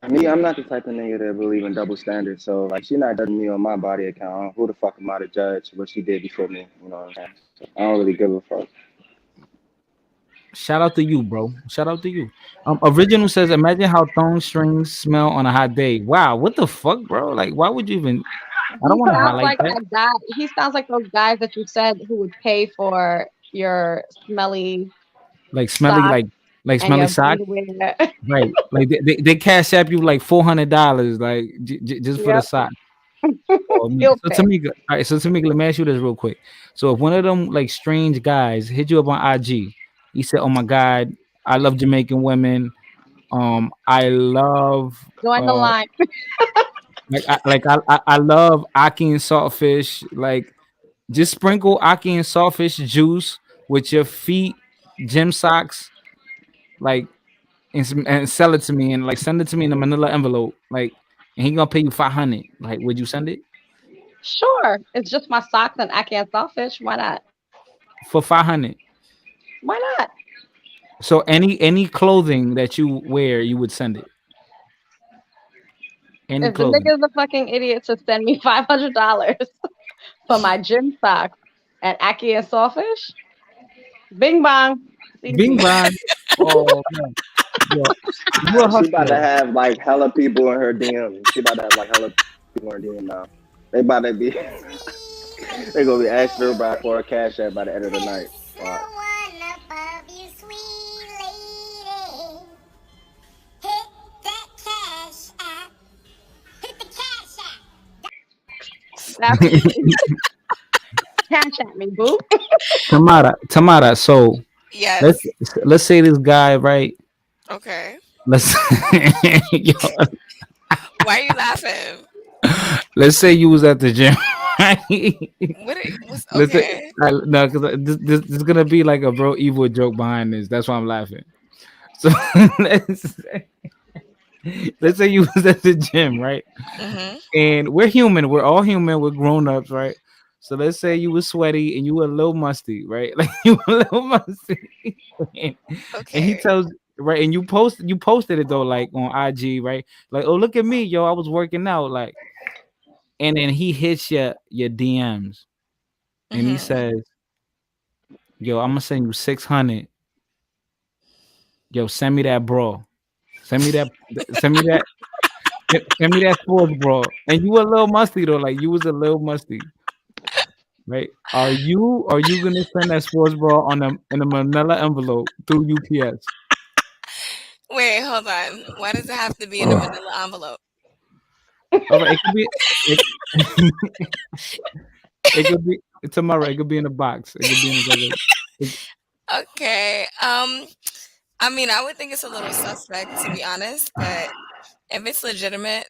Me, I'm not the type of nigga that believe in double standards. So like, she not judging me on my body account. Who the fuck am I to judge what she did before me? You know what I'm saying? So I don't really give a fuck. Shout out to you, bro. Shout out to you. Original says, imagine how thong strings smell on a hot day. Wow, what the fuck, bro? Like, why would you even? I don't He want to sounds highlight like that. that guy. He sounds like those guys that you said who would pay for your smelly Like smelly, socks like and smelly your sock. underwear. Right. Like they cash app you like $400, like just for the Yep, sock. Oh, man. he'll So pay. Tamika, all right. So Tamika, let me ask you this real quick. So if one of them like strange guys hit you up on IG, he said, "Oh my God, I love Jamaican women. I love Join the line. I love Aki and saltfish. Like just sprinkle Aki and saltfish juice with your feet, gym socks, like and sell it to me and like send it to me in a manila envelope. Like and he gonna pay you 500. Like, would you send it Sure, it's just my socks and I can't sawfish. Why not? for 500? Why not? So any clothing that you wear, you would send it. Any If the clothing. nigga's a fucking idiot to send me $500 for my gym socks and Aki and sawfish, bing bong. It's Bing easy. bang. Oh man. Yo, you a She about to hustler. have like hella people in her DM. She about to have like hella people in her DM now. They about to be. They gonna be asking her about for a cash app by the end of the night. Right. Cash at me, boo. Tamara. So Yes. let's say this guy, right? Okay. Let's yo, Why are you laughing? let's say you was at the gym. Right? What's Let's say okay? no, because this is gonna be like a bro evil joke behind this. That's why I'm laughing. So let's let's say you was at the gym, right? Mm-hmm. And we're human. We're all human. We're grown ups, right? So let's say you were sweaty and you were a little musty, right? Like you were a little musty, and he Okay. tells right, and you posted it though, like on IG, right? Like, oh look at me, yo, I was working out, like, and then he hits your DMs and he Mm-hmm. says, yo, I'm gonna send you 600. Yo, send me that bro. Send me that. Send me that. Send me that sports bro. And you were a little musty though, like you was a little musty. Right? Are you gonna send that sports bra in a manila envelope through UPS? Wait, hold on. Why does it have to be in a manila envelope? All right, it could be it could be tomorrow. It could be in a box. It could be in a regular. Okay. I mean, I would think it's a little suspect to be honest, but if it's legitimate,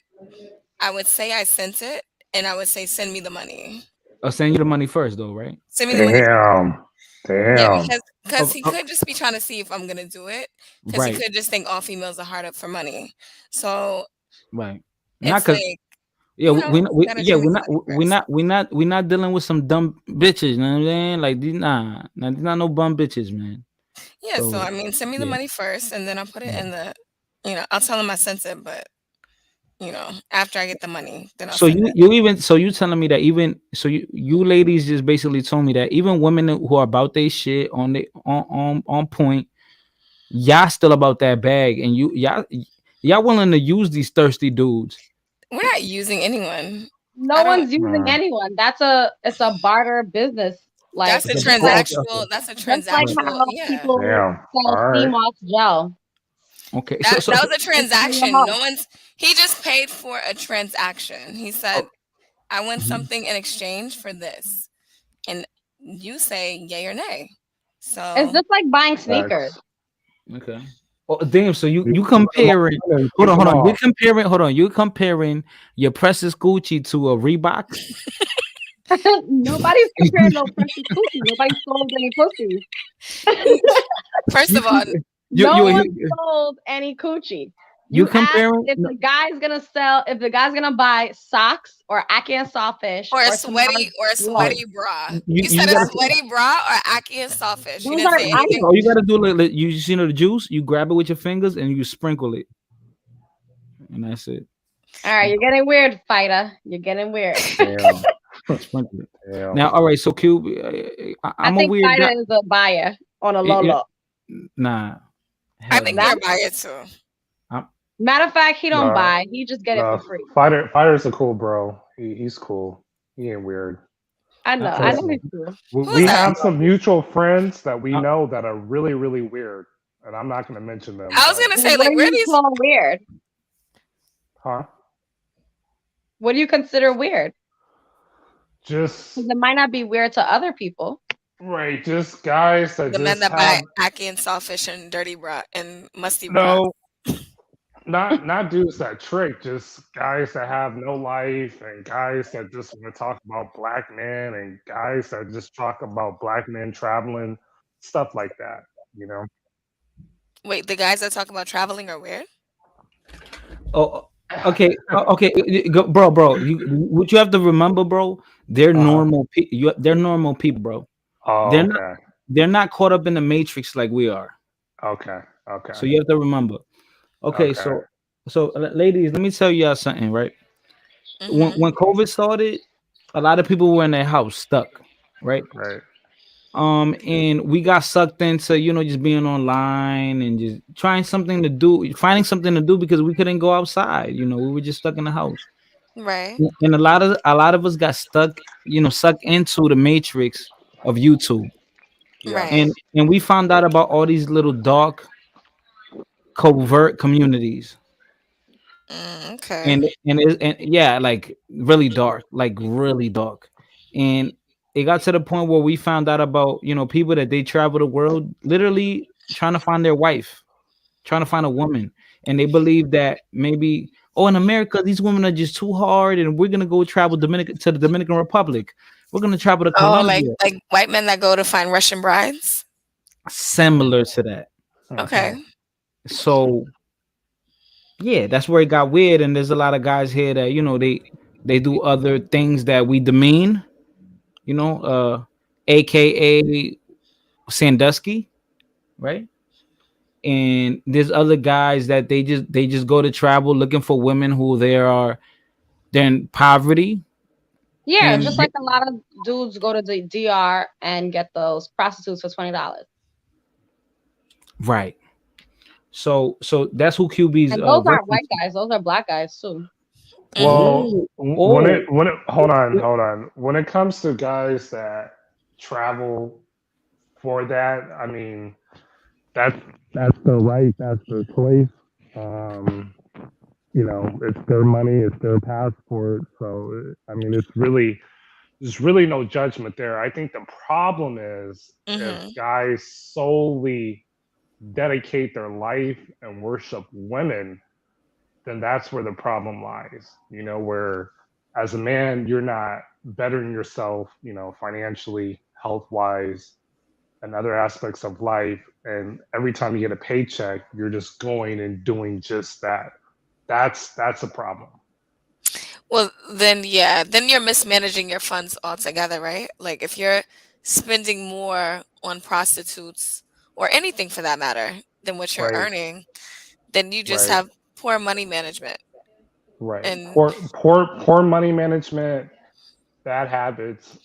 I would say I sent it, and I would say send me the money. I'll send you the money first, though, right? Send me the money. Damn. Yeah, Damn. because he could just be trying to see if I'm gonna do it. Because he Right, could just think all females are hard up for money. So right. Not it's because like, yeah, you gotta show me the money first. we're not dealing with some dumb bitches. You know what I'm saying? Like these these not no bum bitches, man. Yeah, so So I mean, send me the yeah. money first, and then I'll put it in the, I'll tell him I sent it, but after I get the money, then I'll So send it. you telling me that even so you ladies just basically told me that even women who are about their shit on point, y'all still about that bag and y'all willing to use these thirsty dudes. We're not using anyone. No I don't. one's using anyone. It's a barter business. Like That's a Okay, okay, transactional. That's a just like transactional. how Yeah. people Damn. sell All sea right. moss gel. okay. That So was a It's in your transaction. house. No one's. He just paid for a transaction. He said, "I want something in exchange for this," and you say yay or nay. It's So just like buying sneakers. Facts. okay. Oh damn! So you You put 'em comparing? on and Hold take on, 'em hold on. off. You're comparing your Precious Gucci to a Reebok. Nobody's comparing no precious coochie. Nobody sold any pussy. first You of all, No one you sold any coochie. you You asked comparing? if the guy's gonna buy socks or Aki and sawfish or a or tomorrow's glow. sweaty bra. You You said a gotta. sweaty bra or Aki and sawfish. You Those didn't are say anything. items. You gotta do like you see the juice. You grab it with your fingers and you sprinkle it. and that's it. All right, you're getting weird, fighter. You're getting weird. Damn. Now, all right. So, Cube, I'm a think weird fighter guy. is a buyer on a low low. Nah. I think you're a buyer too. Matter of fact, he don't buy. He just get it for free. Fighter's a cool bro. He's cool. He ain't weird. I know. I know he's cool. We have some mutual friends that we know that are really, really weird, and I'm not going to mention them. I was going to say, like, where are these weird? Huh? What do you consider weird? Just it might not be weird to other people. Right, just guys that the just men that have, buy ackee and sawfish and dirty bra and musty bra. no, not dudes that trick, just guys that have no life and guys that just want to talk about black men and guys that just talk about black men traveling, stuff like that, you know. Wait, the guys that talk about traveling are weird? Oh, okay, okay, bro. What you have to remember, bro? They're normal. They're normal people, bro. Oh, they're not caught up in the matrix like we are. Okay. So you have to remember. Okay. So ladies, let me tell y'all something, right? When COVID started, a lot of people were in their house stuck, right? Right. And we got sucked into, just being online and just finding something to do because we couldn't go outside. We were just stuck in the house. Right. And a lot of us got stuck, sucked into the matrix of YouTube. Right. And we found out about all these little dark, covert communities. Okay. And yeah, like really dark. And it got to the point where we found out about, people that they travel the world literally trying to find their wife, trying to find a woman. And they believe that maybe, in America, these women are just too hard and we're going to go travel to the Dominican Republic. We're going to travel to Colombia. Like white men that go to find Russian brides? Similar to that. Okay. So, yeah, that's where it got weird. And there's a lot of guys here that, they do other things that we demean. AKA Sandusky, right? And there's other guys that they just go to travel looking for women who they're in poverty. Yeah, just like a lot of dudes go to the DR and get those prostitutes for $20. Right. So that's who QB's. And those aren't white guys; those are black guys too. Well, when it hold on. When it comes to guys that travel for that, I mean, that's their right, that's their choice. It's their money, it's their passport. So I mean, there's really no judgment there. I think the problem is if guys solely dedicate their life and worship women, then that's where the problem lies, where as a man, you're not bettering yourself, financially, health-wise, and other aspects of life. And every time you get a paycheck, you're just going and doing just that. That's a problem. Well, then you're mismanaging your funds altogether, right? Like if you're spending more on prostitutes or anything for that matter than what you're earning, then you just have poor money management. Right. And poor money management, bad habits.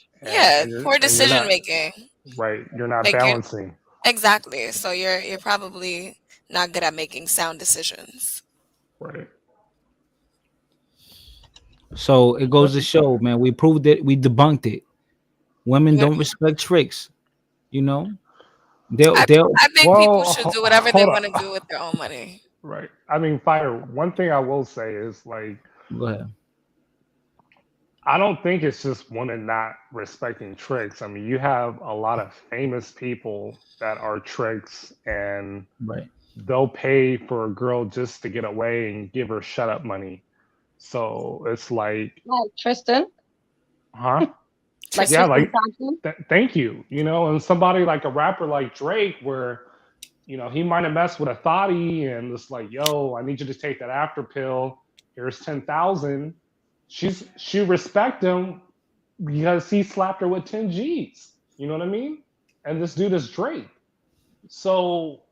Poor decision making. Right. You're not balancing. Exactly. So you're probably not good at making sound decisions. Right. So it goes to show, man, we proved it, we debunked it. Women don't respect tricks, I think people should do whatever they want to do with their own money. Right. I mean, Fire, one thing I will say is like, go ahead. I don't think it's just women not respecting tricks. I mean, you have a lot of famous people that are tricks and they'll pay for a girl just to get away and give her shut up money. So it's like Tristan. Huh? Thank you. And somebody like a rapper like Drake where he might have messed with a thotty and it's like, yo, I need you to take that after pill. Here's 10,000. She respect him because he slapped her with 10 G's. You know what I mean? And this dude is Drake. So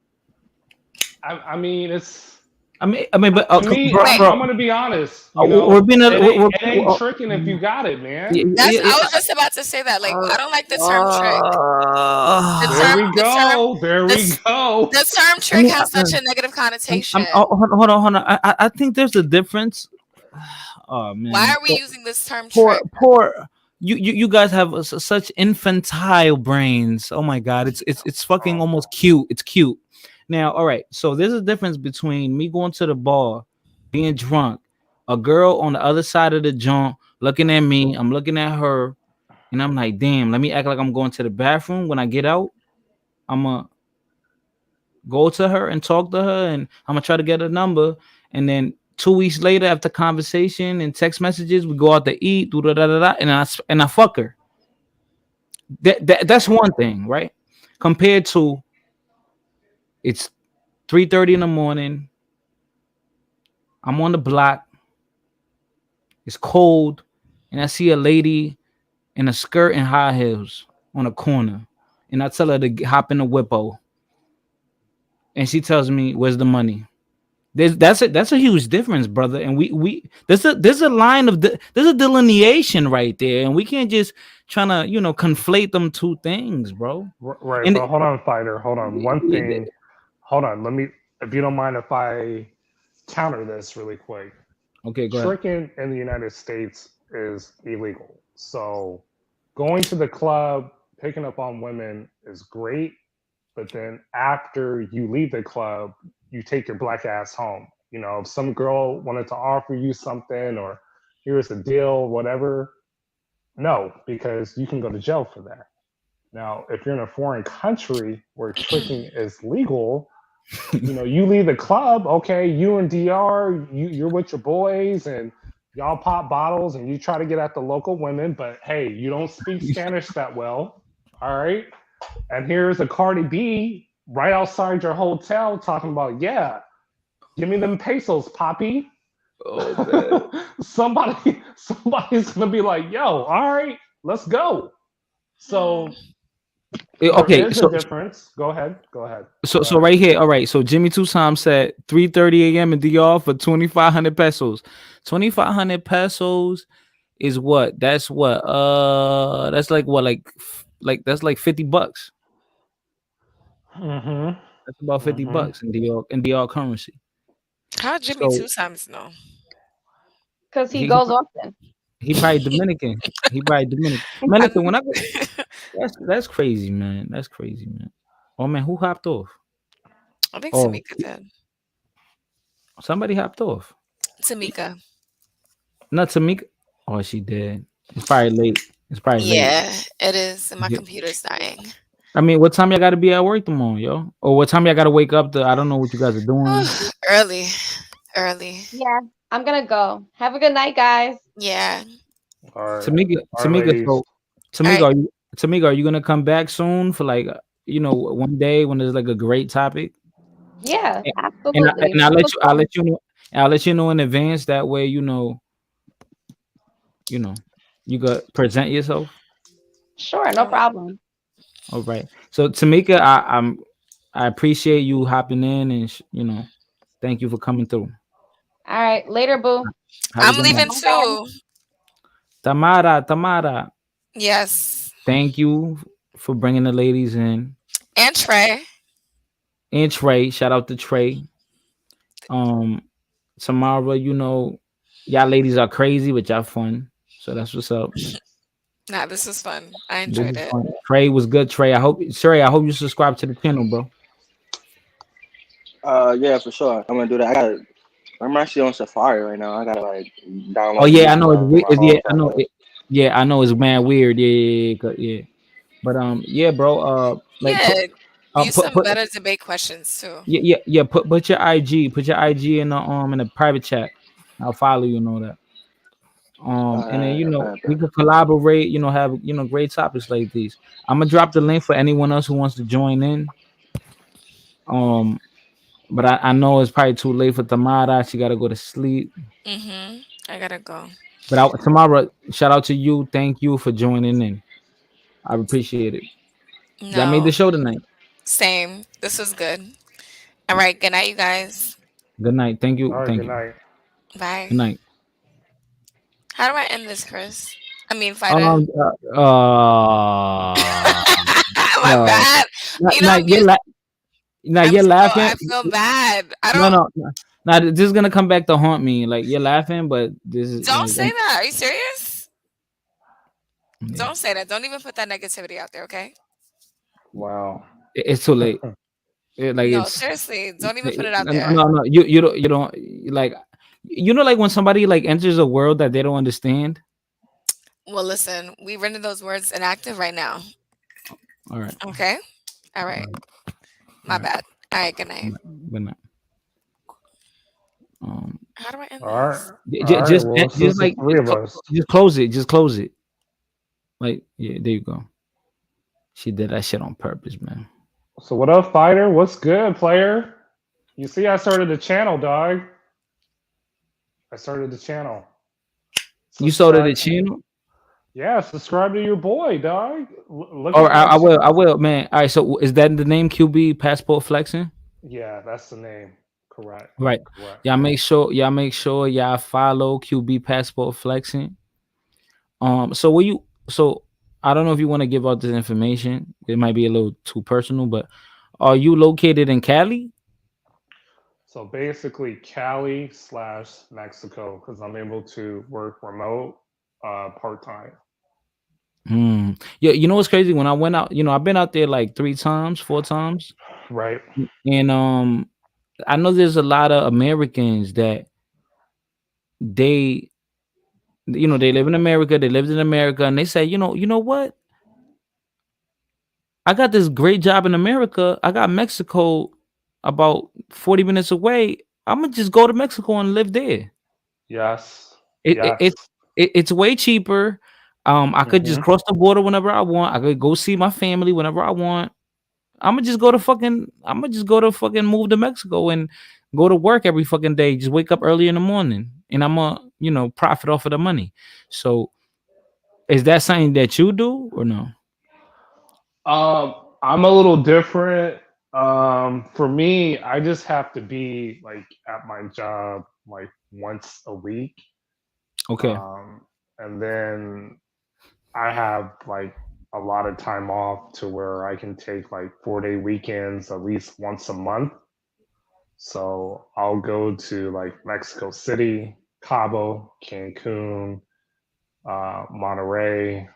I mean, it's but To me, I'm gonna be honest. You know, it ain't tricking if you got it, man. I was just about to say that. Like, I don't like the term trick. There we go. The term trick has such a negative connotation. Hold on. I think there's a difference. Oh man. Why are we using this term trick? Poor. You guys have such infantile brains. Oh my god, it's fucking almost cute. It's cute. Now, all right. So there's a difference between me going to the bar, being drunk, a girl on the other side of the joint looking at me. I'm looking at her, and I'm like, damn. Let me act like I'm going to the bathroom. When I get out, I'ma go to her and talk to her, and I'm gonna try to get a number. And then 2 weeks later, after conversation and text messages, we go out to eat, and I fuck her. That's one thing, right? Compared to it's 3:30 in the morning. I'm on the block. It's cold, and I see a lady in a skirt and high heels on a corner, and I tell her to hop in the whippo, and she tells me, "Where's the money?" That's a huge difference, brother. And we there's a line of there's a delineation right there, and we can't just trying to conflate them two things, bro. Right. But hold on, fighter. Hold on. One thing. Hold on. Let me, if you don't mind, if I counter this really quick. Okay, go ahead. Tricking in the United States is illegal. So going to the club, picking up on women is great, but then after you leave the club, you take your black ass home. You know, if some girl wanted to offer you something or here's a deal, whatever, no, because you can go to jail for that. Now, if you're in a foreign country where tricking is legal, you leave the club, okay, you and DR, you're with your boys and y'all pop bottles and you try to get at the local women, but hey, you don't speak Spanish that well, all right? And here's a Cardi B right outside your hotel talking about, yeah, give me them pesos, Poppy. Oh, somebody's gonna be like, yo, all right, let's go. So okay, there's a difference. Go ahead. So right here, all right. So Jimmy Tucson said 3:30 a.m. in DR for 2,500 pesos. 2,500 pesos is what? That's what? That's like what? Like that's like $50. Mm-hmm. That's about $50 in DR currency. How Jimmy Tucson know? Because he goes often. He probably Dominican. Man, listen, when I go, that's crazy, man. That's crazy, man. Oh man, who hopped off? I think Tamika did. Somebody hopped off. Tamika. Not Tamika. Oh, she did. It's probably late. Yeah, it is. And my computer's dying. I mean, what time y'all got to be at work tomorrow, yo? Or what time y'all got to wake up? I don't know what you guys are doing. Early. Yeah, I'm gonna go. Have a good night, guys. Yeah. All right. Tamika, are you gonna come back soon for like one day when there's like a great topic? Yeah, absolutely. And I'll let you know in advance. That way, you could present yourself. Sure, no problem. All right. So Tamika, I appreciate you hopping in and thank you for coming through. All right, later, boo. I'm leaving too. Tamara. Yes. Thank you for bringing the ladies in. And Trey. Shout out to Trey. Tamara, y'all ladies are crazy, but y'all fun. So that's what's up. Nah, this was fun. I enjoyed it. Fun. Trey was good. Trey, I hope you subscribe to the channel, bro. Yeah, for sure. I'm gonna do that. I'm actually on Safari right now. I gotta like download. Oh yeah, I know I know it's man weird. Yeah. But yeah, bro. Use some better debate questions too. Yeah. Put your IG in the private chat. I'll follow you and all that. And then we could collaborate. Have great topics like these. I'm gonna drop the link for anyone else who wants to join in. But I know it's probably too late for Tamara. She gotta go to sleep. I gotta go. But Tamara, shout out to you. Thank you for joining in. I appreciate it. No. Y'all made the show tonight. Same. This was good. All right. Good night, you guys. Good night. Thank you. All right, Thank good you. night. Bye. Good night. How do I end this, Chris? I mean, fighter. Um. My bad. You know, Now I'm used. you're laughing. I feel bad. I No, don't. no, no. Now this is gonna come back to haunt me. Like you're laughing, but this is Don't like say that. Are you serious? yeah. Don't say that. Don't even put that negativity out there. Okay. Wow. It's too late. Like No, it's seriously. Don't even put it out no, there. no, no. You don't like like when somebody like enters a world that they don't understand. Well, listen. We render those words inactive right now. All right. Okay. All right. My bad. All right. Good night. Good night. How do I end All right. this? All right. Well, it's just the three of us. Just close it. Just close it. Like yeah, there you go. She did that shit on purpose, man. So what up, fighter? What's good, player? You see, I started the channel, dog. I started the channel. You started the channel? Yeah, subscribe to your boy, dog. Look Oh, at my I will. I channel. will, man. All right. So is that the name QB Passport Flexing? Yeah, that's the name. Correct. Right. Correct. Y'all make sure y'all follow QB Passport Flexing. So will you? So I don't know if you want to give out this information. It might be a little too personal, but are you located in Cali? So basically, Cali / Mexico, because I'm able to work remote, part time. Yeah. You know what's crazy? When I went out, I've been out there like 3 times, 4 times, Right. and I know there's a lot of Americans that they they live in America, they lived in America, and they say, you know what? I got this great job in America. I got Mexico about 40 minutes away. I'm gonna just go to Mexico and live there. Yes. It, it, Yes. it's it's way cheaper. I could just cross the border whenever I want. I could go see my family whenever I want. I'm gonna just go to fucking move to Mexico and go to work every fucking day. Just wake up early in the morning, and I'm gonna profit off of the money. So, is that something that you do or no? I'm a little different. For me, I just have to be like at my job like once a week. Okay. And then I have like a lot of time off to where I can take like 4-day weekends at least once a month. So I'll go to like Mexico City, Cabo, Cancun, Monterey,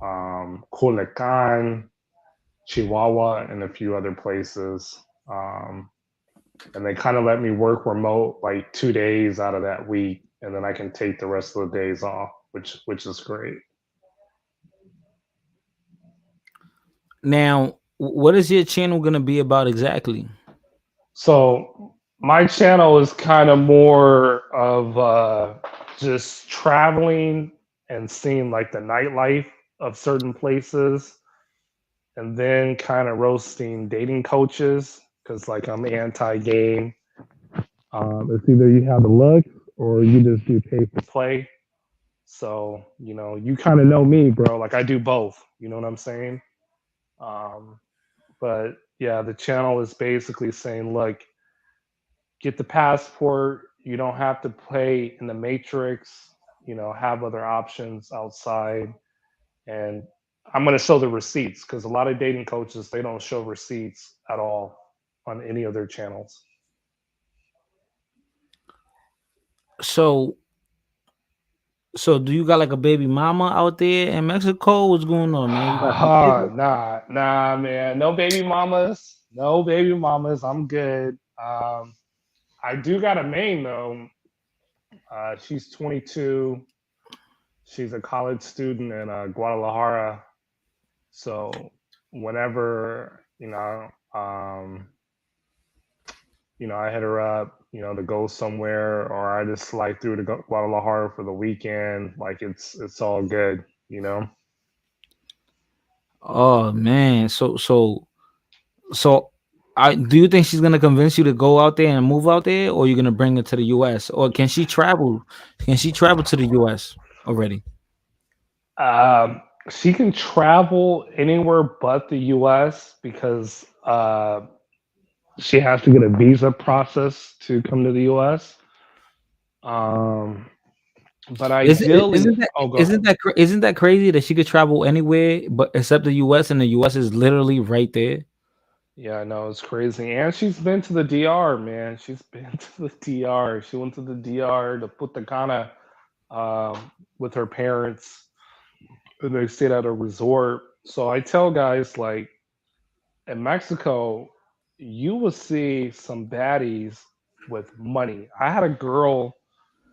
Culiacan, Chihuahua, and a few other places. And they kind of let me work remote like 2 days out of that week, and then I can take the rest of the days off, which is great. Now, what is your channel gonna be about exactly? So my channel is kind of more of just traveling and seeing like the nightlife of certain places, and then kind of roasting dating coaches because like I'm anti-game. It's either you have the looks or you just do pay for play. So you kind of know me, bro. Like I do both. You know what I'm saying? But yeah, the channel is basically saying, look, get the passport. You don't have to play in the matrix. Have other options outside. And I'm going to show the receipts because a lot of dating coaches, they don't show receipts at all on any of their channels. So do you got like a baby mama out there in Mexico? What's going on, man? You got some kids? Nah, man. No baby mamas. No baby mamas. I'm good. I do got a main though. She's 22. She's a college student in Guadalajara. So whenever I hit her up, to go somewhere, or I just slide through to Guadalajara for the weekend. Like it's all good. Oh man, so do you think she's gonna convince you to go out there and move out there, or you're gonna bring her to the U.S. or can she travel? Can she travel to the U.S. already? She can travel anywhere but the U.S. because she has to get a visa process to come to the U.S. But ideally, isn't that crazy that she could travel anywhere but except the U.S. and the U.S. is literally right there? Yeah, I know, it's crazy. And she's been to the DR, man. She's been to the DR. She went to the DR to Punta Cana with her parents, and they stayed at a resort. So I tell guys, like, in Mexico, you will see some baddies with money. I had a girl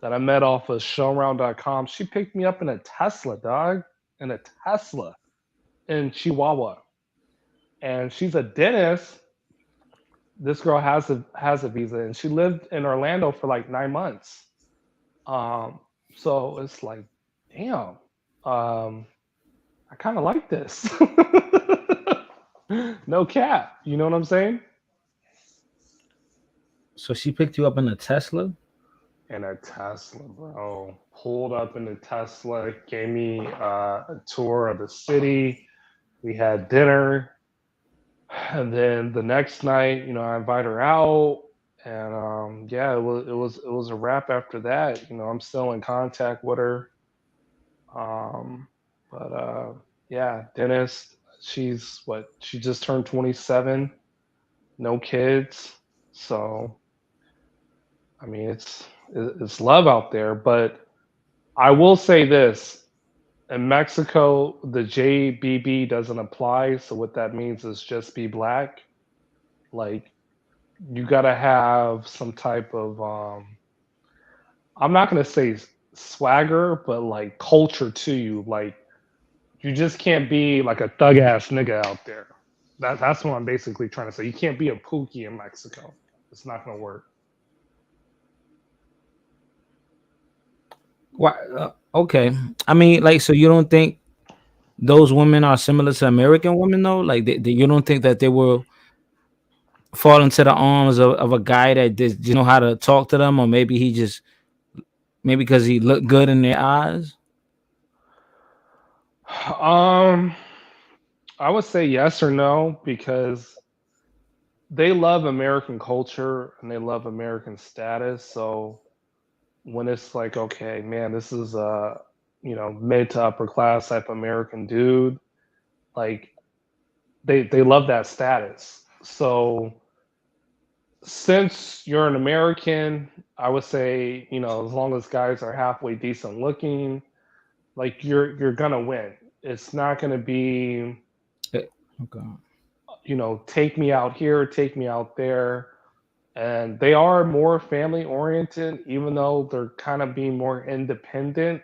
that I met off of showround.com. She picked me up in a Tesla, dog, in a Tesla in Chihuahua. And she's a dentist. This girl has a visa, and she lived in Orlando for like 9 months. So it's like, damn, I kind of like this. No cap, you know what I'm saying? So she picked you up in a Tesla? In a Tesla, bro. Pulled up in a Tesla, gave me a tour of the city. We had dinner. And then the next night, I invite her out, and yeah, it was a wrap after that. I'm still in contact with her. But yeah, dentist. She's what? She just turned 27, no kids. So I mean, it's love out there. But I will say this: in Mexico, the JBB doesn't apply. So what that means is just be black. Like, you gotta have some type of I'm not gonna say swagger, but like culture to you. Like, you just can't be like a thug ass nigga out there. That's what I'm basically trying to say. You can't be a pookie in Mexico. It's not gonna work. Why? Okay. I mean, like, so you don't think those women are similar to American women, though? Like, you don't think that they will fall into the arms of a guy that just know how to talk to them, or maybe because he looked good in their eyes? I would say yes or no, because they love American culture and they love American status. So when it's like, okay, man, this is a mid to upper class type American dude, like, they love that status. So since you're an American, I would say, as long as guys are halfway decent looking, like, you're gonna win. It's not gonna be, Okay. Take me out here, take me out there. And they are more family oriented, even though they're kind of being more independent.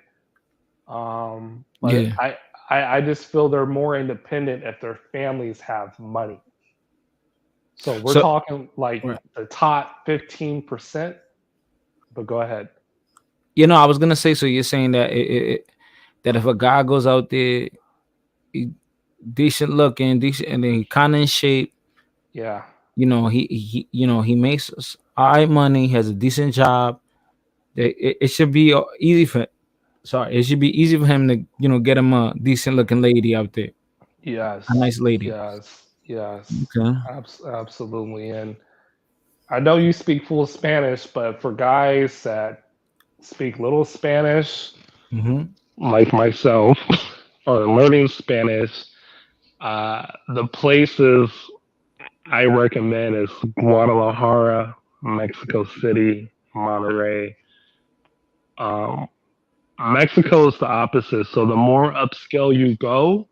But Yeah. I just feel they're more independent if their families have money. So we're talking like the top 15%. But go ahead. I was gonna say. So you're saying that that if a guy goes out there, decent looking, decent, and then he kind of in shape. Yeah. He makes all right money, has a decent job. It should be easy for. Sorry, it should be easy for him to get him a decent looking lady out there. Yes. A nice lady. Yes. Okay. Absolutely. And I know you speak full Spanish, but for guys that speak little Spanish, like myself, or learning Spanish, the places I recommend is Guadalajara, Mexico City, Monterrey. Mexico is the opposite. So the more upscale you go,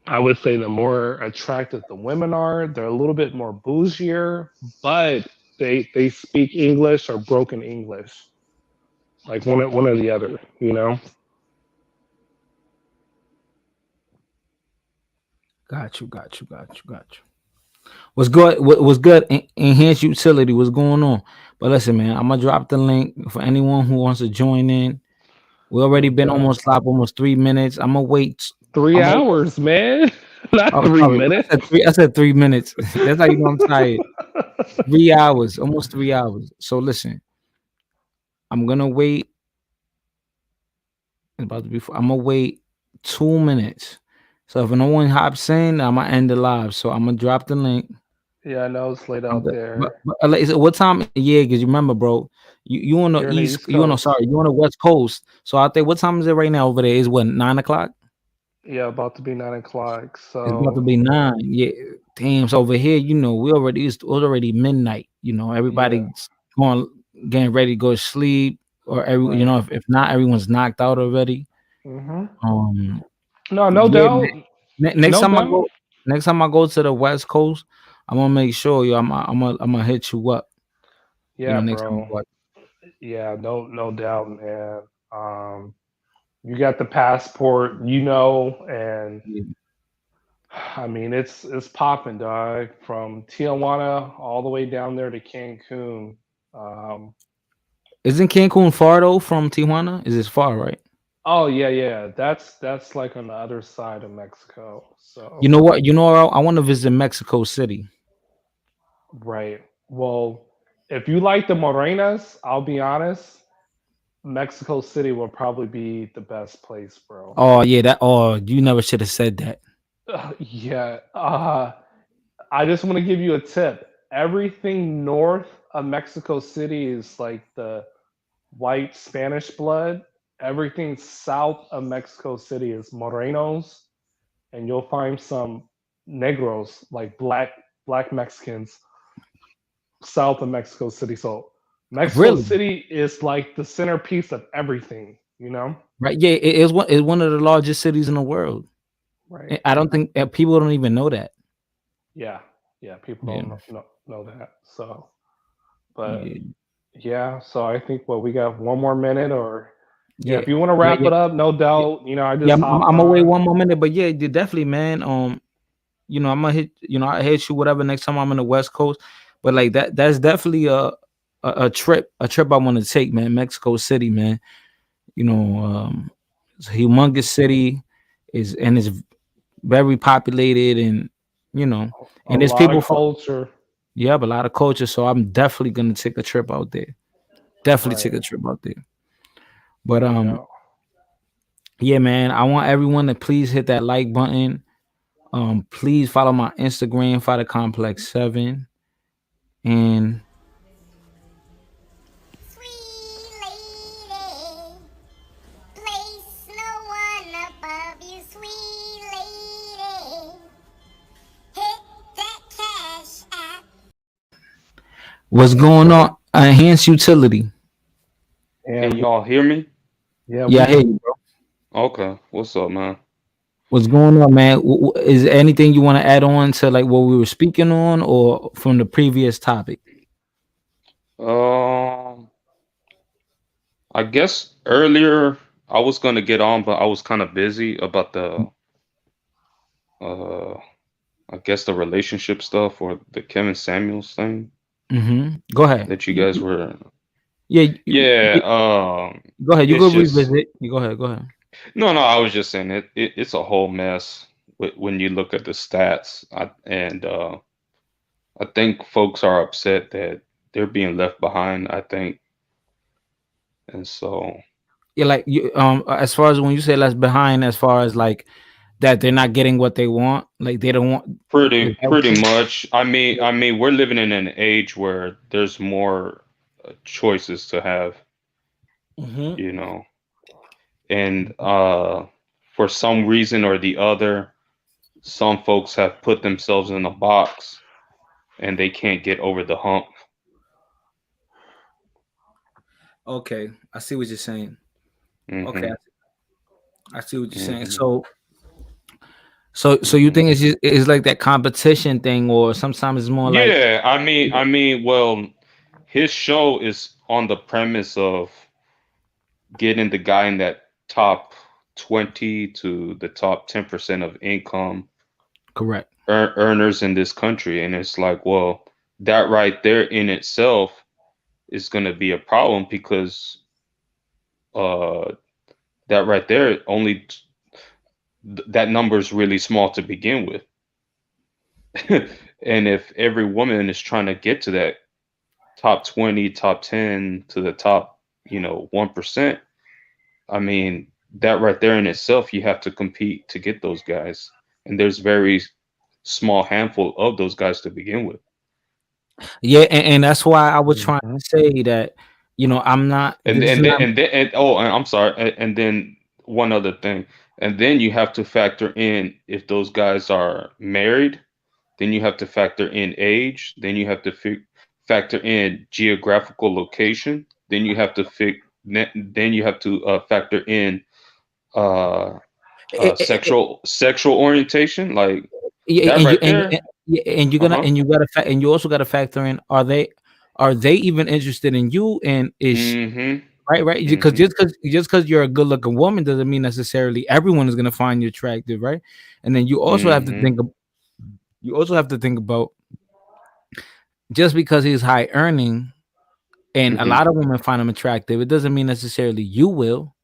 I would say the more attractive the women are. They're a little bit more bougier, but they speak English or broken English, like one or the other. Got you. What's good? What's good? Enhanced utility. What's going on? But listen, man, I'm gonna drop the link for anyone who wants to join in. We already been almost live, almost 3 minutes. I'm gonna wait 3 hours, man. Not 3 minutes. I said 3 minutes. That's how you know I'm tired. 3 hours, almost 3 hours. So listen, I'm gonna wait. I'm gonna wait 2 minutes. So if no one hops in, I'm gonna end the live. So I'm gonna drop the link. Yeah, I know it's late out there. Like, what time? Yeah, because you remember, bro. You on the You're on the east? East You on? Coast. Sorry, you on the West Coast. So out there, what time is it right now over there? Is what 9 o'clock? Yeah, about to be 9 o'clock. It's about to So be 9. Yeah, damn. So over here, it's already midnight. yeah, Everybody's going, getting ready to go to sleep, or right. if not, everyone's knocked out already. Hmm. Um, No, no yeah, man. doubt, Next no time I doubt. go, to the West Coast, I'm gonna make sure I'm gonna hit you up. Yeah, Next time I bro. go. Yeah, no doubt, man. Um, you got the passport, and Yeah. I mean it's popping, dog. From Tijuana all the way down there to Cancun. Um, Isn't Cancun far though from Tijuana? Is it far, right? oh yeah. That's like on the other side of Mexico. You So know what? I want to visit Mexico City. right. Well, if you like the morenas, I'll be honest, Mexico City will probably be the best place, bro. Oh yeah, that. Oh, you never should have said that. Yeah. I just want to give you a tip. Everything north of Mexico City is like the white Spanish blood. Everything south of Mexico City is morenos, and you'll find some negros, like black Mexicans, south of Mexico City. So Mexico Really? City is like the centerpiece of everything, you know? Right? Yeah, it's one of the largest cities in the world. Right. I don't think people don't even know that. Yeah. Yeah. People Yeah. don't know that. So, but Yeah. yeah. So I think we got one more minute, or yeah, Yeah. if you want to Yeah. wrap Yeah. it up, no Yeah. doubt. I Yeah, just hopped I'm gonna wait on. one more minute, but yeah, definitely, man. I'm gonna hit. I hit you whatever next time I'm in the West Coast. But like that's definitely a trip, I want to take, man. Mexico City, man. It's a humongous city, it's very populated, and A there's lot of people from culture. a lot of culture. So I'm definitely gonna take a trip out there. Definitely Right. take a trip out there. But No doubt. yeah, man. I want everyone to please hit that like button. Please follow my Instagram, Fighter Complex 7. And Sweet lady, place no one above you, sweet lady. Hit that cash app. what's going on? Enhanced utility. Can y'all hear me? Yeah, Yeah, I hear you, bro. Okay. What's up, man? What's going on, man? Is there anything you want to add on to like what we were speaking on, or from the previous topic? Um, I guess earlier I was gonna get on, but I was kind of busy about uh, I guess the relationship stuff or the Kevin Samuels thing Go ahead. that you guys were. Yeah, Yeah. go ahead. You It's go just revisit. You go ahead. Go ahead. no. I was just saying it's a whole mess when you look at the stats. I think folks are upset that they're being left behind. I think, and so. Yeah, like as far as when you say less behind, as far as like that they're not getting what they want, like they don't want. Is that what Pretty you- much. I mean, we're living in an age where there's more choices to have, Mhm. you know, and for some reason or the other, some folks have put themselves in a box and they can't get over the hump. Okay, I see what you're saying. Okay, Hmm. I see what you're saying. Hmm. So you think it's like that competition thing, or sometimes it's more like Yeah, I mean, well, his show is on the premise of getting the guy in that top 20 to the top 10% of income correct. earners in this country. And it's like, well, that right there in itself is going to be a problem because uh, that right there that number is really small to begin with. And if every woman is trying to get to that top 20, top 10 to the top, 1%, I mean, that right there in itself, you have to compete to get those guys. And there's very small handful of those guys to begin with. Yeah, and that's why I was trying Mhm. to say that, I'm not. and This is and then not. and then and, oh, and I'm sorry, and then one other thing, and then you have to factor in if those guys are married, then you have to factor in age, then you have to factor in geographical location, then you have to then you have to factor in uh, eh, eh, eh, sexual orientation, like Yeah, that and you right there. yeah, and you're Uh gonna huh. and you gotta and you also gotta factor in, are they even interested in you, and Mm-hmm. right, because Mm-hmm. just because you're a good looking woman doesn't mean necessarily everyone is gonna find you attractive, right? And then Mm-hmm. you also have to think about, just because he's high earning and a Mm-hmm. lot of women find him attractive, it doesn't mean necessarily you will.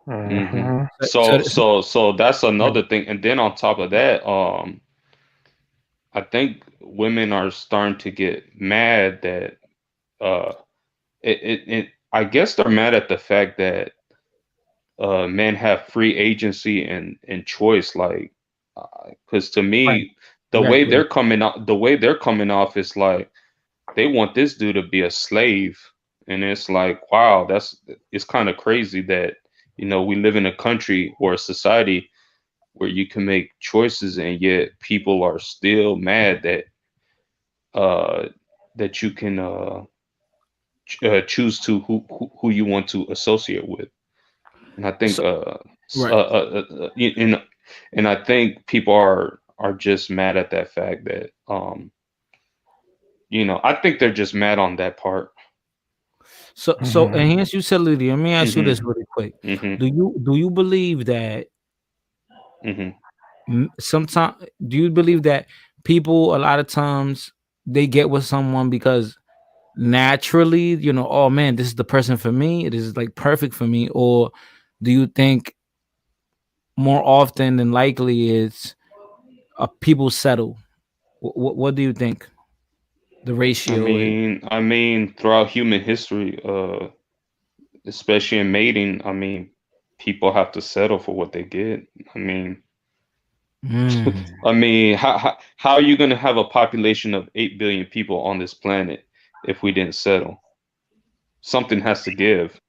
Mm-hmm. Mhm. So that's Right. another thing, and then on top of that, I think women are starting to get mad that uh, I guess they're mad at the fact that men have free agency and choice, like, because to Right. me, Right. the way they're coming off is like they want this dude to be a slave, and it's like, wow, it's kind of crazy that we live in a country or a society where you can make choices, and yet people are still mad uh that you can choose to who you want to associate with. And I think So right. and I think people are just mad at that fact that I think they're just mad on that part. So Mhm. enhance utility. Let me ask you this Mhm. really quick. Mhm. Do you believe that Mhm. sometimes do you believe that people, a lot of times, they get with someone because naturally, oh man, this is the person for me, it is like perfect for me? Or do you think more often than likely it's people settle? What do you think the ratio is? Throughout human history, especially in mating, people have to settle for what they get. I mean, Mm, how are you going to have a population of 8 billion people on this planet if we didn't settle? Something has to give,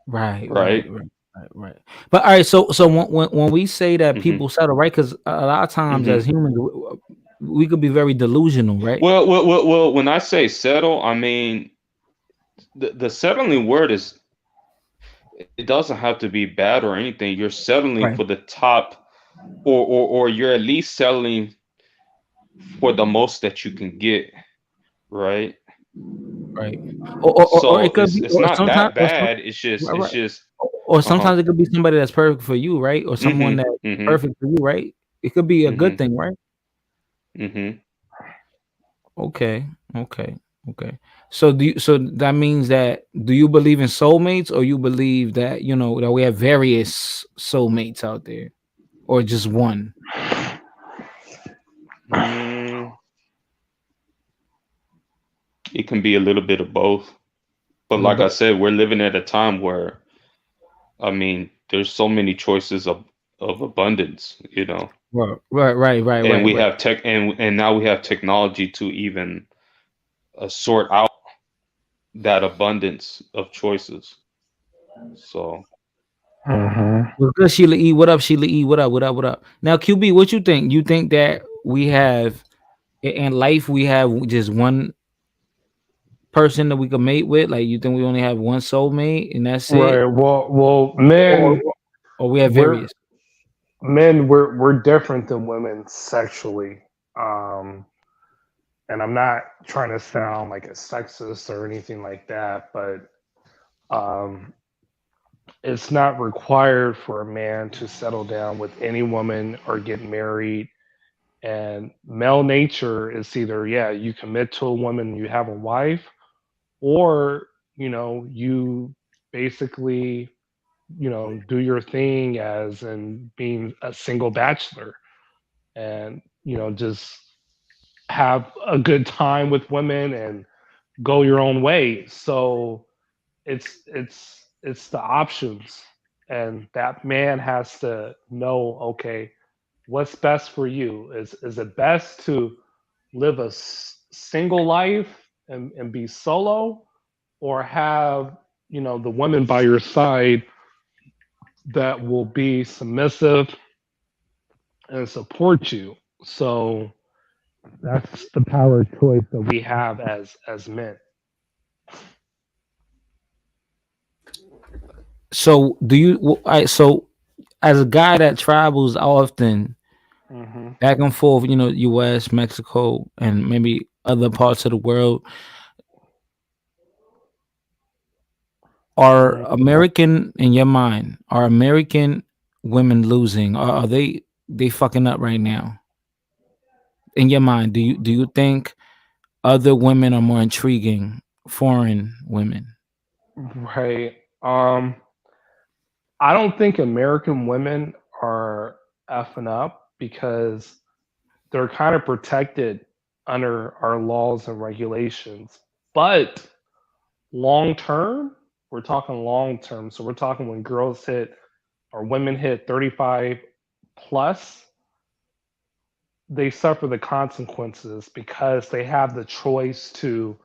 right, right, right? right, right. But all right, so when we say that Hmm. people settle, right? Because a lot of times Hmm. as humans, we could be very delusional, right? Well, when I say settle, I mean the settling word is, it doesn't have to be bad or anything. You're settling Right, for the top, or you're at least settling for the most that you can get, right? right. Or So it could it's be, it's or not sometimes, that bad. It's just right, it's right. just Or uh-huh. sometimes it could be somebody that's perfect for you, right? Or someone Mhm. that's Mhm. perfect for you, right? It could be a good Mhm. thing, right? Mhm. Okay, okay, okay. So that means that, do you believe in soulmates, or you believe that that we have various soulmates out there, or just one? Mm, it can be a little bit of both. But A little like I bit. said, we're living at a time where there's so many choices of abundance. Right, right, right, right, And right, we right. have tech, and now we have technology to even sort out that abundance of choices. So, Mhm. Well, good, Sheila E. What up, Sheila E? What up? What up? What up? Now, QB, what you think? You think that we have in life, we have just one person that we can mate with? Like, you think we only have one soulmate and that's it? Right. Well, Or, or we have we're various? we're different than women sexually. Um, and I'm not trying to sound like a sexist or anything like that, but um, it's not required for a man to settle down with any woman or get married. And male nature is either, yeah, you commit to a woman, you have a wife, or, you basically, do your thing as in being a single bachelor and, just have a good time with women and go your own way. So it's the options, and that man has to know, okay, what's best for you. Is it best to live a single life and be solo, or have, you know, the woman by your side that will be submissive and support you. So that's the power choice that we have as men. So do you? So as a guy that travels often back and forth, you know, U.S., Mexico, and maybe other parts of the world, are American, in your mind, are American women losing? Or are they fucking up right now? In your mind, do you think other women are more intriguing, foreign women? Right. I don't think American women are effing up because they're kind of protected under our laws and regulations. But long term, we're talking long term. So we're talking when girls hit or women hit 35 plus, they suffer the consequences because they have the choice to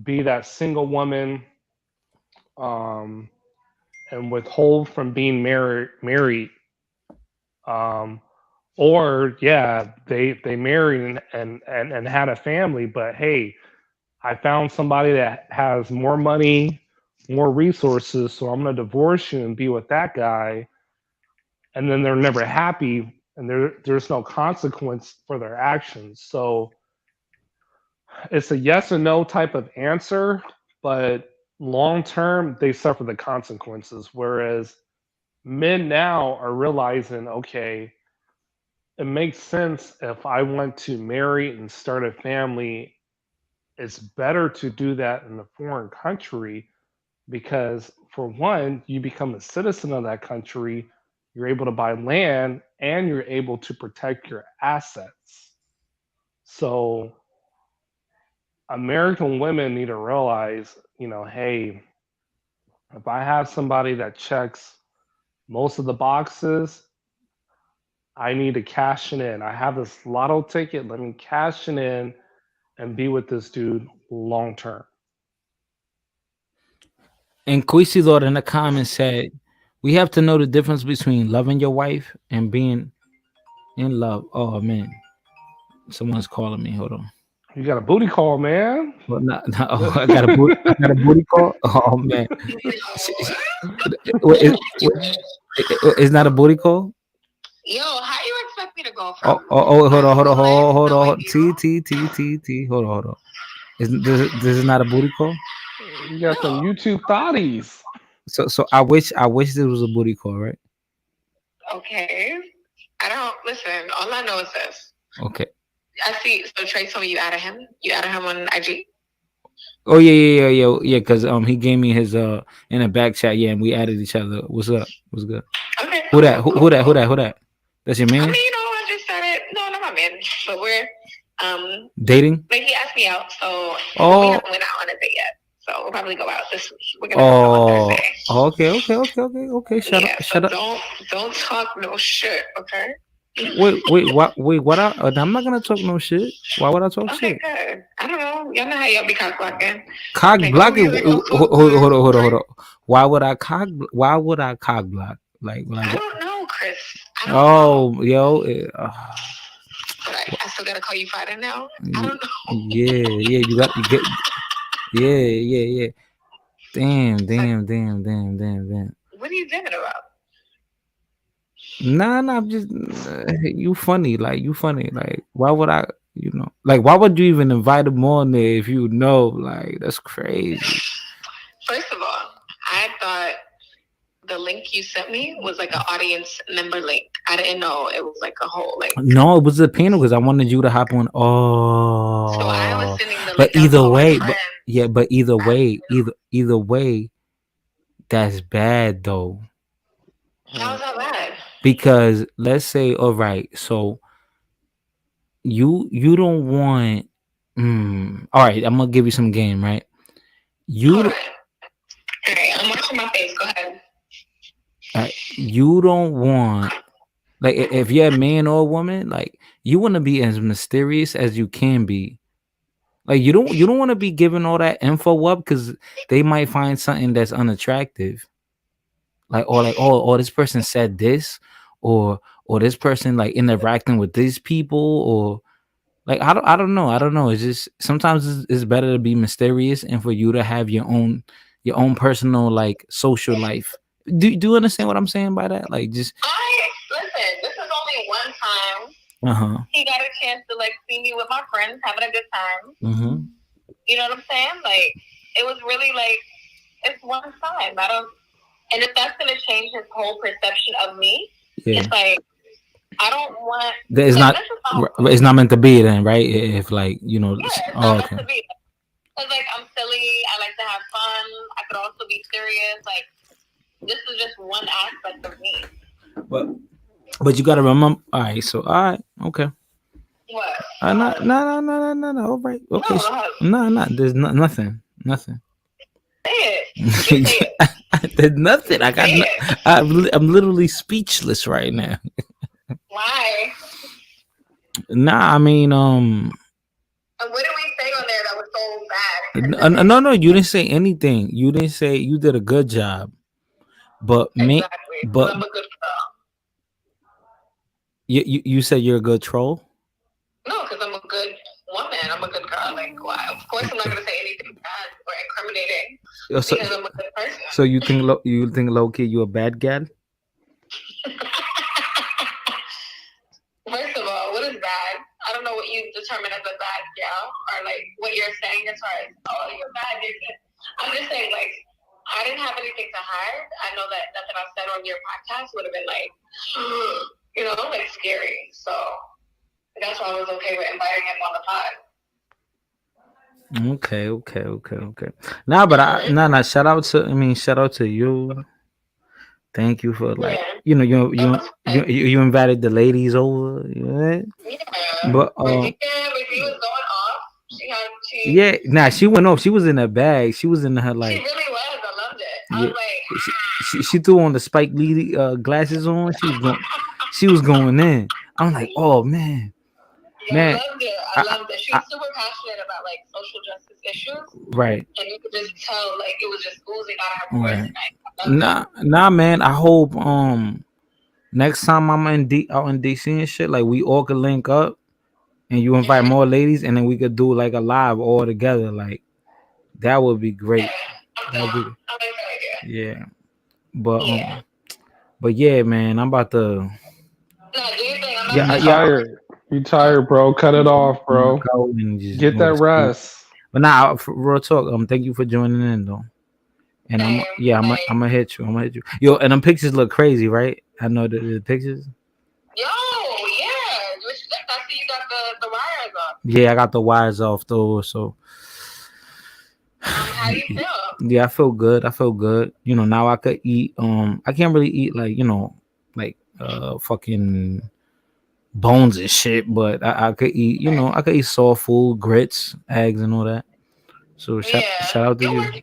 be that single woman, um, and withhold from being married, um, or yeah, they married and had a family, but hey, I found somebody that has more money, more resources, so I'm gonna divorce you and be with that guy, and then they're never happy, and there's no consequence for their actions. So it's a yes or no type of answer, but long term they suffer the consequences. Whereas men now are realizing, okay, it makes sense if I want to marry and start a family, it's better to do that in a foreign country because, for one, you become a citizen of that country, you're able to buy land, and you're able to protect your assets. So, American women need to realize, you know, hey, if I have somebody that checks most of the boxes, I need to cash it in. I have this lotto ticket. Let me cash it in and be with this dude long term. And Cuisidor in the comments said, "We have to know the difference between loving your wife and being in love." Oh man, someone's calling me. Hold on. You got a booty call, man. Well, oh, I got a booty. I got a booty call. Oh man, it's not a booty call. Yo, how you expect me to go Oh, from? hold on, hold on. T. Hold on. This is not a booty call. You got some YouTube thotties. So I wish this was a booty call, right? Okay. I don't listen. All I know is this. Okay. I see. So Trey told me you added him. You added him on IG. Oh yeah. Because he gave me his in a back chat. Yeah, and we added each other. What's up? What's good? Okay. Who that? Who that? That's your man? I mean, you know, I just started. No, not my man. But we're dating. Like he asked me out, so Oh. we haven't went out on a date yet. So we'll probably go out this week. We're gonna go out on Thursday. Okay. Shut up. Don't talk no shit, okay? Wait, what? I'm not gonna talk no shit. Why would I talk shit? Okay, good. I don't know. Y'all know how y'all be cock blocking. Cock blocking? Hold on. Why would I cock block? Like I don't know, Chris. I don't know. Yo. But I still gotta call you Friday now. I don't know. Yeah. You got to get. Yeah. Damn. What are you thinking about? Nah. I'm just you funny. Like you funny. Like why would I? You know, like why would you even invite him on there if you know? Like that's crazy. First of all, I thought the link you sent me was like an audience member link. I didn't know it was like a whole like. No, it was a panel because I wanted you to hop on. Oh, so I was sending the but link either way, either way, that's bad though. How's that bad? Because let's say, all right, so you don't want. All right, I'm gonna give you some game, right? All right, I'm watching my face. Go ahead. You don't want, like, if you're a man or a woman, like you want to be as mysterious as you can be, Like you don't want to be giving all that info up because they might find something that's unattractive. Like oh this person said this, or this person like interacting with these people, or like I don't know. It's just sometimes it's better to be mysterious and for you to have your own personal like social life. Do you understand what I'm saying by that? Like just Listen. This is only one time uh-huh. he got a chance to like see me with my friends having a good time. Mm-hmm. You know what I'm saying? Like it was really like it's one time. I don't. And if that's gonna change his whole perception of me, Yeah. it's like I don't want. It's like, it's not meant to be then, right? If like it's not meant to be. Cause like I'm silly. I like to have fun. I could also be serious. Like this is just one aspect of me. But you gotta remember. All right. So all right. Okay. What? No. All right. Okay. No. There's nothing. Nothing. Say it. There's nothing. I got. I'm literally speechless right now. Why? Nah, I mean, what did we say on there that was so bad? No, you didn't say anything. You didn't say you did a good job, but exactly. but I'm a good girl. You said you're a good troll. No, because I'm a good woman. I'm a good girl. Like, why? Of course, I'm not gonna say anything bad or incriminating because I'm a good person. So you think low key you a bad gal? First of all, what is bad? I don't know what you determine as a bad gal, or like what you're saying as far as you're bad. I'm just saying, like, I didn't have anything to hide. I know that nothing I said on your podcast would have been like, like scary. So that's why I was okay with inviting him on the pod. Okay. Nah, but shout out to you. Thank you for like you invited the ladies over. Yeah. But he was going off. She went off. She was in her bag. She was in her like. She really was. I loved it. I was like, she threw on the Spike Lee glasses on. She was going in. I'm like, oh man. Man, I loved it. She's super passionate about like social justice issues. Right. And you could just tell like it was just oozing out of her voice. Right. Nah, man. I hope next time I'm out in DC and shit, like we all could link up and you invite more ladies and then we could do like a live all together. Like that would be great. Yeah. But yeah, man, I'm about to. You tired? You tired, bro? Cut it off, bro. Get that rest. But now, real talk. Thank you for joining in, though. And I'm gonna hit you. Yo, and them pictures look crazy, right? I know the pictures. Yo, yeah. I see you got the wires off. Yeah, I got the wires off though. So. How do you feel? Yeah, I feel good. Now I could eat. I can't really eat like fucking bones and shit, but I could eat. I could eat soft food, grits, eggs, and all that. So shout out to you.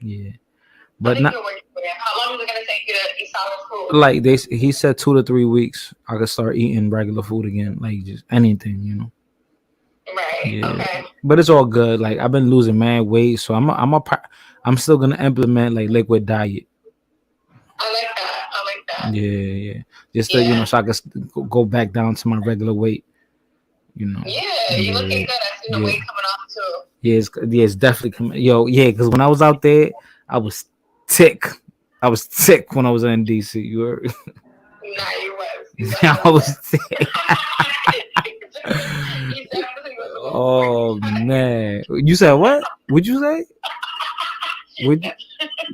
Yeah, but not. How long is it gonna take you to eat solid food? Like he said, 2 to 3 weeks. I could start eating regular food again, like just anything, Right. Yeah. Okay. But it's all good. Like I've been losing mad weight, so I'm still gonna implement like liquid diet. I like that. Yeah. Just to, so I can go back down to my regular weight. Yeah, you looking good. I see the weight coming off too. Yeah, it's definitely coming. Yo, yeah, because when I was out there, I was sick. When I was in DC. You heard? Nah, you was. I was sick. Oh man, you said what? What'd you say?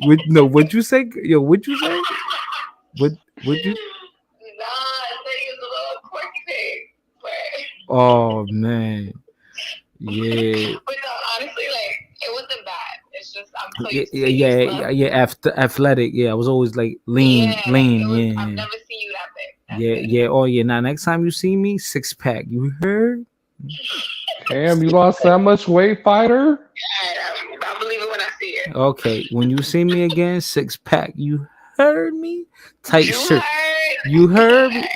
What'd you say? Yo, what'd you say? What you? Nah, I said he was a little quirky pig. But... Oh man, yeah. But no, honestly, like it wasn't bad. It's just I'm so used to yeah. Athletic. Yeah, I was always like lean. I've never seen you that big. Yeah. Oh yeah. Now next time you see me, 6-pack. You heard? Damn, you lost that much weight, fighter? Yeah, I believe it when I see it. Okay, when you see me again, 6-pack. You heard me? Tight shirt. You heard me?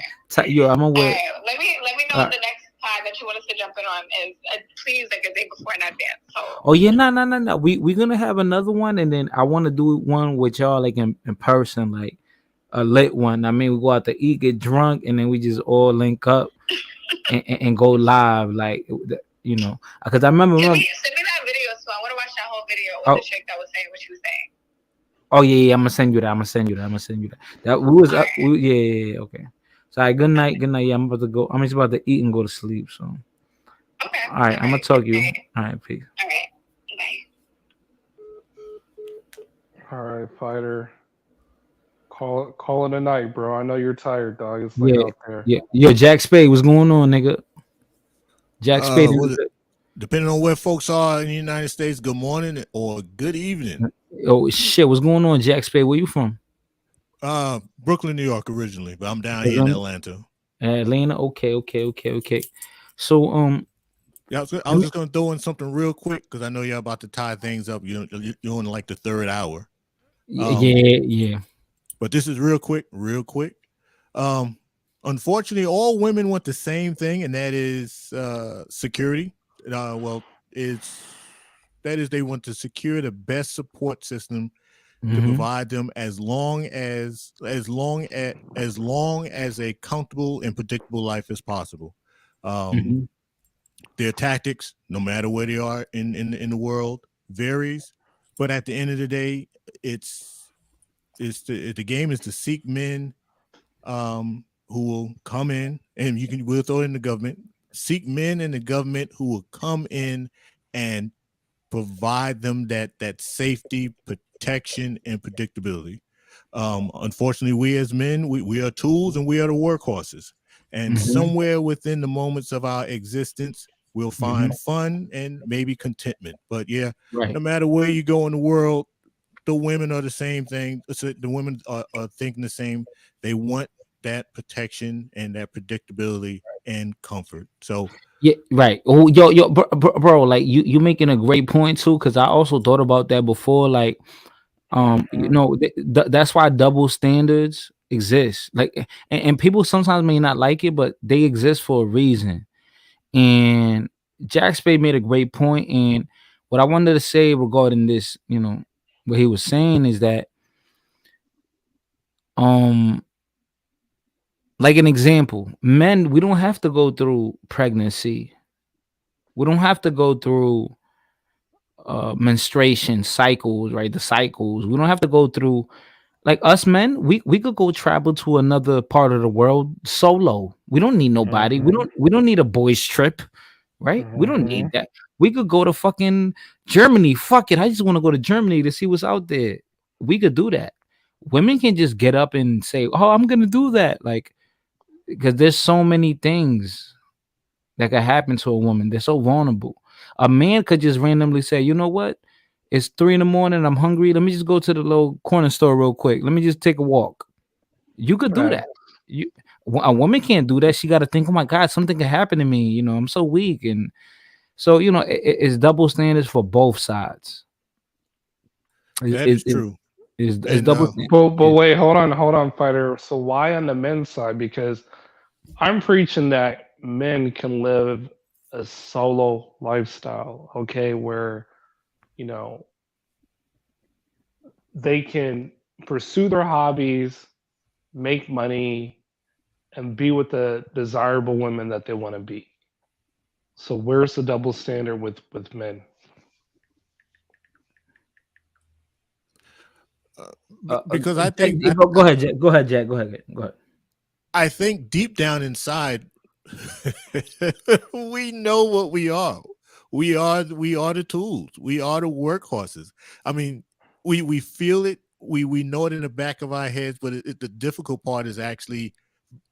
Yo, I'm gonna wear. Let me know the next time that that you want us to jump in on is please like a day before in advance. So. Oh yeah, no. We're gonna have another one, and then I want to do one with y'all like in person, like a lit one. I mean, we go out to eat, get drunk, and then we just all link up and go live, like you know, because I remember. Send me that video, so I want to watch that whole video with the chick that was saying what she was saying. Oh yeah, I'm gonna send you that. I'm gonna send you that. That we was up. Yeah, okay. So, all right, good night. Yeah, I'm about to go. I'm just about to eat and go to sleep. So, okay. All right, I'm gonna talk to you. All right, peace. All right, bye. All right, fighter. Call it a night, bro. I know you're tired, dog. It's late Yeah, out there. yeah. Yo, Jack Spade, what's going on, nigga? Jack Spade. Depending on where folks are in the United States, good morning or good evening. Oh shit, what's going on, Jack Spade? Where you from? Brooklyn, New York originally, but I'm down here in Atlanta. Atlanta, okay. So yeah, I was just gonna throw in something real quick because I know you're about to tie things up. You're in like the third hour. Yeah. But this is real quick. Unfortunately, all women want the same thing, and that is security. They want to secure the best support system to provide them as long as a comfortable and predictable life as possible. Their tactics, no matter where they are in the world, varies. But at the end of the day, the game is to seek men who will come in, and we'll throw it in the government. Seek men in the government who will come in and provide them that safety, protection, and predictability. Unfortunately, we as men, we are tools and we are the workhorses. And somewhere within the moments of our existence, we'll find fun and maybe contentment. But yeah, no matter where you go in the world, the women are the same thing. So the women are thinking the same. They want that protection and that predictability and comfort. So yeah, right. Oh, yo, bro, like you making a great point too, because I also thought about that before. Like, you know, that's why double standards exist. Like, and people sometimes may not like it, but they exist for a reason. And Jack Spade made a great point. And what I wanted to say regarding this, you know, what he was saying is that, like an example, men, we don't have to go through pregnancy. We don't have to go through menstruation cycles, right? The cycles. We don't have to go through, like us men, we could go travel to another part of the world solo. We don't need nobody. We don't need a boys trip, right? We don't need that. We could go to fucking Germany. Fuck it. I just want to go to Germany to see what's out there. We could do that. Women can just get up and say, "Oh, I'm gonna do that," like, because there's so many things that could happen to a woman. They're so vulnerable. A man could just randomly say, "You know what? It's 3 a.m. I'm hungry. Let me just go to the little corner store real quick. Let me just take a walk." You could do that. A woman can't do that. She got to think, "Oh my God, something could happen to me. You know, I'm so weak." And so, you know, it's double standards for both sides. That is true. It's double. But wait, hold on, fighter. So why on the men's side? Because I'm preaching that men can live a solo lifestyle, okay, where, you know, they can pursue their hobbies, make money, and be with the desirable women that they want to be. So where's the double standard with men? Because I think go ahead, Jack. Go ahead. I think deep down inside, we know what we are. We are the tools. We are the workhorses. I mean, we feel it. We know it in the back of our heads, but the difficult part is actually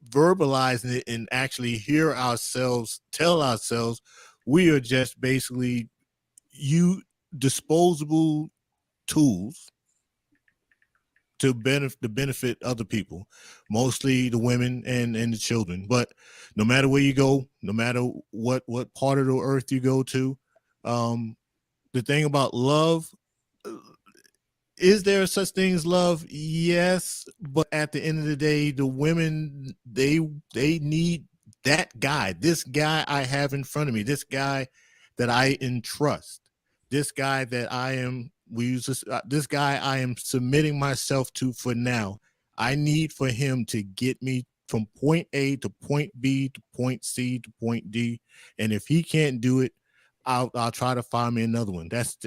verbalizing it and actually hear ourselves tell ourselves we are just basically disposable tools to benefit other people, mostly the women and the children. But no matter where you go, no matter what part of the earth you go to, the thing about love, is there such thing as love? Yes, but at the end of the day, the women they need that guy, this guy I have in front of me, this guy that I entrust, this guy that I am, this guy I am submitting myself to for now. I need for him to get me from point A to point B to point C to point D. And if he can't do it, I'll try to find me another one. That's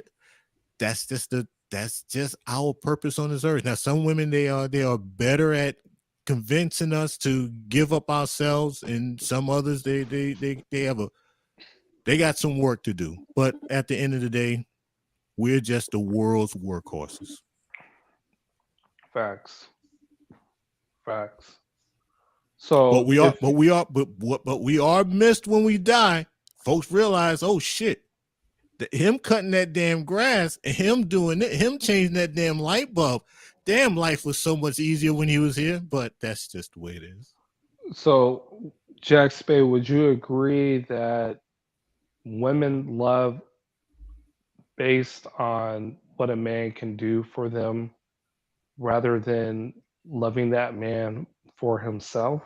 just our purpose on this earth. Now, some women, they are better at convincing us to give up ourselves, and some others they got some work to do. But at the end of the day, we're just the world's workhorses. Facts. So, but we are missed when we die. Folks realize, oh shit, him cutting that damn grass and him doing it, him changing that damn light bulb. Damn, life was so much easier when he was here. But that's just the way it is. So, Jack Spade, would you agree that women love based on what a man can do for them rather than loving that man for himself?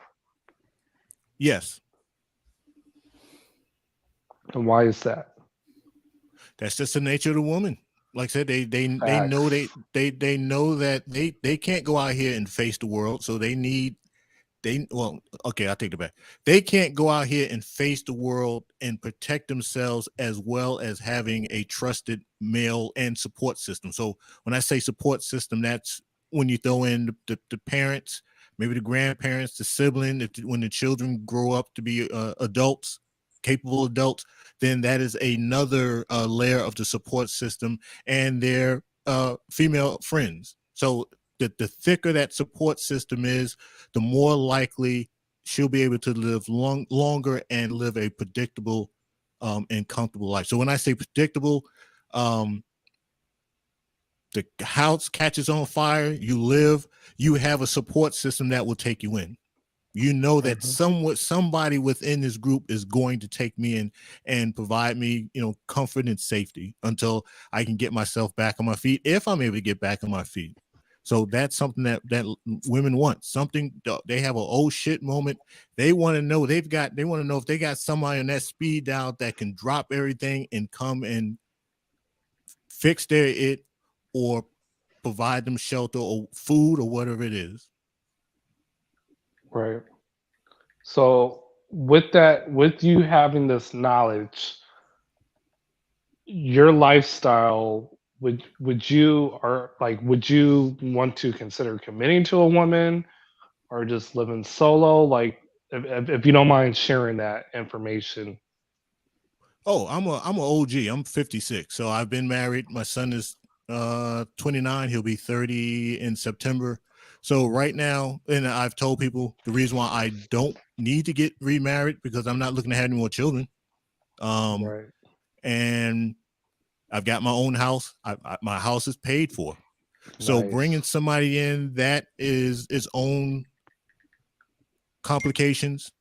Yes. And why is that? That's just the nature of the woman. Like I said, they know they know that they can't go out here and face the world. So I'll take it back. They can't go out here and face the world and protect themselves as well as having a trusted male and support system. So when I say support system, that's when you throw in the parents, maybe the grandparents, the sibling, when the children grow up to be adults, capable adults, then that is another layer of the support system, and their female friends. So the thicker that support system is, the more likely she'll be able to live longer and live a predictable and comfortable life. So when I say predictable, the house catches on fire, you have a support system that will take you in. You know that somebody within this group is going to take me in and provide me, comfort and safety until I can get myself back on my feet, if I'm able to get back on my feet. So that's something that women want. Something, they have an oh shit moment. They want to know they want to know if they got somebody on that speed dial that can drop everything and come and fix their it or provide them shelter or food or whatever it is. Right. So with you having this knowledge, your lifestyle, would you want to consider committing to a woman or just living solo? Like, if you don't mind sharing that information. Oh, I'm an OG. I'm 56. So I've been married. My son is 29. He'll be 30 in September. So right now, and I've told people the reason why I don't need to get remarried because I'm not looking to have any more children. Right. And I've got my own house. My house is paid for. So bringing somebody in, that is its own complications,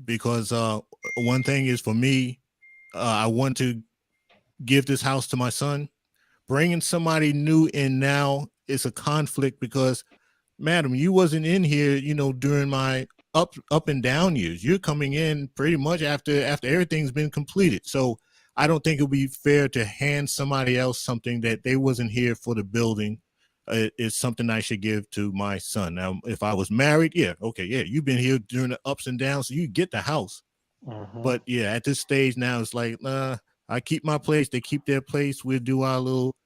because one thing is for me, I want to give this house to my son. Bringing somebody new in now is a conflict because, madam, you wasn't in here, during my up and down years. You're coming in pretty much after everything's been completed. So I don't think it would be fair to hand somebody else something that they wasn't here for the building. It's something I should give to my son. Now, if I was married, you've been here during the ups and downs, so you get the house. But yeah, at this stage now, it's like, I keep my place, they keep their place. We'll do our little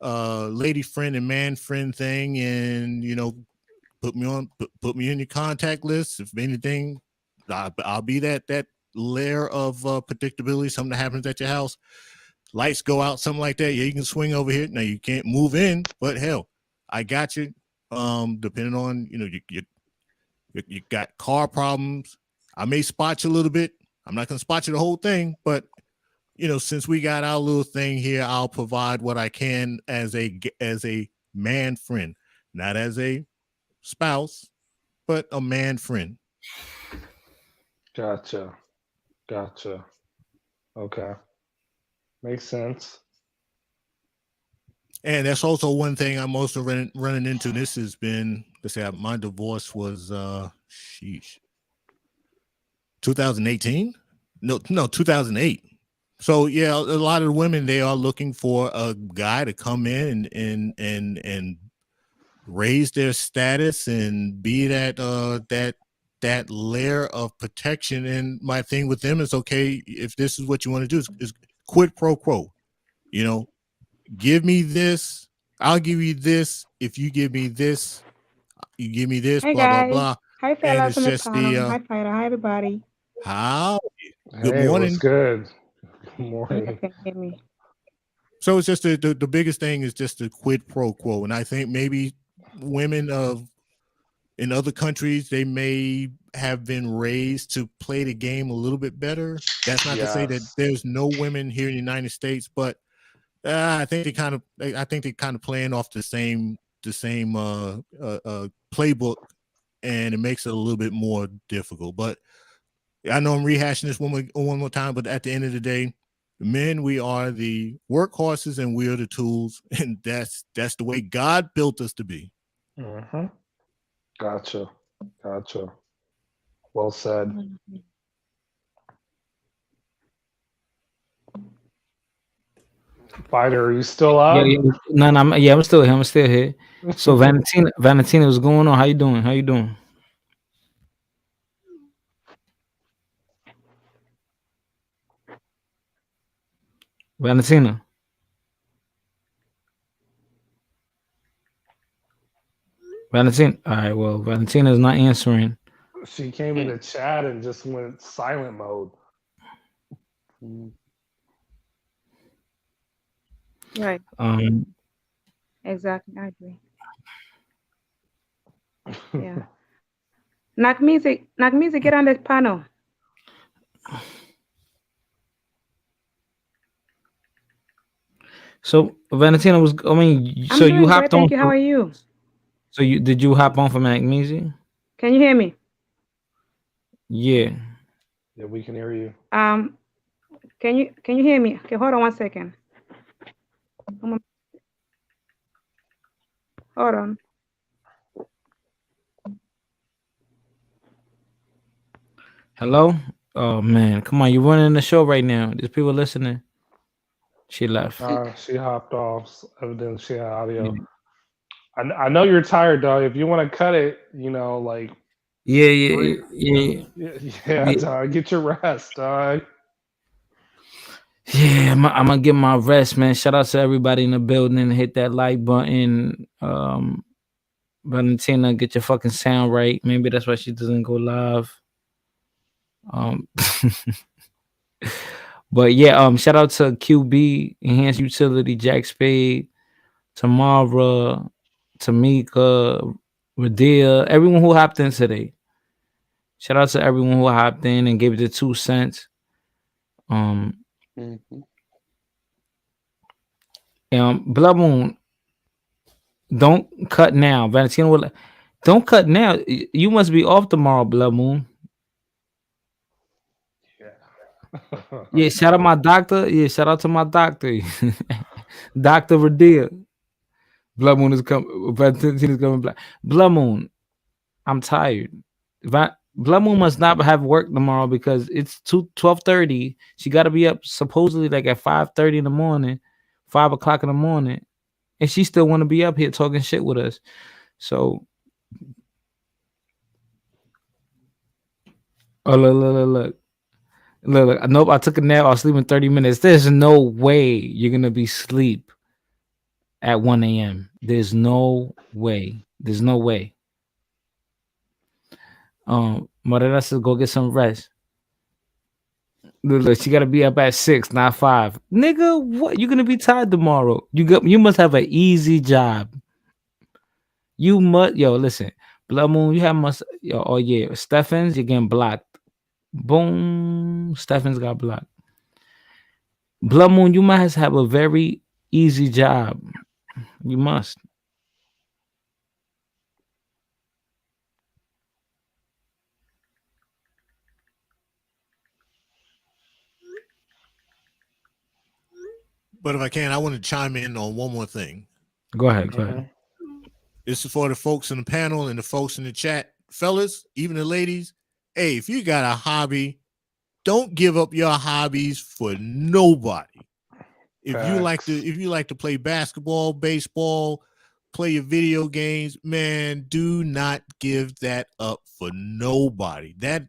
lady friend and man friend thing, and put me in your contact list. If anything, I'll be that layer of predictability. Something that happens at your house, lights go out, something like that. Yeah, you can swing over here. Now you can't move in, but hell, I got you. Depending on you got car problems, I may spot you a little bit. I'm not gonna spot you the whole thing, but since we got our little thing here, I'll provide what I can as a man friend, not as a spouse, but a man friend. Gotcha. Okay. Makes sense. And that's also one thing I'm also running into. This has been, let's say, my divorce was, 2018? No, 2008. So yeah, a lot of the women, they are looking for a guy to come in and raise their status and be that layer of protection. And my thing with them is, okay, if this is what you want to do, is quid pro quo. You know, give me this, I'll give you this. If you give me this, you give me this, Hey blah, blah, guys. blah. Hi And fellas it's on the just panel. Hi Fighter. Hi everybody. how good Hey, morning. what's good? Good You morning. can hear me. So it's just the biggest thing is just the quid pro quo. And I think maybe women in other countries, they may have been raised to play the game a little bit better. That's not to say that there's no women here in the United States, but I think they kind of playing off the same playbook, and it makes it a little bit more difficult. But I know I'm rehashing this one more time, but at the end of the day, men, we are the workhorses and we are the tools, and that's the way God built us to be. Mm-hmm. Gotcha. Well said. Fighter, are you still up? Yeah. No, I'm still here. I'm still here. So Valentina, what's going on? How you doing? Valentina. All right, well, Valentina's not answering. She came in the chat and just went silent mode. Right. Exactly. I agree. Yeah. Knock music, get on this panel. So Valentina was. I mean, I'm so doing you great, hopped on. thank you. How are you? So did you hop on for Magnesium? Can you hear me? Yeah. Yeah, we can hear you. Can you hear me? Okay, hold on 1 second. Hold on. Hello? Oh man, come on, you're running the show right now. There's people listening. She left. She hopped off. Evidently, she had audio. I know you're tired, dog. If you want to cut it, like. Yeah, dog. Get your rest, dog. Yeah, I'm gonna get my rest, man. Shout out to everybody in the building. Hit that like button. Valentina, get your fucking sound right. Maybe that's why she doesn't go live. But yeah, shout out to QB, Enhanced Utility, Jack Spade, Tamara, Tamika, Radia, everyone who hopped in today. Shout out to everyone who hopped in and gave it the 2 cents. Blood Moon, don't cut now. Valentina will. Don't cut now. You must be off tomorrow, Blood Moon. Yeah, shout out my doctor. Yeah, shout out to my doctor. Dr. Radia. Blood Moon is coming. Valentina's coming back. Blood Moon, I'm tired. Blood Moon must not have work tomorrow because it's 12:30. She got to be up supposedly like at 5:30 in the morning, 5 o'clock in the morning, and she still want to be up here talking shit with us. So, look. Nope, I took a nap. I was sleeping 30 minutes. There's no way you're gonna be asleep at 1 a.m. There's no way. Morena says go get some rest. Look, she gotta be up at 6, not 5. Nigga, what? You're gonna be tired tomorrow. You must have an easy job. Listen, Blood Moon, oh yeah, Stephens, you're getting blocked. Boom, Stephens got blocked. Blood Moon, you must have a very easy job. You must. But if I can, I want to chime in on one more thing. Go ahead. This is for the folks in the panel and the folks in the chat. Fellas, even the ladies, hey, if you got a hobby, don't give up your hobbies for nobody. If you like to play basketball, baseball, play your video games, man, do not give that up for nobody. That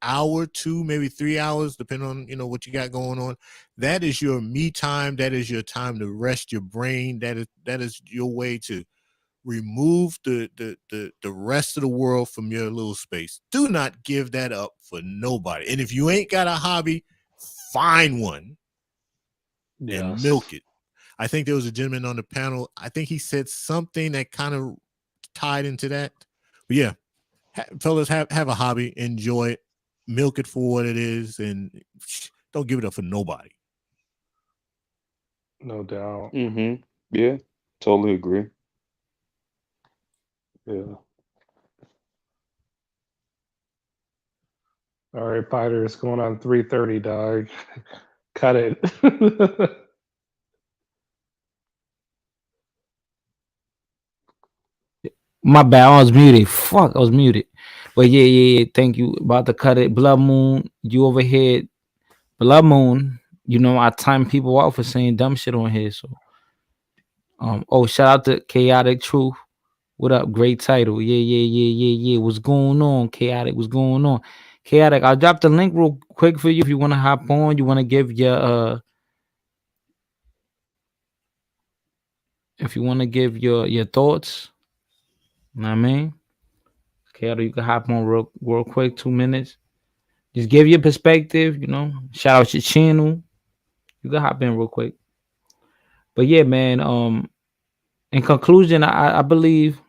hour, 2, maybe 3 hours, depending on what you got going on, that is your me time. That is your time to rest your brain. That is your way to remove the rest of the world from your little space. Do not give that up for nobody. And if you ain't got a hobby, find one and milk it. I think there was a gentleman on the panel. I think he said something that kind of tied into that. But yeah, fellas, have a hobby, enjoy it, milk it for what it is, and don't give it up for nobody. No doubt. Yeah, totally agree. Yeah. All right, fighters, going on 3:30, dog. Cut it. My bad, I was muted. Fuck, I was muted. But yeah. Thank you. About to cut it. Blood Moon, you over here. Blood Moon. I time people out for saying dumb shit on here. So, shout out to Chaotic Truth. What up? Great title. Yeah. What's going on, Chaotic? What's going on, Chaotic? I'll drop the link real quick for you if you want to hop on. You want to give your if you want to give your thoughts. You know what I mean? Chaotic, you can hop on real quick, 2 minutes. Just give your perspective. Shout out your channel. You can hop in real quick. But yeah, man. In conclusion, I believe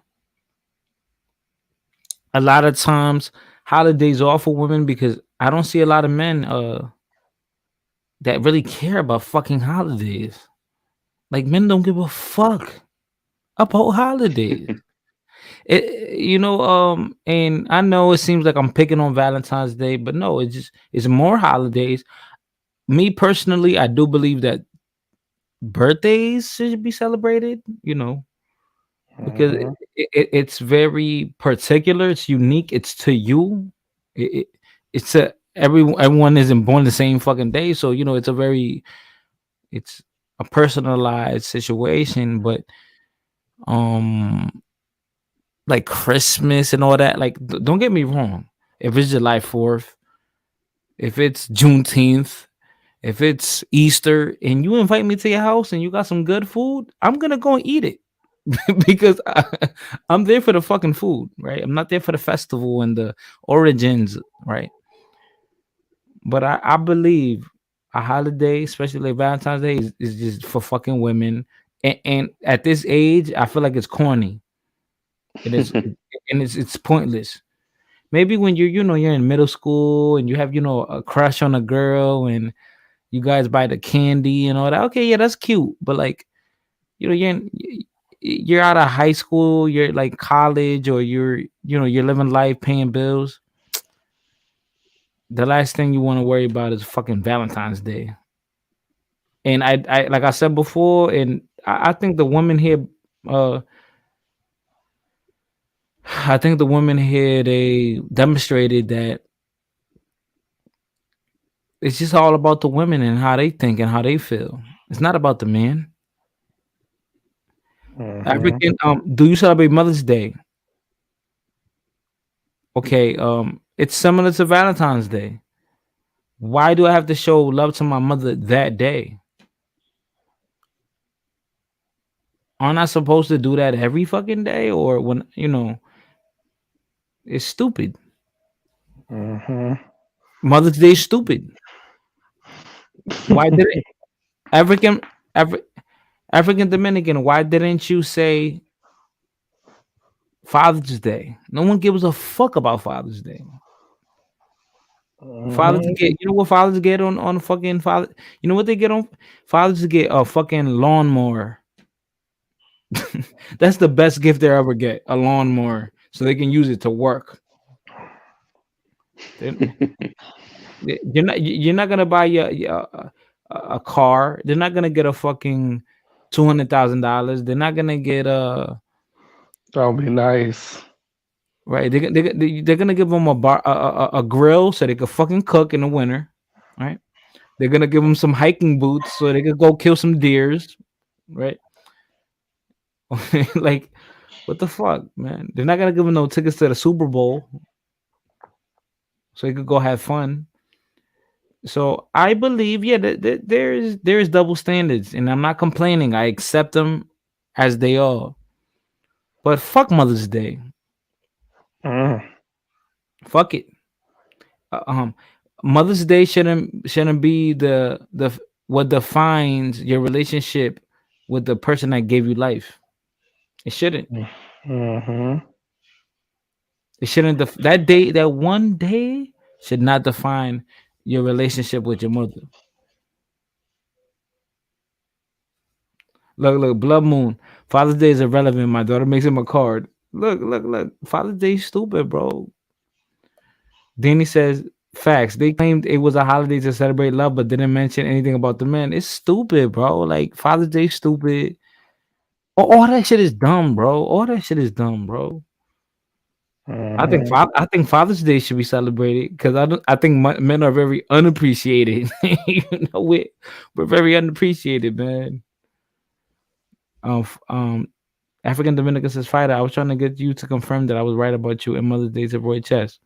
a lot of times holidays are for women because I don't see a lot of men that really care about fucking holidays. Like, men don't give a fuck about holidays. And I know it seems like I'm picking on Valentine's Day, but no, it's more holidays. Me personally, I do believe that birthdays should be celebrated, because it's very particular, it's unique, it's to you. It's a everyone isn't born the same fucking day, so it's a personalized situation. But like Christmas and all that, like don't get me wrong, if it's July 4th, if it's Juneteenth, if it's Easter, and you invite me to your house and you got some good food, I'm gonna go and eat it. Because I'm there for the fucking food, right? I'm not there for the festival and the origins, right? But I believe a holiday, especially like Valentine's Day, is just for fucking women. And at this age, I feel like it's corny. It is, and it's pointless. Maybe when you're in middle school and you have a crush on a girl and you guys buy the candy and all that. Okay, yeah, that's cute. But like, you're out of high school, you're like college, or you're living life, paying bills. The last thing you want to worry about is fucking Valentine's Day. And I like I said before, and I think the women here, they demonstrated that it's just all about the women and how they think and how they feel. It's not about the men. African, do you celebrate Mother's Day? Okay, it's similar to Valentine's Day. Why do I have to show love to my mother that day? Aren't I supposed to do that every fucking day? Or when, it's stupid. Mother's Day is stupid. Why didn't African African Dominican, why didn't you say Father's Day? No one gives a fuck about Father's Day. Fathers get, what fathers get on fucking father? You know what they get on? Fathers get a fucking lawnmower. That's the best gift they ever get, a lawnmower, so they can use it to work. You're not gonna buy a car. They're not gonna get a fucking $200,000. They're not gonna get a. That would be nice. Right? They're gonna give them a grill so they could fucking cook in the winter. Right? They're gonna give them some hiking boots so they could go kill some deers. Right? Like, what the fuck, man? They're not gonna give them no tickets to the Super Bowl so they could go have fun. So I believe, yeah, there is double standards, and I'm not complaining. I accept them as they are. But fuck Mother's Day. Fuck it. Uh, um, Mother's Day shouldn't be the what defines your relationship with the person that gave you life. It shouldn't. It shouldn't. That one day should not define your relationship with your mother. Look, Blood Moon. Father's Day is irrelevant. My daughter makes him a card. Look. Father's Day is stupid, bro. Danny says, facts. They claimed it was a holiday to celebrate love, but didn't mention anything about the men. It's stupid, bro. Like, Father's Day stupid. All that shit is dumb, bro. All that shit is dumb, bro. I think Father's Day should be celebrated because I think men are very unappreciated. We're very unappreciated, man. African Dominican says, Fighter, I was trying to get you to confirm that I was right about you and Mother's Day to Roy Chess.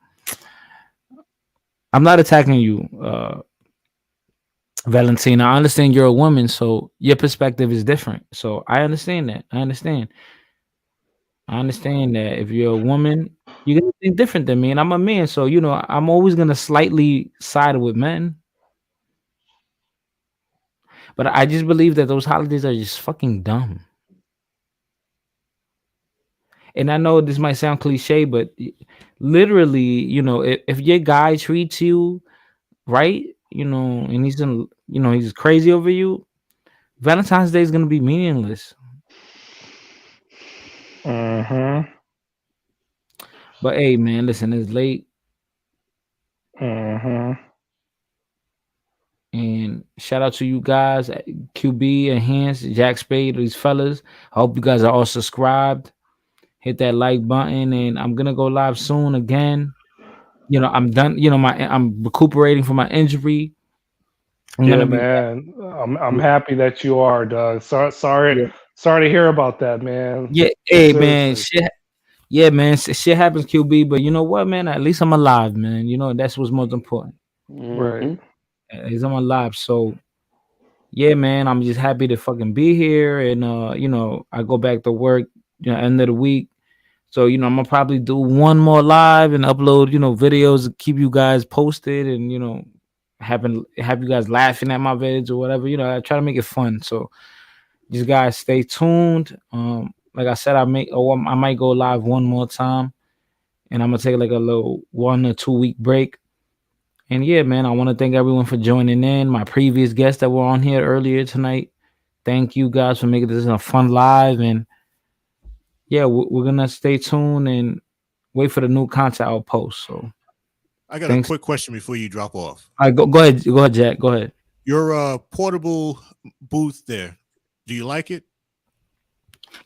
I'm not attacking you, Valentina. I understand you're a woman, so your perspective is different. So I understand that. I understand that if you're a woman, you're gonna think different than me, and I'm a man, so I'm always gonna slightly side with men. But I just believe that those holidays are just fucking dumb. And I know this might sound cliche, but literally, if your guy treats you right, and he's crazy over you, Valentine's Day is gonna be meaningless. But hey, man, listen, it's late. And shout out to you guys, QB, Enhance, Jack Spade, these fellas. I hope you guys are all subscribed. Hit that like button, and I'm gonna go live soon again. I'm done. I'm recuperating from my injury. Yeah, man. I'm happy that you are, Doug. Sorry to hear about that, man. Yeah, hey, man. Shit happens, QB. But you know what, man? At least I'm alive, man. That's what's most important. Right. At least I'm alive. So, yeah, man. I'm just happy to fucking be here, and I go back to work. End of the week. So, I'm gonna probably do one more live and upload, videos to keep you guys posted, and have you guys laughing at my vids or whatever. I try to make it fun. So, you guys stay tuned. Like I said, I might go live one more time, and I'm gonna take like a little 1 or 2 week break. And yeah, man, I want to thank everyone for joining in. My previous guests that were on here earlier tonight. Thank you guys for making this a fun live. And yeah, we're gonna stay tuned and wait for the new content I'll post. So I got a quick question before you drop off. All right, go ahead, Jack. Go ahead. Your portable booth there, do you like it?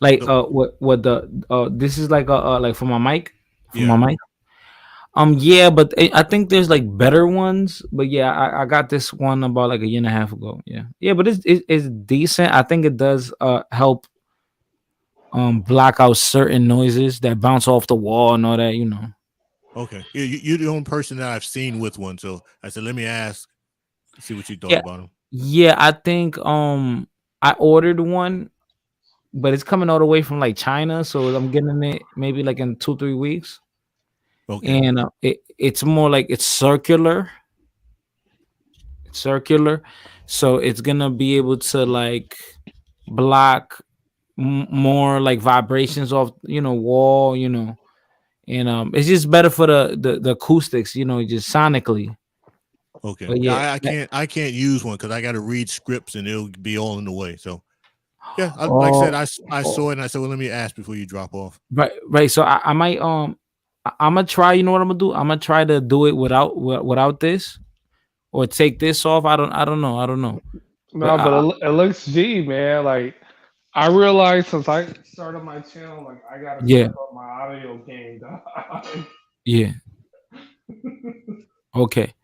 Like what the this is like like for my mic? My mic? Yeah, but I think there's like better ones. But yeah, I got this one about like a year and a half ago. Yeah, but it's decent. I think it does help block out certain noises that bounce off the wall and all that. Okay, you're the only person that I've seen with one, so I said let me ask, see what you thought about them. Yeah, I think I ordered one, but it's coming all the way from like China, so I'm getting it maybe like in 2-3 weeks. Okay, and it's more like it's circular. So it's gonna be able to like block more like vibrations off wall, and it's just better for the acoustics, just sonically. Okay, but yeah, I can't use one because I got to read scripts and it'll be all in the way. So yeah, like I said, I saw it and I said, well, let me ask before you drop off. Right. So I might I'm gonna try. You know what I'm gonna do? I'm gonna try to do it without this, or take this off. I don't know. No, but it looks G, man. Like I realized since I started my channel, like I gotta Yeah. step up my audio game, dog. Yeah. Okay.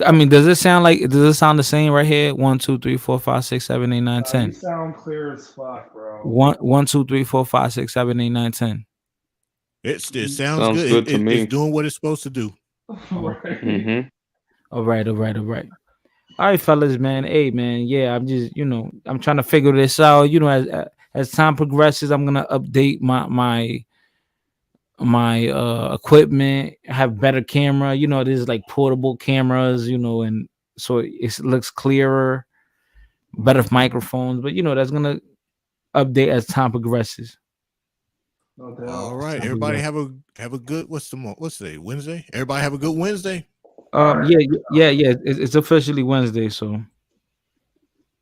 I mean, does it sound the same right here? 1, 2, 3, 4, 5, 6, 7, 8, 9, You 10. sound clear as fuck, bro. 1, 2, 3, 4, 5, 6, 7, 8, 9, 10. It sounds Sounds good. good to me. It's doing what it's supposed to do. Mm-hmm. All right. All right, fellas, man. Hey, man. Yeah, I'm just, I'm trying to figure this out. As time progresses, I'm gonna update my equipment, have better camera. There's like portable cameras, and so it looks clearer, better microphones. But that's gonna update as time progresses. No doubt. All right, everybody have a good what's today? Wednesday. Everybody have a good Wednesday. Yeah. It's officially Wednesday, so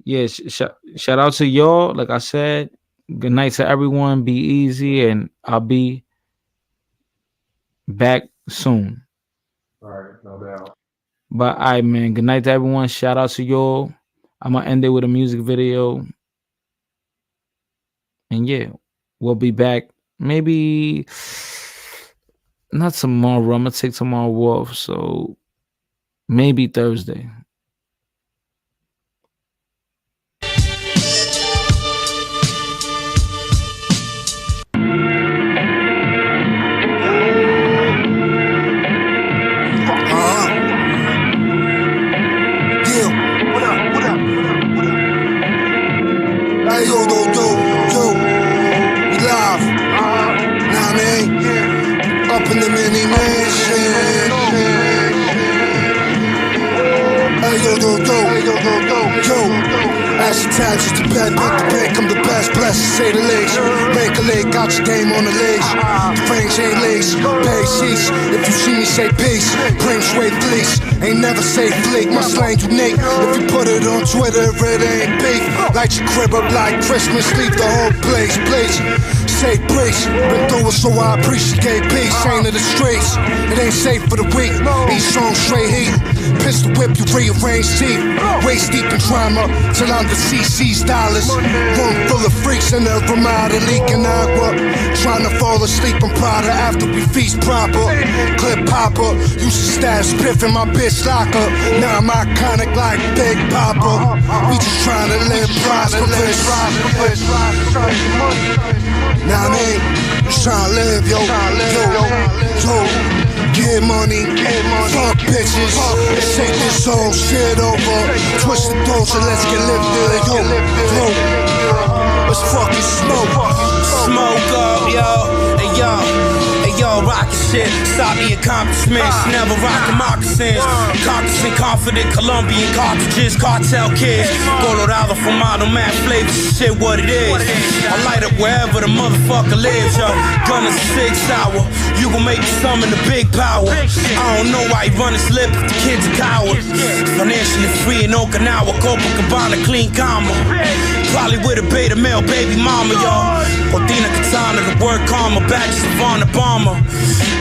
yeah. Shout out to y'all. Like I said, good night to everyone. Be easy, and I'll be back soon. All right, no doubt. But all right, man. Good night to everyone. Shout out to y'all. I'm gonna end it with a music video. And yeah, we'll be back. Maybe not tomorrow. I'm gonna take tomorrow off. So maybe Thursday. Hey, yo, we live. Nah, man, up in the mini mansion. Hey, yo. Action time, just a bet, pick the bank, I'm the best, blessed, say the legs. Make a leg, got your game on the legs. The range ain't lace, pay sheets. If you see me, say peace. Bring sway fleece, ain't never say flick. My slang unique. If you put it on Twitter, it ain't beef. Light your crib up like Christmas, leave the whole place, please. Say preach, been through it, so I appreciate peace. Ain't in the streets, it ain't safe for the weak. Eat strong, straight heat. Pistol whip, you rearrange teeth. Waist deep in drama, till I'm the CC's dollars. Room full of freaks in the Ramada, leaking agua. Trying to fall asleep in Prada after we feast proper. Clip popper, used to stash spiff in my bitch locker. Now I'm iconic like Big Papa. We just trying to live prosperous. Now I mean, just trying to live, yo. Get money, fuck bitches, take this whole shit over. Twist the doors and let's get lifted, yo. Let's fucking Smoke up, yo. Hey yo, rockin' shit. Stop the accomplishments. Never rockin' moccasins. Cognizant, confident, Colombian cartridges, cartel kids. Colorado from model mad flavors. Shit, what it is. I light up wherever the motherfucker lives, yo. Gun is 6 hour. You gon' make me summon the big power. I don't know why he run his lip if the kid's a coward. Financially free in Okinawa, Copacabana, clean karma. Probably with a beta male baby mama, y'all. Cortina Katana, the word karma, badges of honor bomber.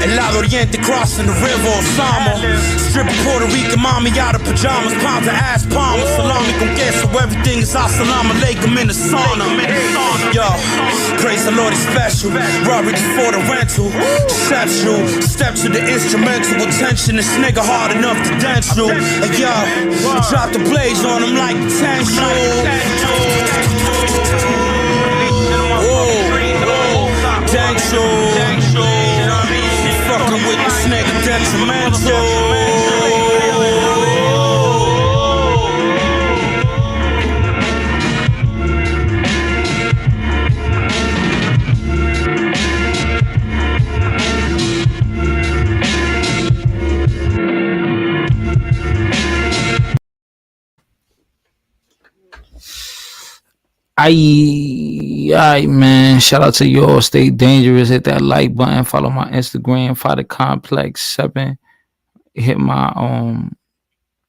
El Lado Oriente crossing the river, Osama. Stripping Puerto Rican mommy out of pajamas, pounds of ass palmas. Salami con queso, everything is assalamu alaikum in the sauna. Yo, praise the Lord is special. Robbery just for the rental. Deception, step to the instrumental. Attention, this nigga hard enough to dent you. And yo, drop the blades on him like potential. Fucking with this nigga detrimental. Aye, man. Shout out to y'all. Stay dangerous. Hit that like button. Follow my Instagram. Father Complex 7. Hit my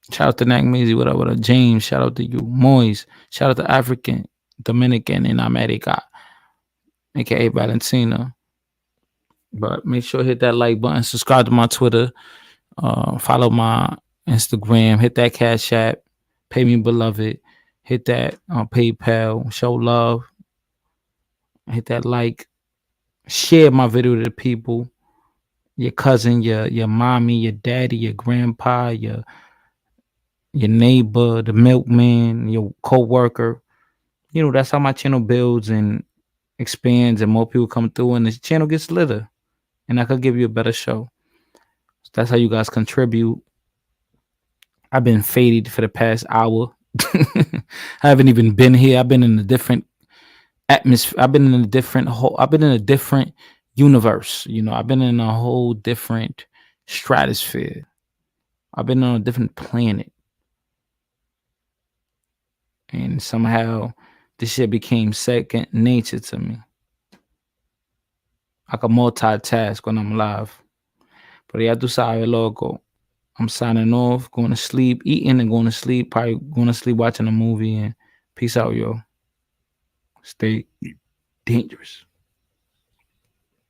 shout out to Nagmeezy, whatever. James. Shout out to you. Moise. Shout out to African, Dominican in America, aka Valentina. But make sure hit that like button. Subscribe to my Twitter. Follow my Instagram. Hit that Cash App. Pay Me Beloved. Hit that on PayPal. Show love. Hit that like. Share my video to the people. Your cousin, your mommy, your daddy, your grandpa, your neighbor, the milkman, your co-worker. You know, that's how my channel builds and expands and more people come through and the channel gets litter. And I could give you a better show. So that's how you guys contribute. I've been faded for the past hour. I haven't even been here. I've been in a different atmosphere. I've been in a different universe. You know, I've been in a whole different stratosphere. I've been on a different planet. And somehow this shit became second nature to me. I can multitask when I'm live. But ya tú sabes, loco. I'm signing off, going to sleep, eating and going to sleep, probably going to sleep watching a movie. And peace out, yo. Stay dangerous.